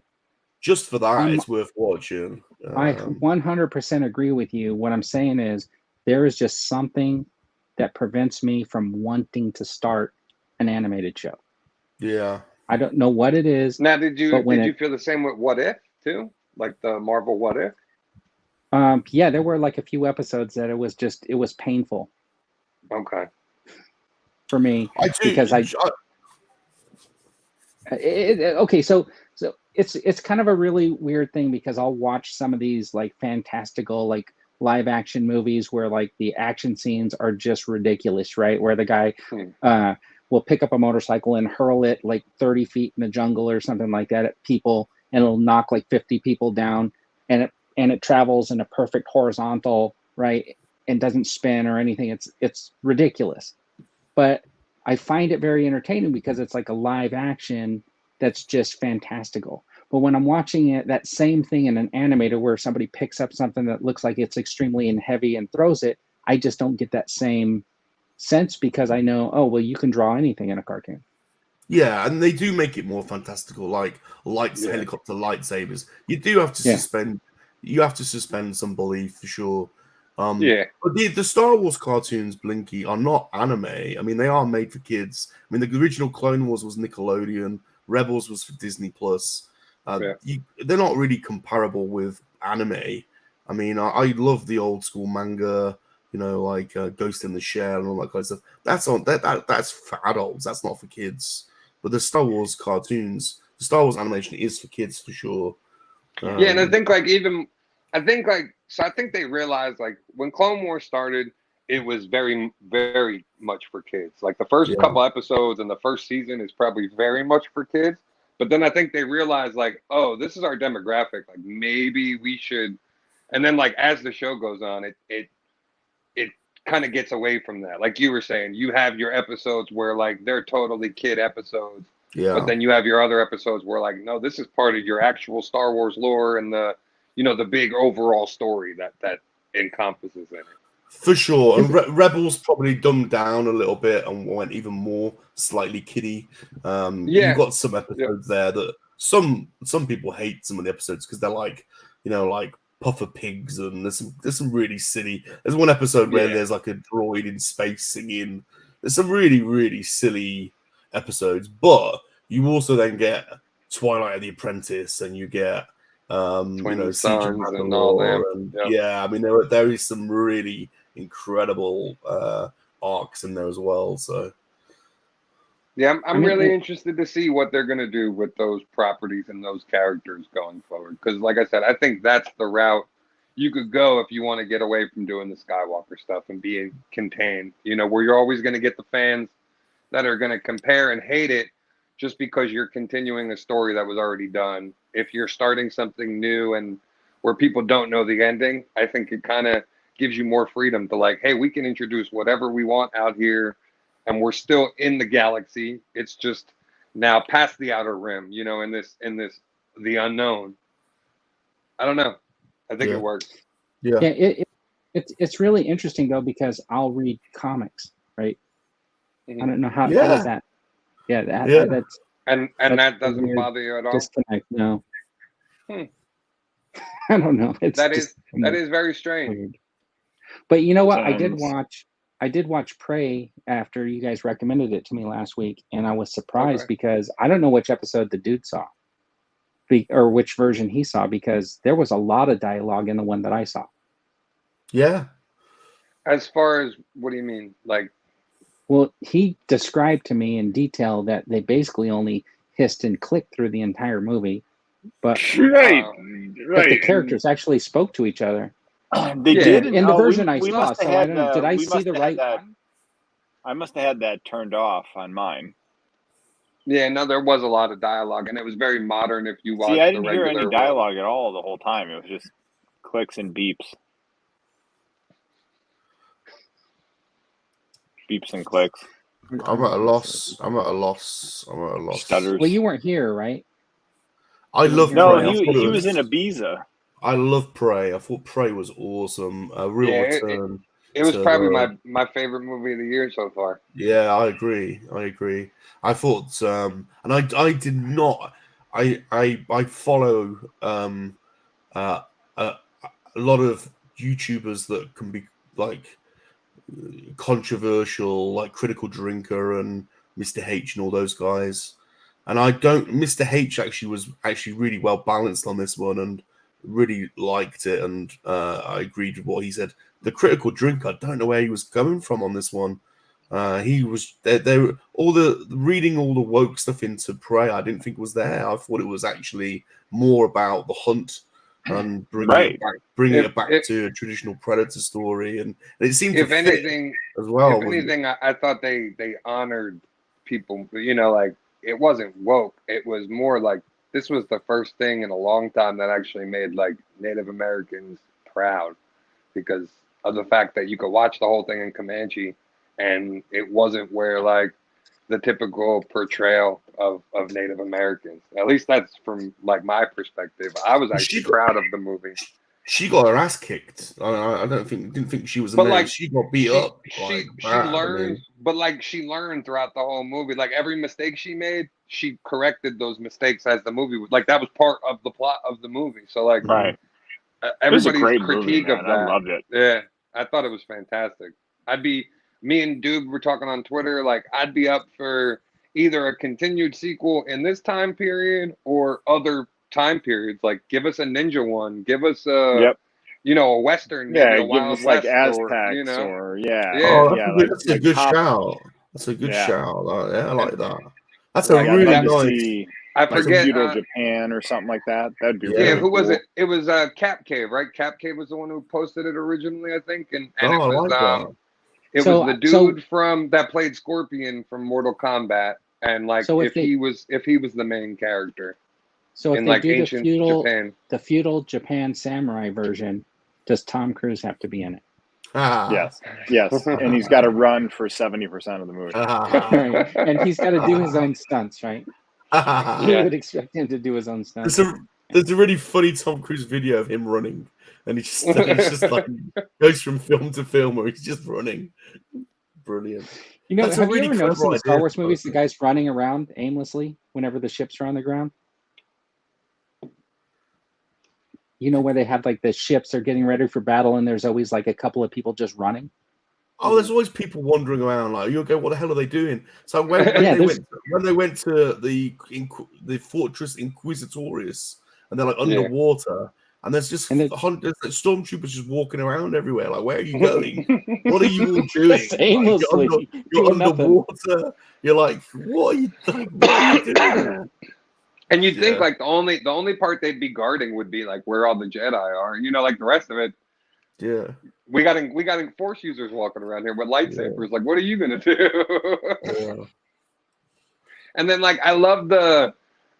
Just for that, I'm- it's worth watching. I 100% agree with you. What I'm saying is there is just something that prevents me from wanting to start an animated show. Yeah. I don't know what it is. now did you But when you feel the same with What If too? Like the Marvel What If? Yeah, there were like a few episodes that it was painful Okay. for me I do, because okay, so it's kind of a really weird thing because I'll watch some of these like fantastical like live action movies where like the action scenes are just ridiculous, right? Where the guy will pick up a motorcycle and hurl it like 30 feet in the jungle or something like that at people, and it'll knock like 50 people down, and it travels in a perfect horizontal, right, and doesn't spin or anything. It's ridiculous. But I find it very entertaining because it's like a live action that's just fantastical. But when I'm watching it, that same thing in an animator where somebody picks up something that looks like it's extremely heavy and throws it, I just don't get that same sense because I know, oh, well, you can draw anything in a cartoon. Yeah, and they do make it more fantastical, like helicopter lightsabers. You do have to suspend. You have to suspend some belief for sure. But the Star Wars cartoons, Blinky, are not anime. I mean, they are made for kids. I mean, the original Clone Wars was Nickelodeon. Rebels was for Disney Plus. They're not really comparable with anime. I mean, I love the old school manga. You know, like Ghost in the Shell and all that kind of stuff. That's for adults. That's not for kids. But the Star Wars cartoons, the Star Wars animation is for kids for sure. And I think so I think they realized like when Clone Wars started, it was very, very much for kids. Like the first couple episodes and the first season is probably very much for kids. But then I think they realized like, oh, this is our demographic. Like maybe we should. And then like as the show goes on, it kind of gets away from that. Like you were saying, you have your episodes where like they're totally kid episodes. But then you have your other episodes where like, no, this is part of your actual Star Wars lore and the big overall story that encompasses in it. For sure. And Rebels probably dumbed down a little bit and went even more slightly kiddie. You've got some episodes there that some people hate some of the episodes because they're like, like puffer pigs, and there's some really silly. There's one episode where there's like a droid in space singing. There's some really, really silly episodes, but you also then get Twilight of the Apprentice, and you get Siege of Mandalore, and I mean there is some really incredible arcs in there as well. So I'm really interested to see what they're going to do with those properties and those characters going forward. Because, like I said, I think that's the route you could go if you want to get away from doing the Skywalker stuff and being contained. Where you're always going to get the fans that are going to compare and hate it just because you're continuing a story that was already done. If you're starting something new and where people don't know the ending, I think it kind of gives you more freedom to like, hey, we can introduce whatever we want out here. And we're still in the galaxy. It's just now past the outer rim, in this the unknown. I don't know. I think it works. Yeah. It's really interesting though because I'll read comics, right? I don't know how is that. That's that doesn't bother you at all. Disconnect. No. I don't know. That is very strange. Weird. But you know what? I did watch Prey after you guys recommended it to me last week, and I was surprised because I don't know which episode the dude saw, or which version he saw, because there was a lot of dialogue in the one that I saw. Yeah. As far as, what do you mean? Like, well, he described to me in detail that they basically only hissed and clicked through the entire movie, but but the characters actually spoke to each other. They did in the version I saw. So I don't know. Did I see the right one? I must have had that turned off on mine. Yeah, no, there was a lot of dialogue, and it was very modern. If you watch, I didn't hear any dialogue at all the whole time. It was just clicks and beeps, beeps and clicks. I'm at a loss. Stutters. Well, you weren't here, right? I love. No, he was in Ibiza. I love Prey. I thought Prey was awesome. A real return. It was probably my favorite movie of the year so far. Yeah, I agree. I thought, and I did not. I follow a lot of YouTubers that can be like controversial, like Critical Drinker and Mr. H and all those guys. And Mr. H actually was really well balanced on this one and really liked it, and I agreed with what he said. The Critical Drinker, I don't know where he was coming from on this one. He was there all the reading all the woke stuff into Prey. I didn't think was there. I thought it was actually more about the hunt and bringing it back to a traditional Predator story, and it seemed if to anything fit as well. If anything, I thought they honored people. Like it wasn't woke. It was more like this was the first thing in a long time that actually made like Native Americans proud because of the fact that you could watch the whole thing in Comanche and it wasn't where like the typical portrayal of Native Americans. At least that's from like my perspective. I was actually proud of the movie. She got her ass kicked. I didn't think she was But amazing. like she got beat up. she Bad, learned, but like she learned throughout the whole movie. Like every mistake she made, she corrected those mistakes as the movie was. Like that was part of the plot of the movie. So like, Right. It was a everybody's great critique movie, of man. that. I loved it. Yeah, I thought it was fantastic. Me and Doob were talking on Twitter. Like I'd be up for either a continued sequel in this time period or other time periods. Like give us a ninja one. Give us a. Yep. You know, a Western, maybe Yeah, a give Wild us like West, Aztecs or you know, yeah. Yeah. Yeah, that's a good Hop- shout. That's a good Yeah. shout. I like that. That's Like, a I'd really love to nice. see I like forget. feudal Japan or something like that. That'd be Yeah. Yeah, really who was cool. it? It was Cap Cave, right? Cap Cave was the one who posted it originally, I think, and Oh, it I was like that. it So- was the dude from that played Scorpion from Mortal Kombat, and like So if he was the main character So if in they like do the ancient feudal Japan. Japan samurai version, does Tom Cruise have to be in it? Yes. And he's got to run for 70% of the movie. Right. And he's got to do his own stunts, right? You Yeah. would expect him to do his own stunts. There's a really funny Tom Cruise video of him running, and he's just like goes from film to film where he's just running. Brilliant. You know, That's a have you really ever noticed in the clever Star idea, Wars movies the Tom. guy's running around aimlessly whenever the ships are on the ground? You know, where they have like the ships are getting ready for battle and there's always like a couple of people just running? Oh, there's always people wandering around. Like you'll go, what the hell are they doing? So when they went to the Fortress Inquisitorius, and they're like underwater, and there's just hundreds of stormtroopers just walking around everywhere. Like, where are you going? What are you all doing? Just aimlessly Like, you're doing nothing. underwater. You're like, what are you doing there? And you'd think like the only part they'd be guarding would be like where all the Jedi are. You know, like the rest of it. Yeah. We got Force users walking around here with lightsabers. Like, what are you gonna do? Yeah. And then like I love the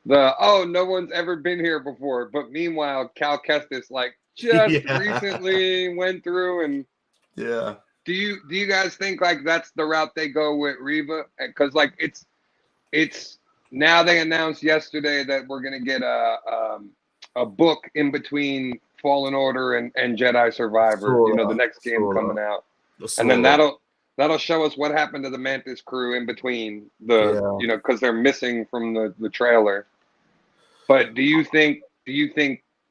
no one's ever been here before, but meanwhile Cal Kestis like just recently went through and Do you guys think like that's the route they go with Reva? Because like it's now they announced yesterday that we're gonna get a book in between Fallen Order and Jedi Survivor. The next game coming out, and then that'll show us what happened to the Mantis crew in between because they're missing from the trailer. But do you think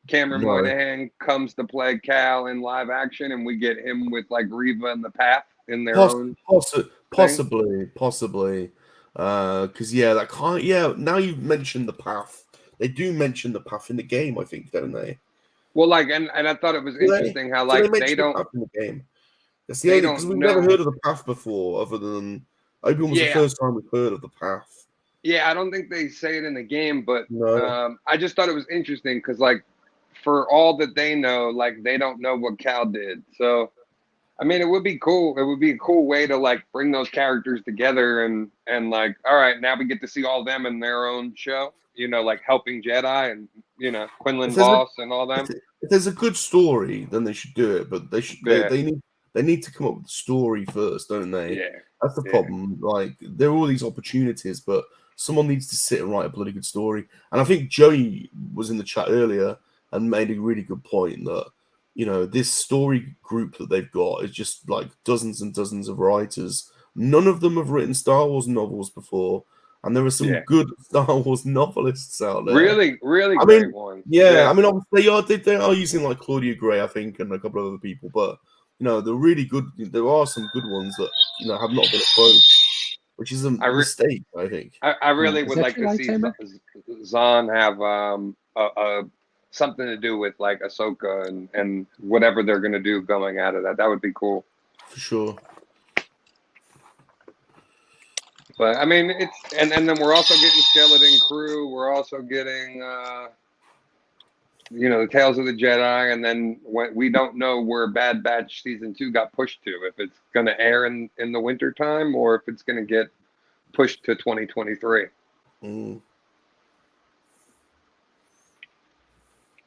Cameron Moynihan comes to play Cal in live action, and we get him with like Reva and the Path in their own? Possibly. Because that can't. Now you've mentioned the Path. They do mention the Path in the game, I think, don't they? Well, like, and I thought it was interesting how like they don't the in the game. That's the only because we've never heard of the Path before, other than Obi-Wan was the first time we've heard of the Path. Yeah, I don't think they say it in the game, but I just thought it was interesting because, like, for all that they know, like, they don't know what Cal did. So, I mean, it would be cool. It would be a cool way to like bring those characters together and like, all right, now we get to see all of them in their own show. Like helping Jedi and Quinlan Voss and all them. If there's a good story, then they should do it. But they should. They need to come up with the story first, don't they? Yeah. That's the problem. Like there are all these opportunities, but someone needs to sit and write a bloody good story. And I think Joey was in the chat earlier and made a really good point that this story group that they've got is just like dozens and dozens of writers. None of them have written Star Wars novels before. And there are some good Star Wars novelists out there. Really, really great ones. Yeah, I mean, obviously they are using like Claudia Gray, I think, and a couple of other people, but they're really good. There are some good ones that have not been approached, which is a mistake, I think. I really would like to see Zahn have something to do with like Ahsoka and whatever they're gonna do going out of that. That would be cool. For sure. But I mean, and then we're also getting Skeleton Crew. We're also getting, the Tales of the Jedi. And then we don't know where Bad Batch Season 2 got pushed to. If it's going to air in the winter time or if it's going to get pushed to 2023.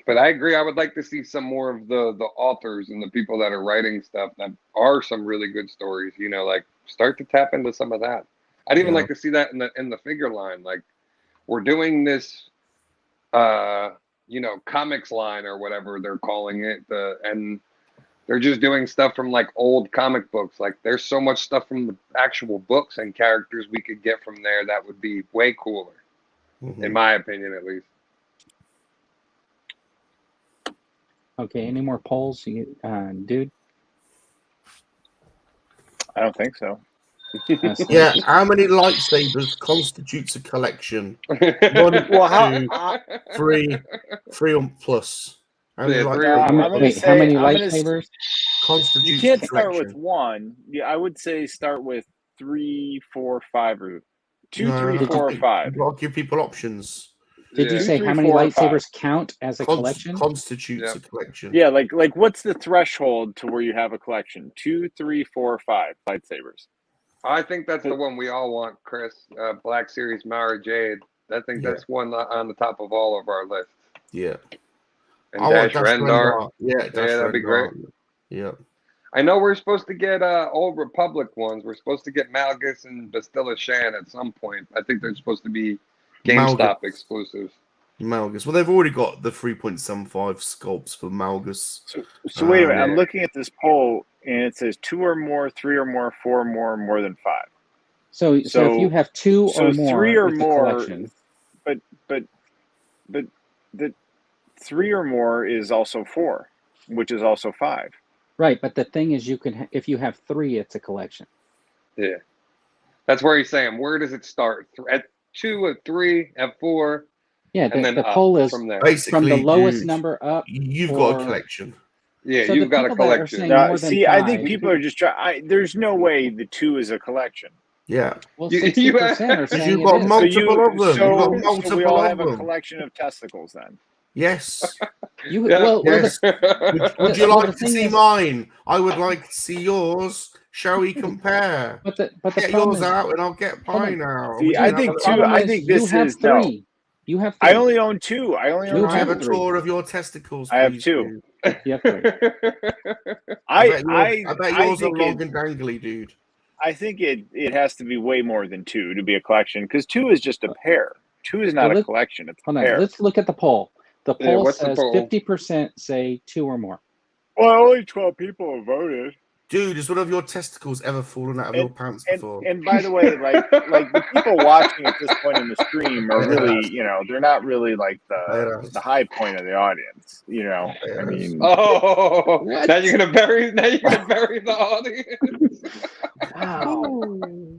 But I agree. I would like to see some more of the authors and the people that are writing stuff that are some really good stories. Like start to tap into some of that. I'd even Yeah. like to see that in the figure line. Like, we're doing this, comics line or whatever they're calling it. And they're just doing stuff from like old comic books. Like, there's so much stuff from the actual books and characters we could get from there that would be way cooler, in my opinion, at least. Okay, any more polls, dude? I don't think so. Yeah, how many lightsabers constitutes a collection? One, Well, two, three on plus. How many, Yeah, three lightsabers or I'm more. gonna Wait, how say- many I'm gonna lightsabers? constitutes You can't a start collection? with one. Yeah, I would say start with 3, 4, 5, or 2, No, 3, 4, or 5. You've got to give people options. Did you Yeah. say 2, how 3, many 4, or 5. lightsabers count as a collection? Constitutes Yep. a collection. Yeah, like what's the threshold to where you have a collection? 2, 3, 4, 5 lightsabers. I think that's the one we all want, Chris. Black Series Mara Jade. I think Yeah. that's one on the top of all of our lists. Yeah. And I want Dash Rendar. Yeah, that'd be great. Yeah. I know we're supposed to get Old Republic ones. We're supposed to get Malgus and Bastilla Shan at some point. I think they're supposed to be GameStop exclusives. Malgus. Well, they've already got the 3.75 sculpts for Malgus. So wait a minute. yeah. I'm looking at this poll, and it says 2 or more, 3 or more, 4 or more than 5. So if you have 2 So or more, 3 or it's a more, collection. but the 3 or more is also 4, which is also 5. Right, but the thing is, if you have 3, it's a collection. Yeah. That's where he's saying, where does it start? At 2, at 3, at 4, Yeah, and then the up poll is from there. Basically, from the lowest dude, number up. You've got or- a collection. Yeah, So you've the got a people that are collection. saying Now, more than see, I think 5, people are just trying. There's no way the 2 is a collection. Yeah. Well, You- 60% are saying you've it got is. multiple of them. You've got So multiple we all of have a them. collection of testicles then. Yes. Yeah. Well, Yes. Would you well, the like to thing see is- mine? I would like to see yours. Shall we compare? but the Get problem yours is, out, and I'll get mine out. See, We I can think have a- two- problem I is think you this have is- no. 3. You have 3. I only own 2. I only You own Can I have a 2. 3. tour of your testicles, I have please, 2. dude? You have 3. I I bet yours are think long and dangly, dude. I think it has to be way more than 2 to be a collection, because 2 is just a pair. 2 is not a collection; it's a Hold on, pair. let's look at the poll. The Yeah, poll what's the says poll? 50% say 2 or more. Well, only 12 people have voted. Dude, has one of your testicles ever fallen out of your pants before? And by the way, like the people watching at this point in the stream are really, they're not really like the high point of the audience. I mean, Oh, now you're gonna bury the audience.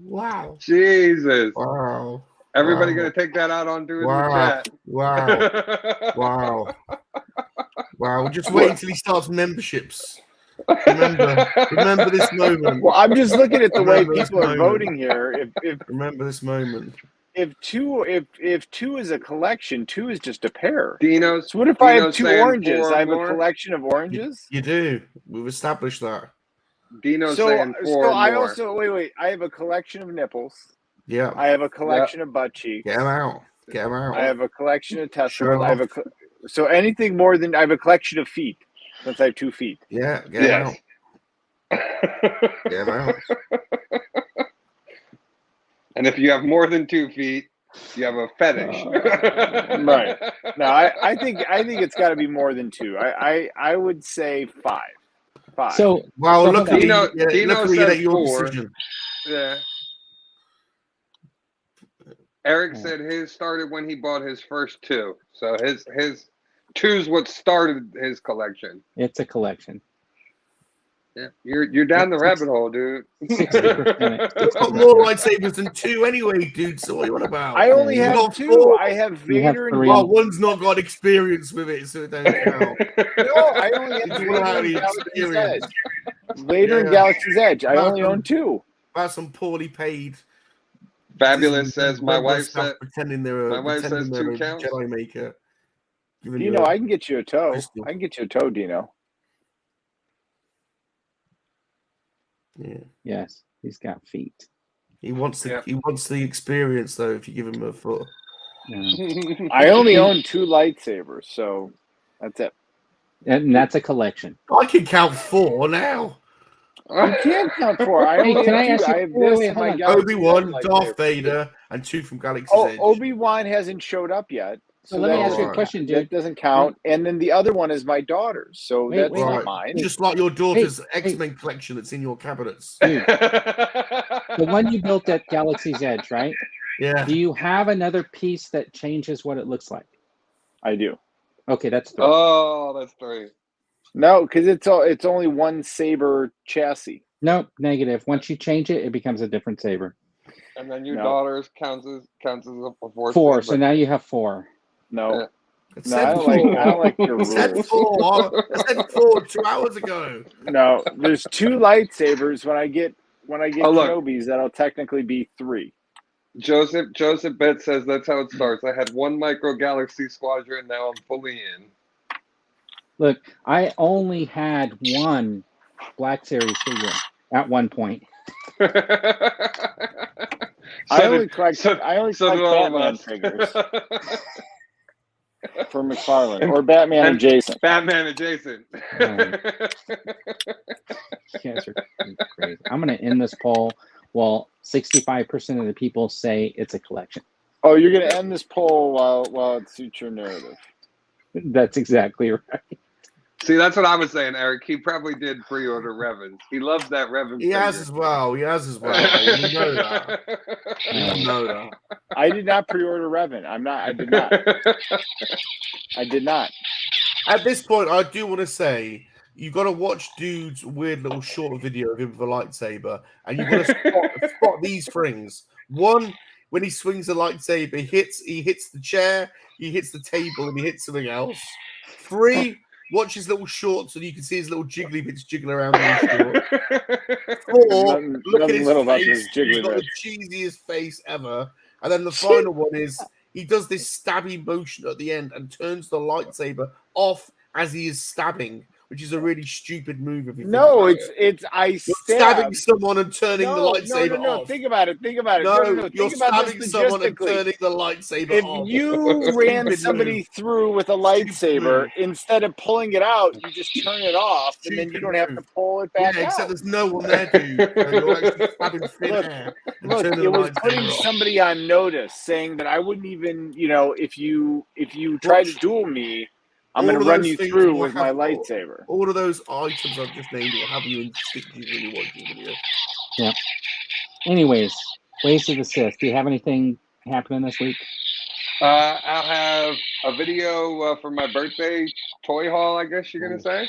Wow. Jesus. Wow. Everybody Wow. gonna take that out on dude in the Wow. chat. Wow. Wow. Wow. We'll just wait until he starts memberships. Remember this moment. well, I'm just looking at the way Remember this people are moment. voting here. Remember this moment. If two is a collection, 2 is just a pair. Dino's. So what if I have Dino's 2 saying oranges? 4 I have more? a collection of oranges. You do. We've established that. Dino's So saying 4 so or I more. also wait. I have a collection of nipples. Yeah. I have a collection of butt cheeks. Get him out. Get him out. I have a collection of testicles. Show I have so anything more than I have a collection of feet. Since I have 2 feet. Yeah. Get him out. Get him out. And if you have more than 2 feet, you have a fetish. Right. No, I think it's got to be more than 2. I would say 5. 5. So, Wow, so look hold at on. you. Dino Look at you says at your 4. decision. Yeah. Eric said his started when he bought his first 2. So his 2's what started his collection. It's a collection. Yeah. You're down the rabbit hole, dude. 60%. It's got more lightsabers than 2 anyway, dude. So what are you on about? I only You have got 2. 4. I have You have Vader and 3. Well, one's not got experience with it, so it don't count. No, I only have It's Vader without and the Galaxy's experience. Edge. Vader and Yeah. Galaxy's Edge. I only Malcolm. own 2. About some poorly paid. Fabulous Disney says my member wife staff said pretending they're my wife pretending says they're 2 a counts. Jedi maker. Giving Dino, you a I can get you a toe. crystal. I can get you a toe, Dino. Yeah. Yes, he's got feet. He wants the Yeah. he wants the experience though. If you give him a foot, Yeah. I only own 2 lightsabers, so that's it. And that's a collection. I can count 4 now. You can't count 4. I Hey, only can have I 2. ask you- I have wait, this wait, and hold my on. Galaxy Obi-Wan, Z Darth lightsaber. Vader, and 2 from Galaxy's Oh, Edge. Obi-Wan hasn't showed up yet. So So let me that ask you a Alright. question, that dude. doesn't count. And then the other one is my daughter's. So Wait, that's wait, not Right. mine. Just like your daughter's Hey, X-Men collection that's in your cabinets. Dude, the one you built at Galaxy's Edge, right? Yeah. Do you have another piece that changes what it looks like? I do. Okay, that's 3. Oh, that's 3. No, because it's only one saber chassis. Nope, negative. Once you change it, it becomes a different saber. And then your No. daughter's counts as a 4. 4. So now you have 4. No. It No, said I don't like your It said rules. 4. I said 4 2 hours ago. No, there's 2 lightsabers. When I get Oh, look. Kenobis, that'll technically be 3. Joseph Bet says that's how it starts. I had 1 micro galaxy squadron. Now I'm fully in. Look, I only had 1 Black Series figure at one point. I only collect so did all of Batman us. figures for McFarlane or Batman And adjacent. Batman adjacent. Right. You guys are crazy. I'm going to end this poll while 65% of the people say it's a collection. Oh, you're gonna end this poll while it suits your narrative. That's exactly right. See, that's what I was saying, Eric. He probably did pre-order Revens. He loves that Revan. He has as well. He has as well. You know that. You know that. I did not pre-order Revan. I did not. I did not. At this point, I do want to say you got to watch Dude's weird little short video of him with a lightsaber, and you've got to spot these things. One, when he swings the lightsaber, he hits the chair, he hits the table, and he hits something else. 3, watch his little shorts, and you can see his little jiggly bits jiggle around in his shorts. 4, look at his little about face. this jiggly He's got bit. the cheesiest face ever. And then the final one is he does this stabby motion at the end and turns the lightsaber off as he is stabbing, which is a really stupid move. If you think No, about it's I You're stab. stabbing someone and turning the lightsaber No. off. Think about it. Think about it. No, No. you're Think about stabbing this someone and logistically. turning the lightsaber If off. you ran Stupid somebody move. through with a lightsaber, instead of pulling it out, you just turn it off, and then you Stupid don't have to move. pull it back Yeah, except out. there's no one there, dude. So you're actually stabbing thin Look, air and Look, turning it the was lightsaber putting off. somebody on notice, saying that I wouldn't even, if you try to duel me, I'm All going to of run those you things through will with my have- lightsaber. All of those items I've just named will have you instinctively when you watch the video. Yeah. Anyways, Ways of the Sith. Do you have anything happening this week? I'll have a video for my birthday toy haul, I guess you're going to say.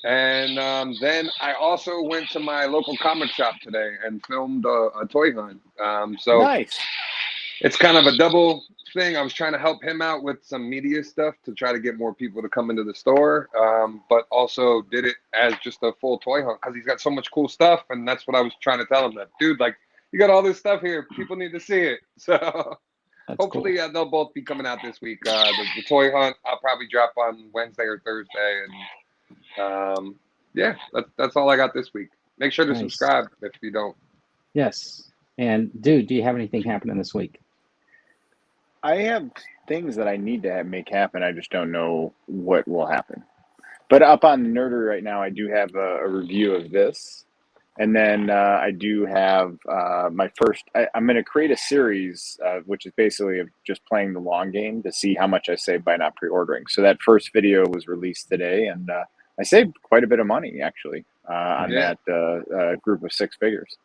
And then I also went to my local comic shop today and filmed a toy hunt. So Nice. it's kind of a double thing. I was trying to help him out with some media stuff to try to get more people to come into the store, but also did it as just a full toy hunt because he's got so much cool stuff. And that's what I was trying to tell him, that, dude, like, you got all this stuff here. People need to see it. So That's hopefully cool. they'll both be coming out this week. The toy hunt, I'll probably drop on Wednesday or Thursday. And yeah, that's all I got this week. Make sure to Nice. subscribe if you don't. Yes. And dude, do you have anything happening this week? I have things that I need to make happen. I just don't know what will happen. But up on Nerdery right now, I do have a review of this. And then I do have my first, I'm going to create a series, which is basically just playing the long game to see how much I save by not pre-ordering. So that first video was released today, and I saved quite a bit of money, actually, on that group of 6 figures.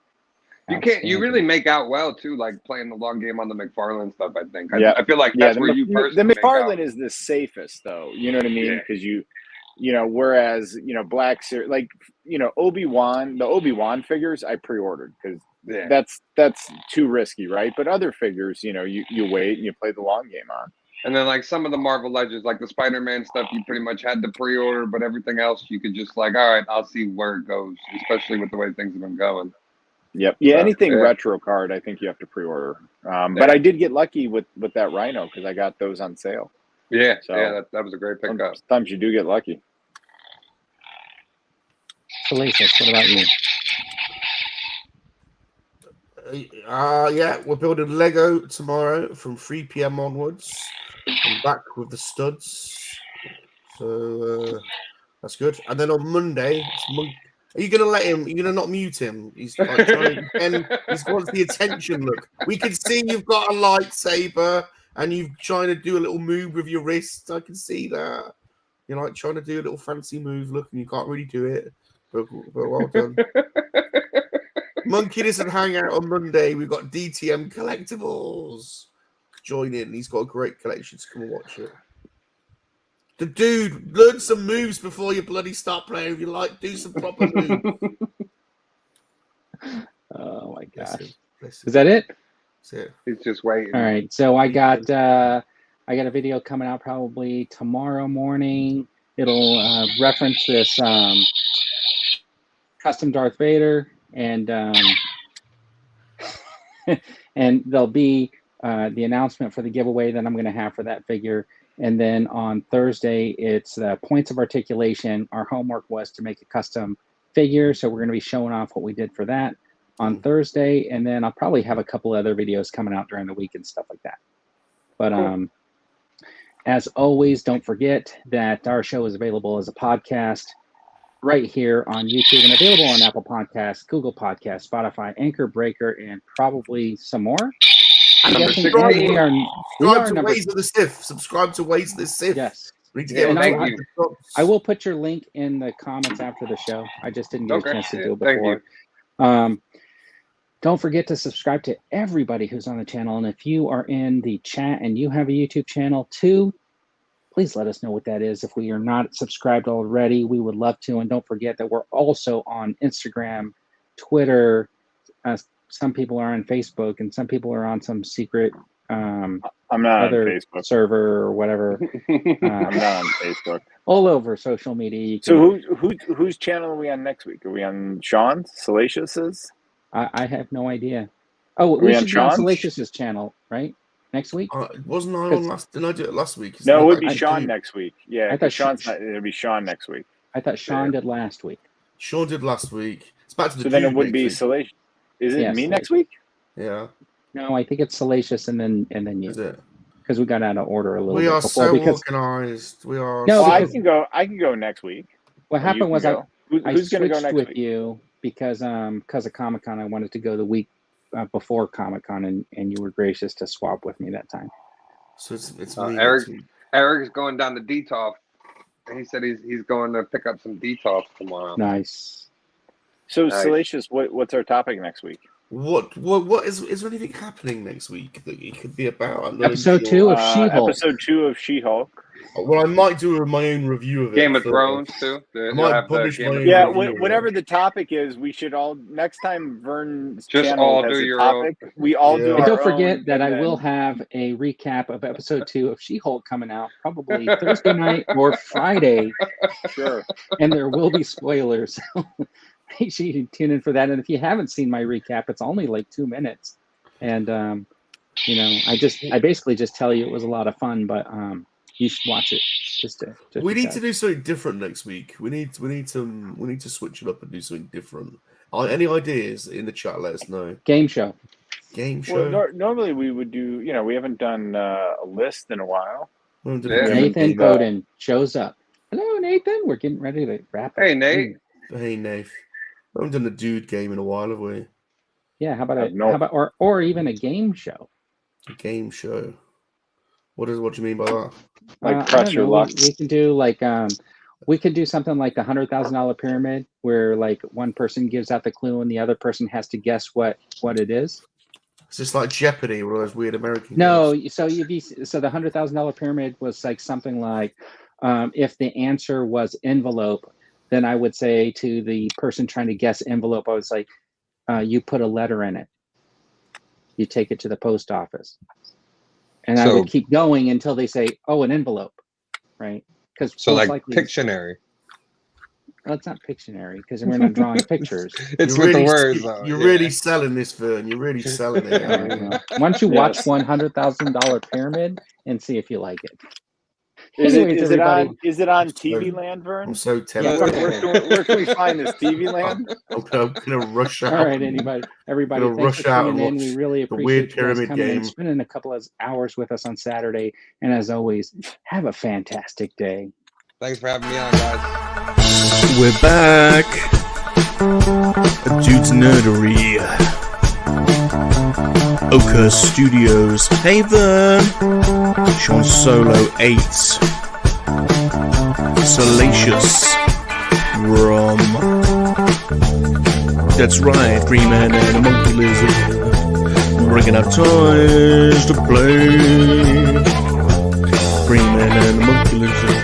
You really make out well, too, like playing the long game on the McFarlane stuff, I think. Yeah. I feel like that's where you personally The McFarlane is the safest, though. You know what I mean? Because whereas, Black Series, like, Obi-Wan, the Obi-Wan figures I pre-ordered because that's too risky, right? But other figures, you wait and you play the long game on. And then, like, some of the Marvel Legends, like the Spider-Man stuff, you pretty much had to pre-order, but everything else you could just like, all right, I'll see where it goes, especially with the way things have been going. Yep. Yeah, anything retro card, I think you have to pre-order. But I did get lucky with that Rhino because I got those on sale. Yeah, So, that was a great pickup. Sometimes you do get lucky. Salacious, what about you? Yeah, we're building Lego tomorrow from 3 p.m. onwards. I'm back with the studs. So that's good. And then on Monday, Are you gonna let him? You're gonna not mute him? He's like trying, and he's wants the attention. Look, we can see you've got a lightsaber, and you're trying to do a little move with your wrist. I can see that. You're like trying to do a little fancy move. Look, and you can't really do it. But well done. Monkey doesn't hang out on Monday. We've got DTM collectibles. Join in. He's got a great collection. So come and watch it. The dude, learn some moves before you bloody start playing. If you like, do some proper moves. Oh my gosh. Bless him. Is that it? That's it. He's just waiting. All right. So I got a video coming out probably tomorrow morning. It'll reference this custom Darth Vader, and and there'll be the announcement for the giveaway that I'm going to have for that figure. And then on Thursday, it's points of articulation. Our homework was to make a custom figure, so we're going to be showing off what we did for that on Thursday. And then I'll probably have a couple other videos coming out during the week and stuff like that. But Cool. as always, don't forget that our show is available as a podcast right here on YouTube and available on Apple Podcasts, Google Podcasts, Spotify, Anchor, Breaker, and probably some more. I'm Number guessing 16. we are Subscribe to number. Ways of the Sith. Subscribe to Ways of the Sith. Yes. We need to Yeah, get on thank that. you. I will put your link in the comments after the show. I just didn't get Okay. a chance to Yeah, do it thank before. Don't forget to subscribe to everybody who's on the channel. And if you are in the chat and you have a YouTube channel too, please let us know what that is. If we are not subscribed already, we would love to. And don't forget that we're also on Instagram, Twitter. Some people are on Facebook, and some people are on some secret I'm not on other Facebook. server or whatever. I'm not on Facebook. All over social media. You So can- whose channel are we on next week? Are we on Sean's, Salacious's? I have no idea. Oh, Are we we on should be on Sean's? Salacious's channel, right? Next week? Wasn't I on last? Didn't I do it last week? It's No, it not would like be I Sean do. next week. Yeah, I 'cause thought Sean's not, it'll be Sean next week. I thought Sean did last week. Sean did last week. It's back to the So then it dude would next be week. Salacious. Is it Yeah, me Salacious. next week? Yeah, No, I think it's Salacious and then you, is it? because we got out of order a little We bit are before. so Because organized. We are. No, Well, I because- can go next week. what Or you happened can was go. I Who's going to go switched next with week? you because of Comic-Con. I wanted to go the week before Comic-Con, and you were gracious to swap with me that time. So it's me. Eric- next week. Eric's going down to DTOF, and he said he's going to pick up some DTOF tomorrow. Nice. So Nice. Salacious, what's our topic next week? What is there anything happening next week that it could be about? I'm not Episode even 2 of She-Hulk. Episode 2 of She-Hulk. Well, I might do my own review of it. Game of first. Thrones too. might You'll have the publish Game my of own Yeah, review of whatever it. the topic is, we should all next time Vern's Just channel all has do a your topic. We all do Yeah. our And don't own, forget that and I will then- have a recap of episode 2 of She-Hulk coming out probably Thursday night or Friday, Sure. and there will be spoilers. So make sure you tune in for that. And if you haven't seen my recap, it's only like 2 minutes. And I basically just tell you it was a lot of fun, but you should watch it. We need to do something different next week. We need to switch it up and do something different. Any ideas in the chat? Let us know. game show. Game show. Well, normally we would do. We haven't done a list in a while. We haven't Yeah. done a Nathan game. Bowden shows up. Hello, Nathan. We're getting ready to wrap up. Hey, Nate. Hey, Nath. We haven't done a dude game in a while, have we? Yeah, how about No. how about or even a game show? A game show. What do you mean by that? Like I press don't your know, luck. We can do like we could do something like the $100,000 pyramid, where like one person gives out the clue and the other person has to guess what it is. It's just like Jeopardy, one of those weird American No, games. so the $100,000 pyramid was like something like if the answer was envelope, then I would say to the person trying to guess envelope, I was like, you put a letter in it. You take it to the post office. And I would keep going until they say, "Oh, an envelope," right? Because So like Pictionary. Well, it's not Pictionary because we're not drawing pictures. It's You're with really, the words. Though. You're yeah. really selling this, Vern. You're really selling it. Why don't you watch Yes. $100,000 pyramid and see if you like it? Is Anyways, it everybody. on So- TV Land, Vern? I'm so Yeah, tempted. Where can we find this TV Land? I'm gonna rush out. All right, everybody, Gonna thanks rush for out tuning and in. We watch really the appreciate weird you guys pyramid coming in, game. spending a couple of hours with us on Saturday. And as always, have a fantastic day. Thanks for having me on, guys. We're back. Dude's Nerdery, Oka Studios, Haven, Sean Solo 8, Salacious, Rom. That's right, Green Man and a Monkey Lizard, bringing out toys to play. Green Man and a Monkey Lizard.